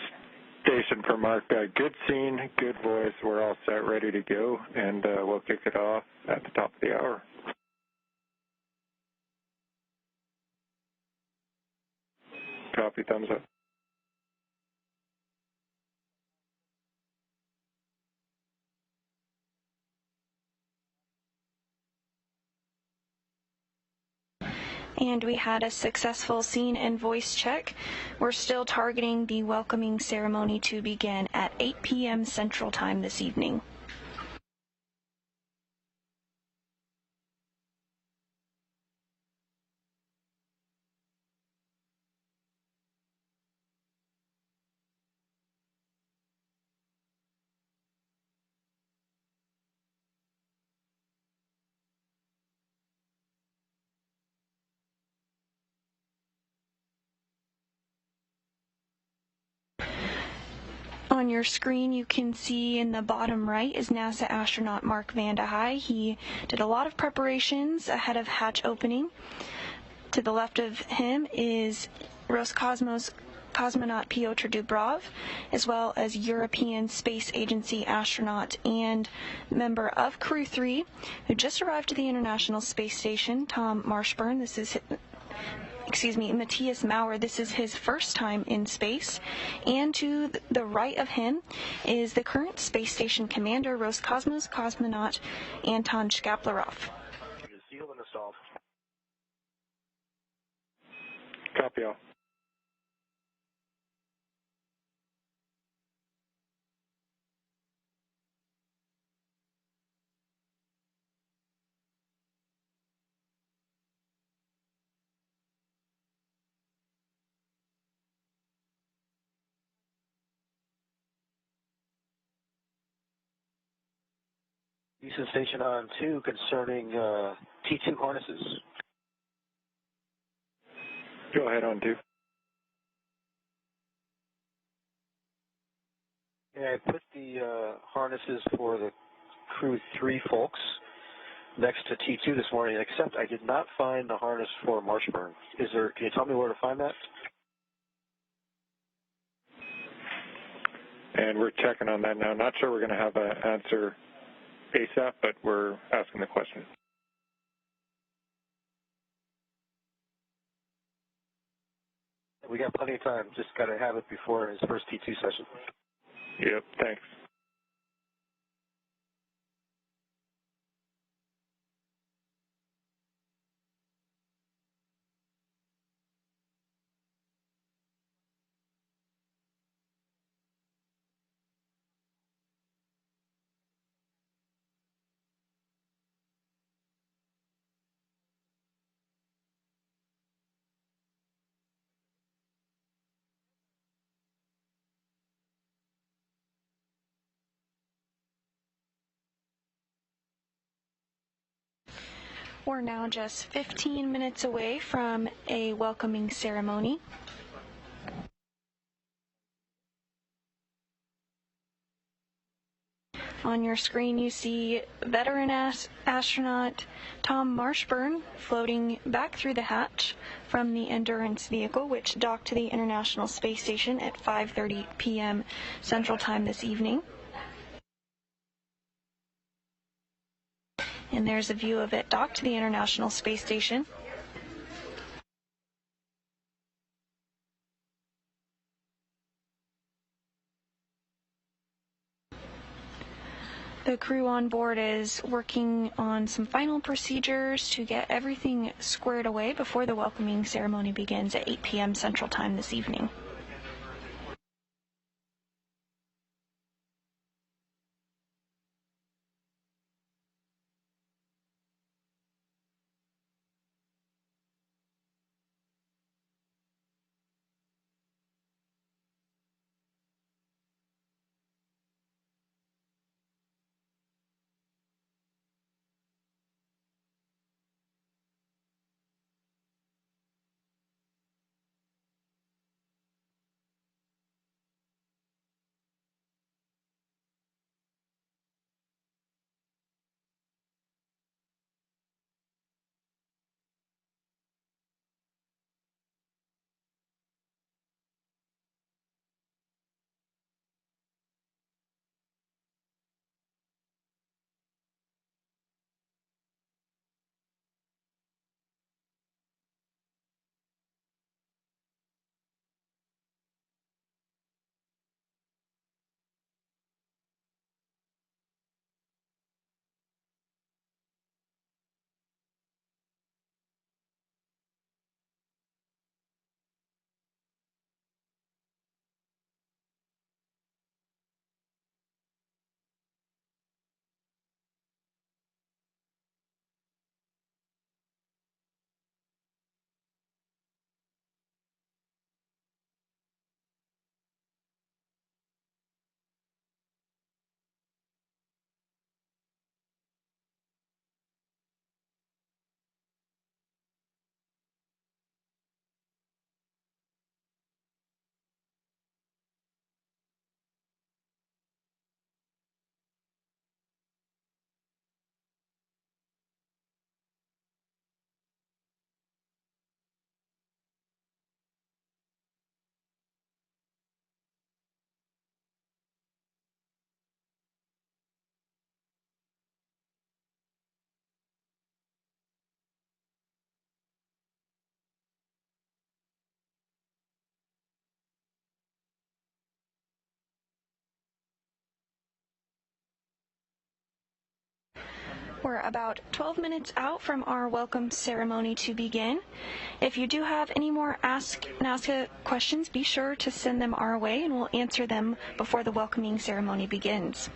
station for Mark, good scene, good voice. We're all set, ready to go, and we'll kick it off at the top of the hour. Copy, thumbs up. And we had a successful scene and voice check. We're still targeting the welcoming ceremony to begin at 8 p.m. Central Time this evening. On your screen, you can see in the bottom right is NASA astronaut Mark Vande Hei. He did a lot of preparations ahead of hatch opening. To the left of him is Roscosmos cosmonaut Piotr Dubrov, as well as European Space Agency astronaut and member of Crew-3, who just arrived to the International Space Station, Thomas Marshburn. Matthias Maurer. This is his first time in space. And to the right of him is the current space station commander, Roscosmos cosmonaut Anton Shkaplerov. Seal and installed. Copy all. Houston Station on 2 concerning T2 harnesses. Go ahead on 2. Yeah, I put the harnesses for the Crew-3 folks next to T2 this morning, except I did not find the harness for Marshburn. Can you tell me where to find that? And we're checking on that now. Not sure we're going to have an answer ASAP, but we're asking the question. We got plenty of time. Just got to have it before his first T2 session. Yep, thanks. We're now just 15 minutes away from a welcoming ceremony. On your screen, you see veteran astronaut Tom Marshburn floating back through the hatch from the Endurance vehicle, which docked to the International Space Station at 5:30 p.m. Central Time this evening. And there's a view of it docked to the International Space Station. The crew on board is working on some final procedures to get everything squared away before the welcoming ceremony begins at 8 p.m. Central Time this evening. We're about 12 minutes out from our welcome ceremony to begin. If you do have any more Ask NASA questions, be sure to send them our way and we'll answer them before the welcoming ceremony begins.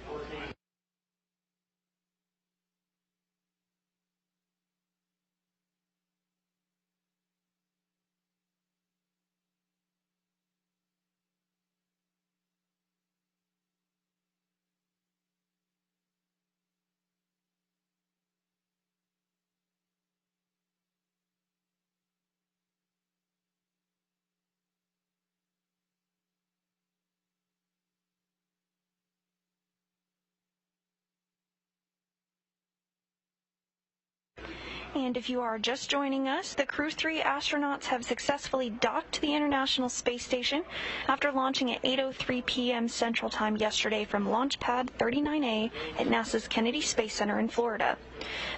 And if you are just joining us, the Crew-3 astronauts have successfully docked to the International Space Station after launching at 8:03 p.m. Central Time yesterday from Launch Pad 39A at NASA's Kennedy Space Center in Florida.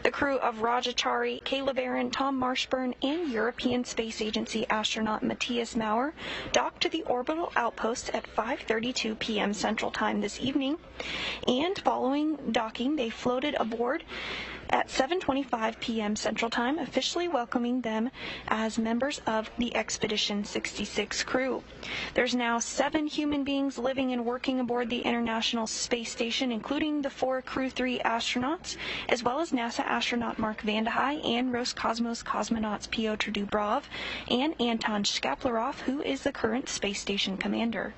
The crew of Chari, Kayla Barron, Thomas Marshburn, and European Space Agency astronaut Matthias Maurer docked to the orbital outpost at 5:32 p.m. Central Time this evening, and following docking, they floated aboard at 7:25 p.m. Central Time, officially welcoming them as members of the Expedition 66 crew. There's now 7 human beings living and working aboard the International Space Station, including the 4 Crew-3 astronauts, as well as NASA astronaut Mark Vande Hei and Roscosmos cosmonauts Pyotr Dubrov and Anton Shkaplerov, who is the current space station commander.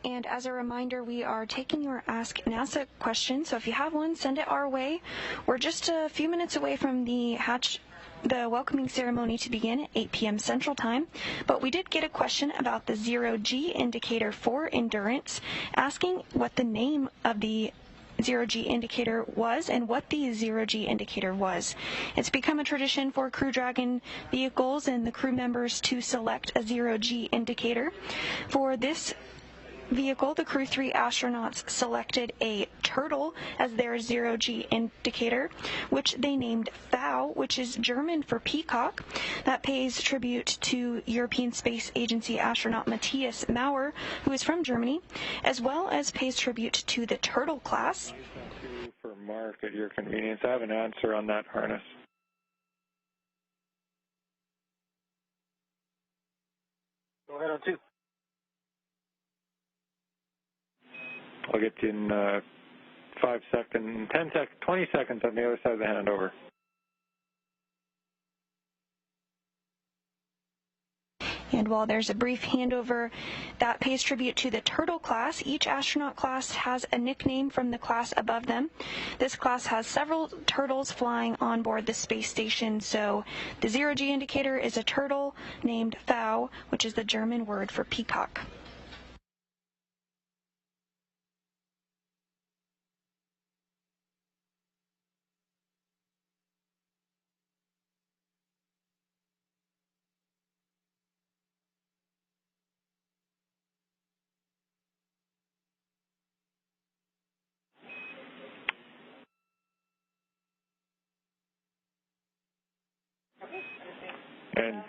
And as a reminder, we are taking your Ask NASA questions, so if you have one, send it our way. We're just a few minutes away from the welcoming ceremony to begin at 8 p.m. Central Time, but we did get a question about the zero-G indicator for Endurance, asking what the name of the zero-G indicator was and what the zero-G indicator was. It's become a tradition for Crew Dragon vehicles and the crew members to select a zero-G indicator. For this vehicle, the Crew-3 astronauts selected a turtle as their zero-G indicator, which they named FOW, which is German for peacock. That pays tribute to European Space Agency astronaut Matthias Maurer, who is from Germany, as well as pays tribute to the turtle class. For Mark, at your convenience, I have an answer on that harness. Go ahead on 2. I'll get you in 5 seconds, 10 seconds, 20 seconds on the other side of the handover. And while there's a brief handover, that pays tribute to the turtle class. Each astronaut class has a nickname from the class above them. This class has several turtles flying on board the space station, so the zero-G indicator is a turtle named FOW, which is the German word for peacock. And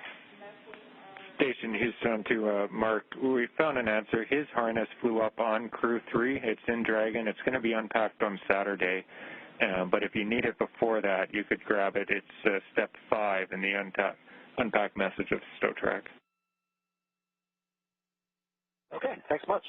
Station Houston to Mark, we found an answer. His harness flew up on Crew-3. It's in Dragon. It's going to be unpacked on Saturday. But if you need it before that, you could grab it. It's step 5 in the unpack message of StowTrack. Okay, thanks much.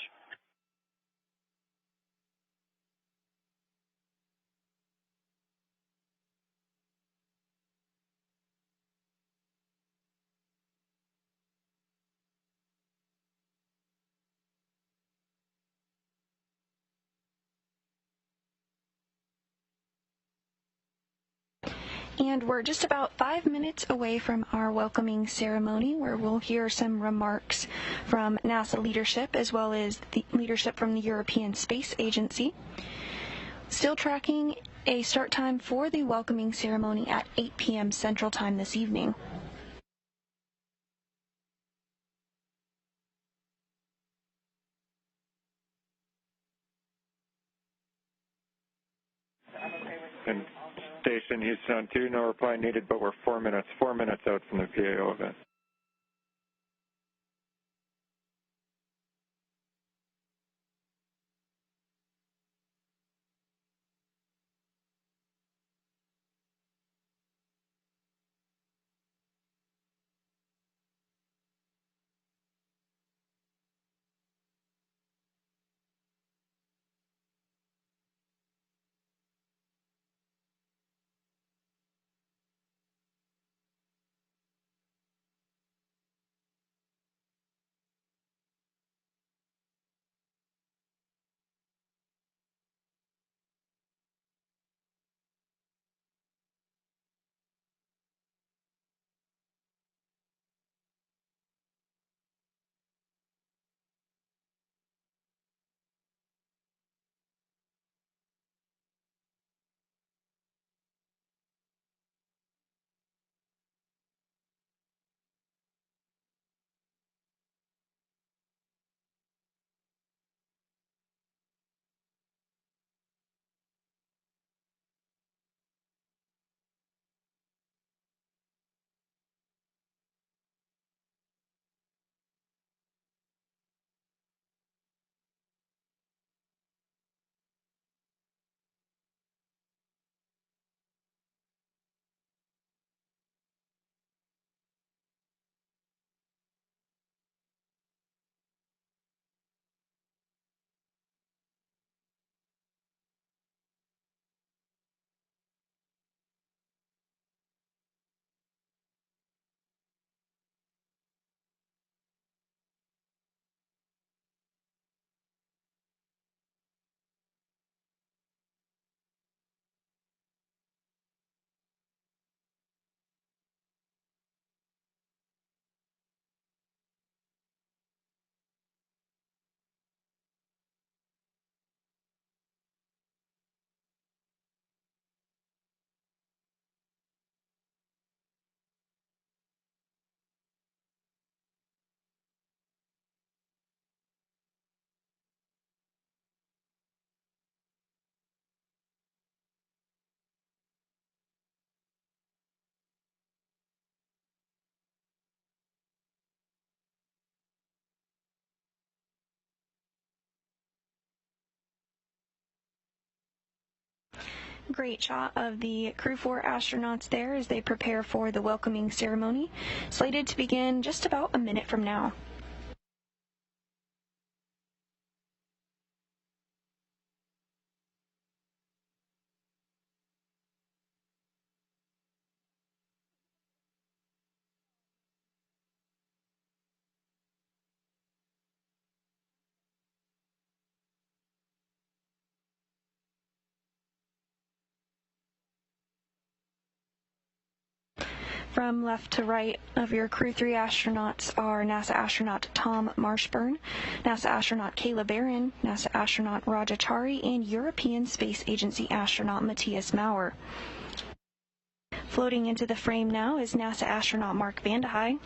And we're just about 5 minutes away from our welcoming ceremony, where we'll hear some remarks from NASA leadership as well as the leadership from the European Space Agency. Still tracking a start time for the welcoming ceremony at 8 p.m. Central Time this evening. And Station Houston 2, no reply needed, but we're 4 minutes out from the PAO event. Great shot of the Crew-4 astronauts there as they prepare for the welcoming ceremony, slated to begin just about a minute from now. From left to right of your Crew-3 astronauts are NASA astronaut Thomas Marshburn, NASA astronaut Kayla Barron, NASA astronaut Chari, and European Space Agency astronaut Matthias Maurer. Floating into the frame now is NASA astronaut Mark Vande Hei.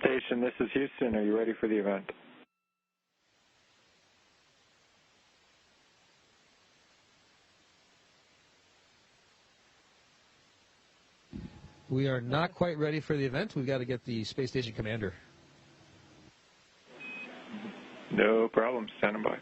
Station, this is Houston. Are you ready for the event? We are not quite ready for the event. We've got to get the space station commander. No problem. Standing by.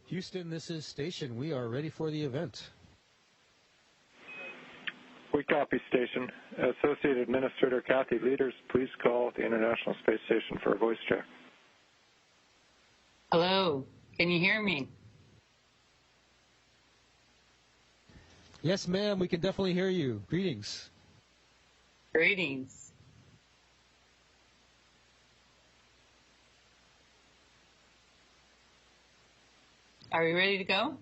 Houston, this is Station. We are ready for the event. We copy, Station. Associate Administrator Kathy Leaders, please call the International Space Station for a voice check. Hello, can you hear me? Yes, ma'am, we can definitely hear you. Greetings. Greetings. Are we ready to go?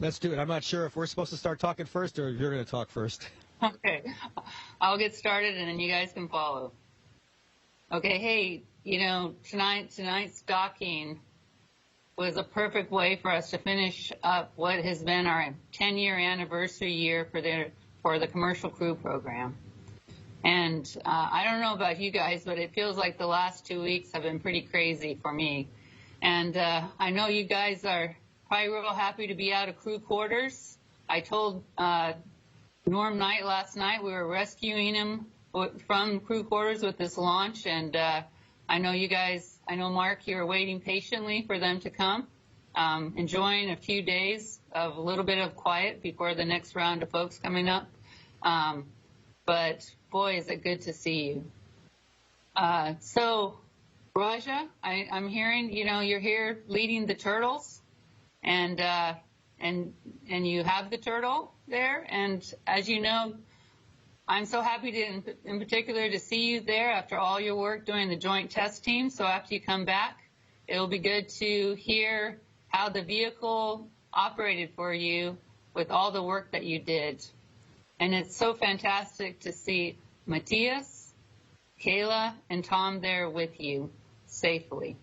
Let's do it. I'm not sure if we're supposed to start talking first or if you're going to talk first. Okay. I'll get started and then you guys can follow. Okay, hey, you know, tonight's docking was a perfect way for us to finish up what has been our 10-year anniversary year for the Commercial Crew program. And I don't know about you guys, but it feels like the last 2 weeks have been pretty crazy for me. And I know you guys are probably real happy to be out of crew quarters. I told Norm Knight last night we were rescuing him from crew quarters with this launch. And I know you guys, I know Mark, you were waiting patiently for them to come, enjoying a few days of a little bit of quiet before the next round of folks coming up. But boy, is it good to see you. So, Raja, I'm hearing, you know, you're here leading the turtles, and you have the turtle there. And as you know, I'm so happy to, in particular, to see you there after all your work doing the joint test team. So after you come back, it'll be good to hear how the vehicle operated for you with all the work that you did. And it's so fantastic to see Matthias, Kayla, and Tom there with you safely.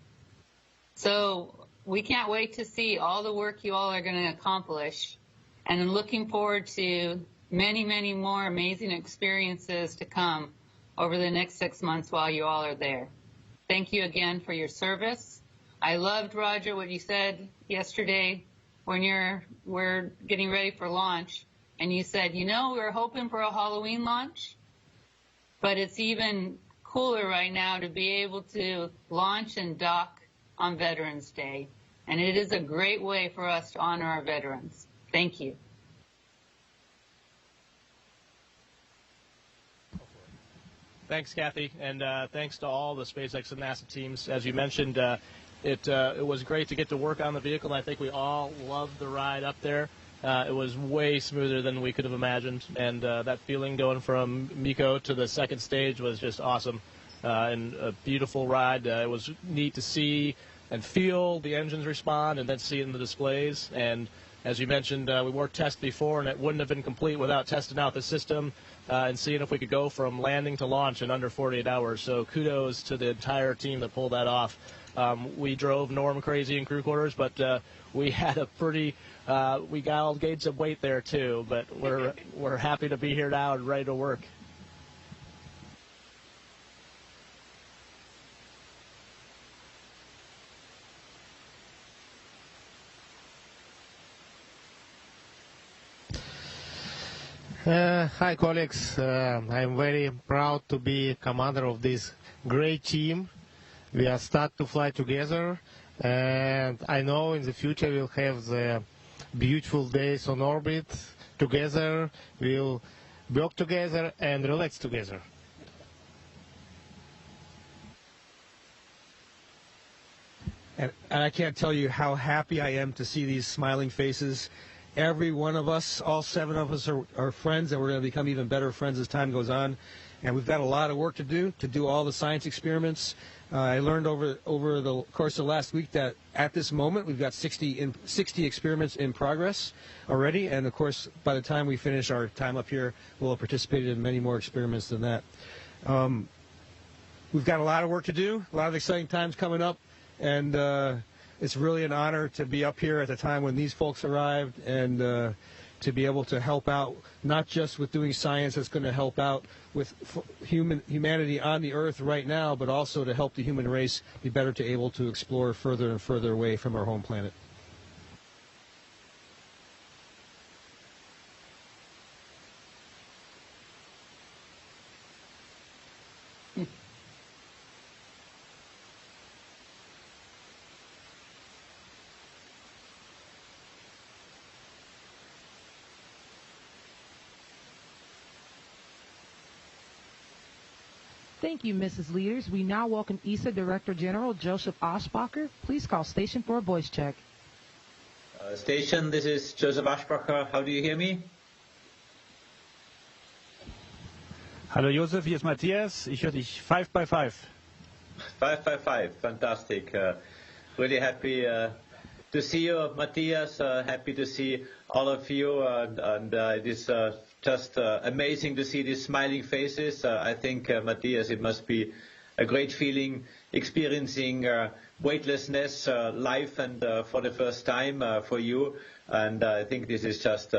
So we can't wait to see all the work you all are going to accomplish. And I'm looking forward to many, many more amazing experiences to come over the next 6 months while you all are there. Thank you again for your service. I loved, Roger, what you said yesterday when we're getting ready for launch. And you said, you know, we were hoping for a Halloween launch, but it's even cooler right now to be able to launch and dock on Veterans Day. And it is a great way for us to honor our veterans. Thank you. Thanks, Kathy, and thanks to all the SpaceX and NASA teams. As you mentioned, it was great to get to work on the vehicle, and I think we all loved the ride up there. It was way smoother than we could have imagined, and that feeling going from MECO to the second stage was just awesome, and a beautiful ride. It was neat to see and feel the engines respond and then see it in the displays. And as you mentioned, we were tested before, and it wouldn't have been complete without testing out the system and seeing if we could go from landing to launch in under 48 hours. So kudos to the entire team that pulled that off. We drove Norm crazy in crew quarters, but we had a pretty, we got all gates of weight there too, but we're happy to be here now and ready to work. Hi, colleagues. I'm very proud to be commander of this great team. We are start to fly together, and I know in the future we'll have the beautiful days on orbit together. We'll work together and relax together. And I can't tell you how happy I am to see these smiling faces. Every one of us, all 7 of us are friends, and we're going to become even better friends as time goes on. And we've got a lot of work to do all the science experiments. I learned over the course of last week that at this moment we've got 60 experiments in progress already. And, of course, by the time we finish our time up here, we'll have participated in many more experiments than that. We've got a lot of work to do, a lot of exciting times coming up. And it's really an honor to be up here at the time when these folks arrived and to be able to help out, not just with doing science that's going to help out with humanity on the Earth right now, but also to help the human race be better to able to explore further and further away from our home planet. Thank you, Mrs. Leaders. We now welcome ESA Director General Joseph Aschbacher. Please call station for a voice check. Station, this is Joseph Aschbacher. How do you hear me? Hallo Josef, hier ist Matthias. Ich höre dich 5 by 5. 5 by 5, fantastic. Really happy to see you, Matthias. Happy to see all of you, and it is just amazing to see these smiling faces. I think, Matthias, it must be a great feeling experiencing weightlessness live and for the first time for you. And I think this is just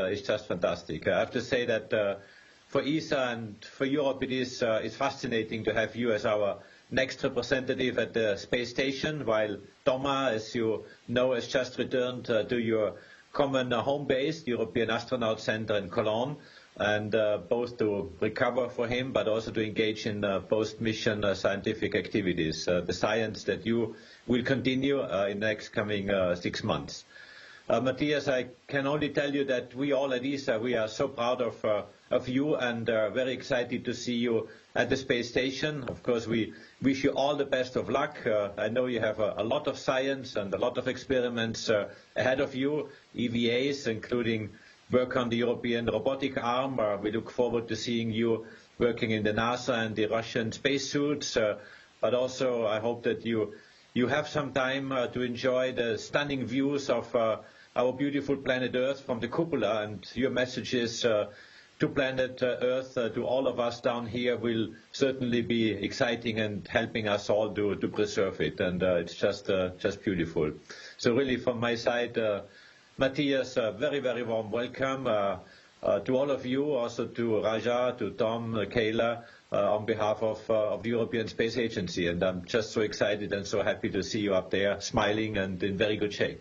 fantastic. I have to say that for ESA and for Europe, it is it's fascinating to have you as our next representative at the space station, while Thomas, as you know, has just returned to your common home base, the European Astronaut Center in Cologne, and both to recover for him, but also to engage in post-mission scientific activities, the science that you will continue in the next coming 6 months. Matthias, I can only tell you that we all at ESA, we are so proud of you and very excited to see you at the space station. Of course, we wish you all the best of luck. I know you have a lot of science and a lot of experiments ahead of you, EVAs, including work on the European robotic arm. We look forward to seeing you working in the NASA and the Russian spacesuits. But also, I hope that you have some time to enjoy the stunning views of our beautiful planet Earth from the cupola, and your messages to planet Earth, to all of us down here, will certainly be exciting and helping us all to preserve it. And it's just beautiful. So really, from my side, Matthias, very, very warm welcome to all of you, also to Raja, to Tom, Kayla, on behalf of the European Space Agency. And I'm just so excited and so happy to see you up there, smiling and in very good shape.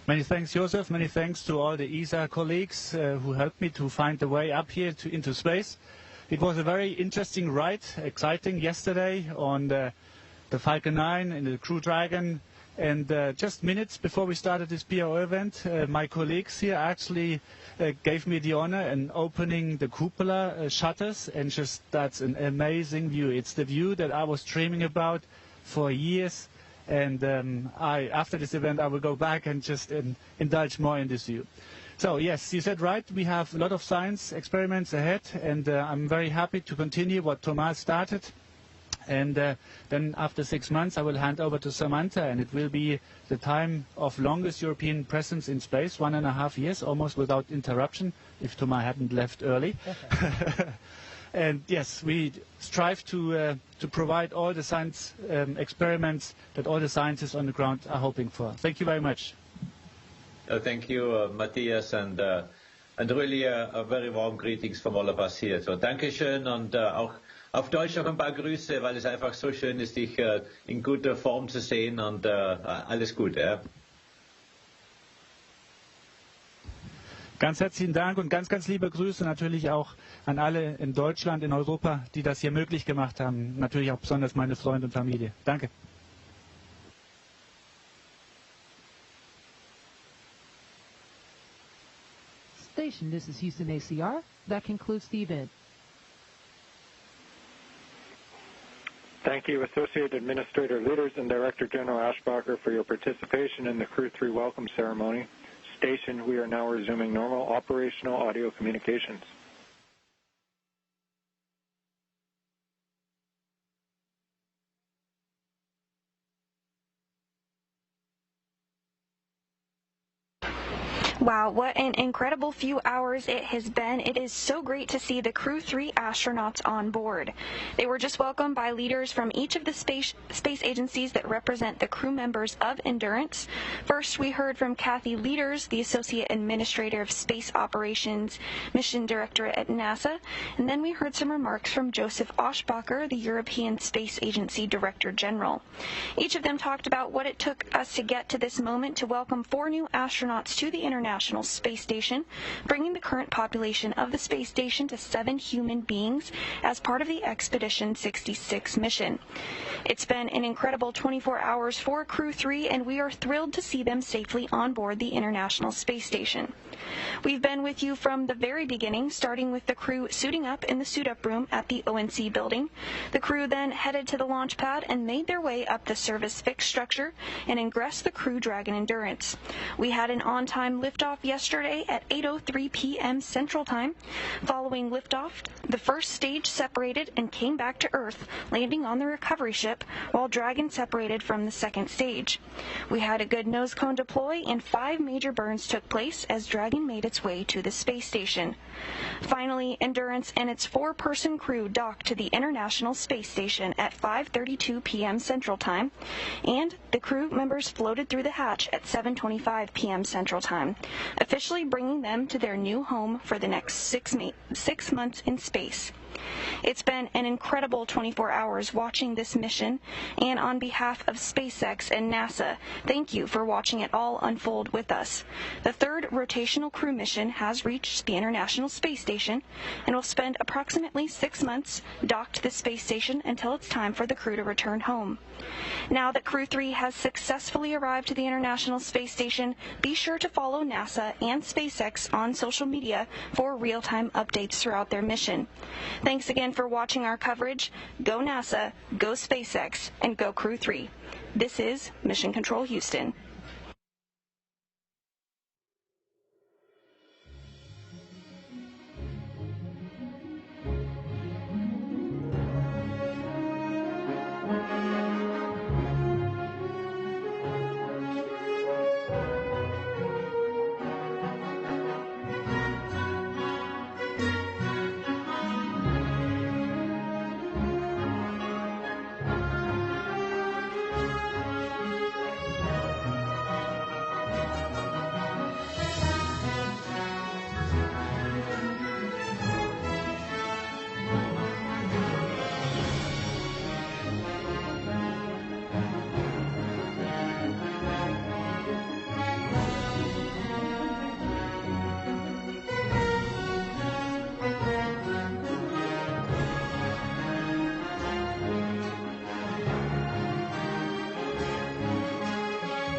Many thanks, Joseph. Many thanks to all the ESA colleagues who helped me to find the way up here into space. It was a very interesting ride, exciting yesterday on the Falcon 9 in the Crew Dragon, And just minutes before we started this PAO event, my colleagues here actually gave me the honor in opening the cupola shutters, and just that's an amazing view. It's the view that I was dreaming about for years, and after this event I will go back and just indulge more in this view. So yes, you said right, we have a lot of science experiments ahead, and I'm very happy to continue what Thomas started. And then after 6 months I will hand over to Samantha, and it will be the time of longest European presence in space, 1.5 years, almost without interruption, if Thomas hadn't left early. And yes, we strive to provide all the science experiments that all the scientists on the ground are hoping for. Thank you very much. Thank you, Matthias, and really a very warm greetings from all of us here. So Dankeschön, und auch auf Deutsch noch ein paar Grüße, weil es einfach so schön ist, dich in guter Form zu sehen, und alles Gute. Ja. Ganz herzlichen Dank und ganz, ganz liebe Grüße natürlich auch an alle in Deutschland, in Europa, die das hier möglich gemacht haben. Natürlich auch besonders meine Freunde und Familie. Danke. Station, this is Houston ACR. That concludes the event. Thank you, Associate Administrator Leaders and Director General Ashbacher, for your participation in the Crew-3 welcome ceremony. Station, we are now resuming normal operational audio communications. Wow, what an incredible few hours it has been. It is so great to see the Crew-3 astronauts on board. They were just welcomed by leaders from each of the space agencies that represent the crew members of Endurance. First, we heard from Kathy Leaders, the Associate Administrator of Space Operations, Mission Director at NASA, and then we heard some remarks from Joseph Oshbacher, the European Space Agency Director General. Each of them talked about what it took us to get to this moment to welcome 4 new astronauts to the International Space Station, bringing the current population of the space station to 7 human beings as part of the Expedition 66 mission. It's been an incredible 24 hours for Crew-3, and we are thrilled to see them safely on board the International Space Station. We've been with you from the very beginning, starting with the crew suiting up in the suit-up room at the ONC building. The crew then headed to the launch pad and made their way up the service fixed structure and ingressed the Crew Dragon Endurance. We had an on-time liftoff yesterday at 8:03 p.m. Central Time. Following liftoff, the first stage separated and came back to Earth, landing on the recovery ship, while Dragon separated from the second stage. We had a good nose cone deploy, and 5 major burns took place as Dragon made its way to the space station. Finally, Endurance and its 4-person crew docked to the International Space Station at 5:32 p.m. Central Time, and the crew members floated through the hatch at 7:25 p.m. Central Time, officially bringing them to their new home for the next 6 months in space. It's been an incredible 24 hours watching this mission, and on behalf of SpaceX and NASA, thank you for watching it all unfold with us. The 3rd rotational crew mission has reached the International Space Station and will spend approximately 6 months docked to the space station until it's time for the crew to return home. Now that Crew-3 has successfully arrived to the International Space Station, be sure to follow NASA and SpaceX on social media for real-time updates throughout their mission. Thanks again for watching our coverage. Go NASA, go SpaceX, and go Crew-3. This is Mission Control Houston.